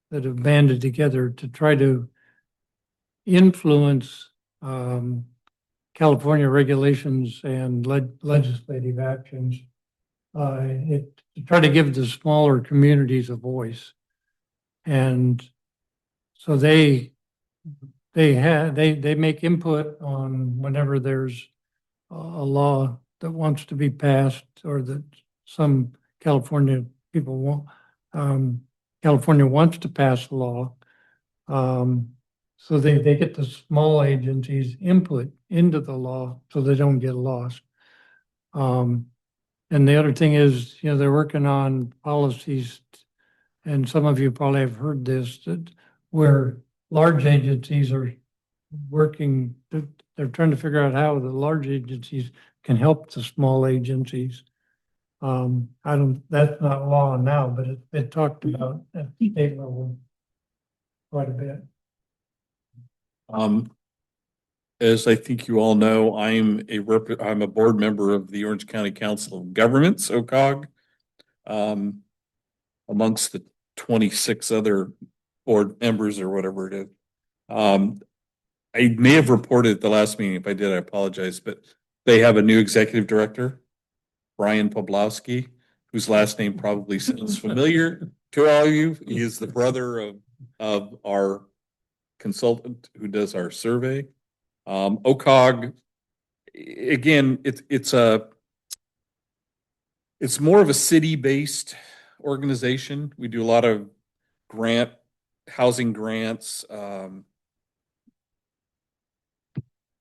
that have banded together to try to influence California regulations and legislative actions to try to give the smaller communities a voice. And so they make input on whenever there's a law that wants to be passed or that some California people want, California wants to pass a law. So they get the small agencies input into the law so they don't get lost. And the other thing is, they're working on policies, and some of you probably have heard this, that where large agencies are working, they're trying to figure out how the large agencies can help the small agencies. That's not law now, but it talked about at the state level quite a bit. As I think you all know, I'm a board member of the Orange County Council of Governments, OCOG, amongst the 26 other board members or whatever it is. I may have reported at the last meeting. If I did, I apologize, but they have a new executive director, Brian Poblowski, whose last name probably sounds familiar to all of you. He is the brother of our consultant who does our survey. OCOG, again, it's more of a city-based organization. We do a lot of housing grants,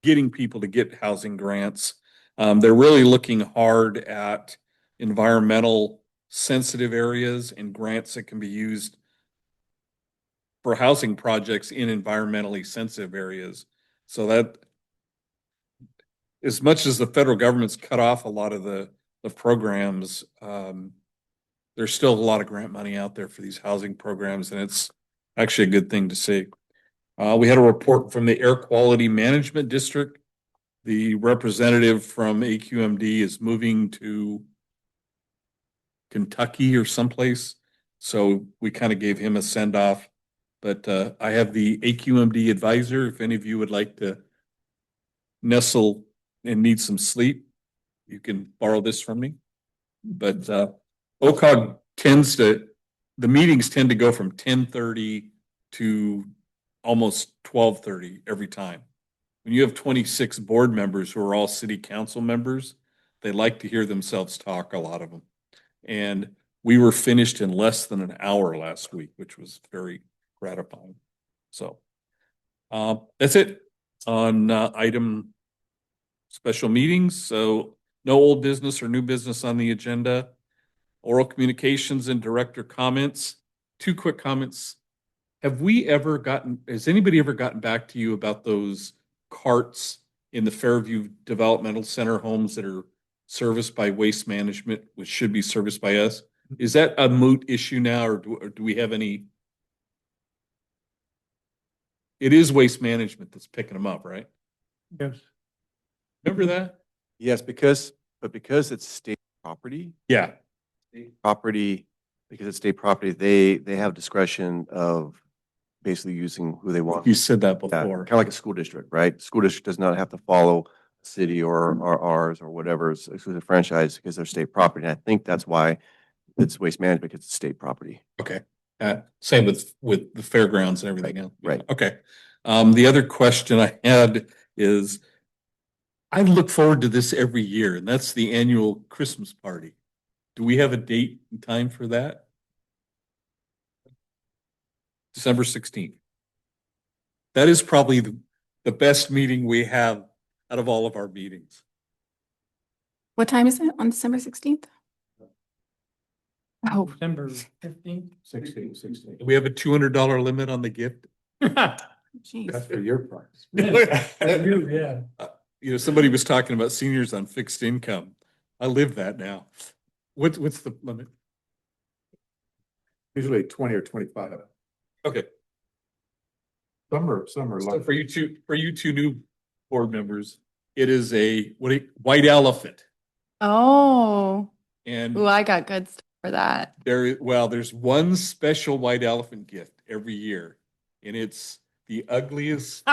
getting people to get housing grants. They're really looking hard at environmental sensitive areas and grants that can be used for housing projects in environmentally sensitive areas. So that, as much as the federal government's cut off a lot of the programs, there's still a lot of grant money out there for these housing programs, and it's actually a good thing to see. We had a report from the Air Quality Management District. The representative from AQMD is moving to Kentucky or someplace. So we kind of gave him a send off, but I have the AQMD advisor. If any of you would like to nestle and need some sleep, you can borrow this from me. But OCOG the meetings tend to go from 10:30 to almost 12:30 every time. When you have 26 board members who are all city council members, they like to hear themselves talk, a lot of them. And we were finished in less than an hour last week, which was very gratifying. So that's it on item special meetings. So no old business or new business on the agenda. Oral communications and director comments. 2 quick comments. Has anybody ever gotten back to you about those carts in the Fairview Developmental Center homes that are serviced by Waste Management, which should be serviced by us? Is that a moot issue now, or do we have any? It is Waste Management that's picking them up, right? Yes. Remember that? Yes, because it's state property, Yeah. because it's state property, they have discretion of basically using who they want. You said that Yeah, before. kind of like a school district, right? School district does not have to follow city or ours or whatever is exclusive franchise because they're state property. And I think that's why it's Waste Management, because it's state property. Okay. Same with the fairgrounds and everything else. Right. Okay. The other question I had is, I look forward to this every year, and that's the annual Christmas party. Do we have a date and time for that? December 16th. That is probably the best meeting we have out of all of our meetings. What time is it on December 16th? Oh, December 15th. 16. Do we have a $200 limit on the gift? jeez. That's for your price. Yeah. You know, somebody was talking about seniors on fixed income. I live that now. What's the limit? Usually 20 or 25. Okay. Some are So like. for you two new board members, it is a white elephant. Oh, And ooh, I got good stuff for that. there's one special white elephant gift every year, and it's the ugliest,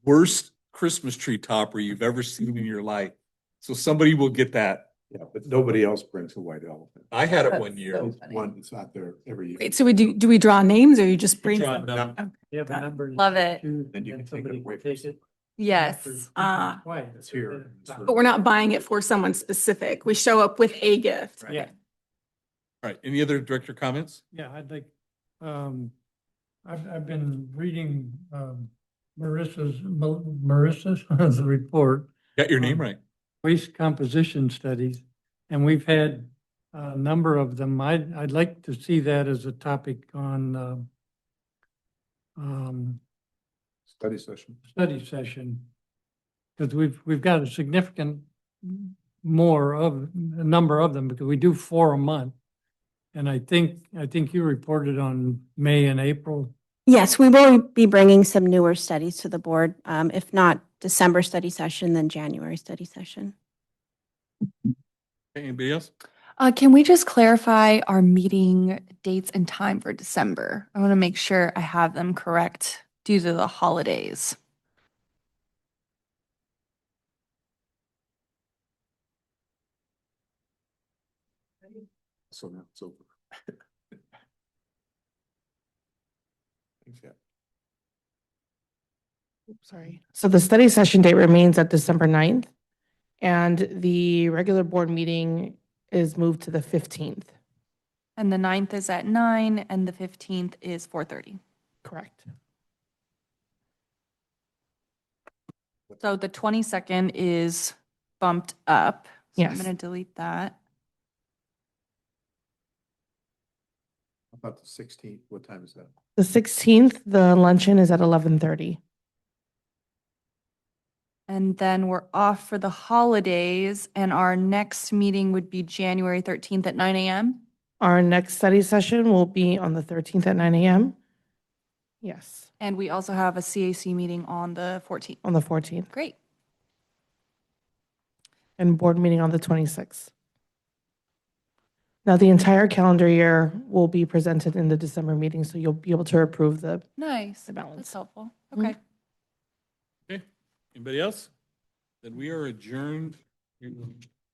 worst Christmas tree topper you've ever seen in your life. So somebody will get that. Yeah, but nobody else brings a white elephant. I had it That's one year. so It's one that's out there every year. Wait, so do we draw names or you just bring? Draw some? num- Okay. You have a number. Love it. Then you can take it away from it. Yes. Ah. Why? It's here. But we're not buying it for someone specific. We show up with a gift. Yeah, All right. Any other director comments? yeah, I'd like, I've been reading, Marissa's report. Got your name right. Waste composition studies, and we've had a number of them. I'd like to see that as a topic on Study session. study session. Because we've got a significant a number of them, because we do 4 a month. And I think you reported on May and April. Yes, we will be bringing some newer studies to the board. If not December study session, then January study session. Anybody else? Can we just clarify our meeting dates and time for December? I want to make sure I have them correct due to the holidays. So now it's over. Thanks, yeah. Sorry. So the study session date remains at December 9th, and the regular board meeting is moved to the 15th. And the 9th is at 9 and the 15th is 4:30. Correct. So the 22nd is bumped up. So I'm Yes. going to delete that. About the 16th, what time is that? The 16th, the luncheon is at 11:30. And then we're off for the holidays, and our next meeting would be January 13th at 9 a.m. Our next study session will be on the 13th at 9 a.m. Yes, And we also have a CAC meeting on the 14th. on the 14th, Great. and board meeting on the 26th. Now, the entire calendar year will be presented in the December meeting, so you'll be able to approve the Nice. The balance. That's helpful. Mhm. Okay. Okay, anybody else? Then we are adjourned.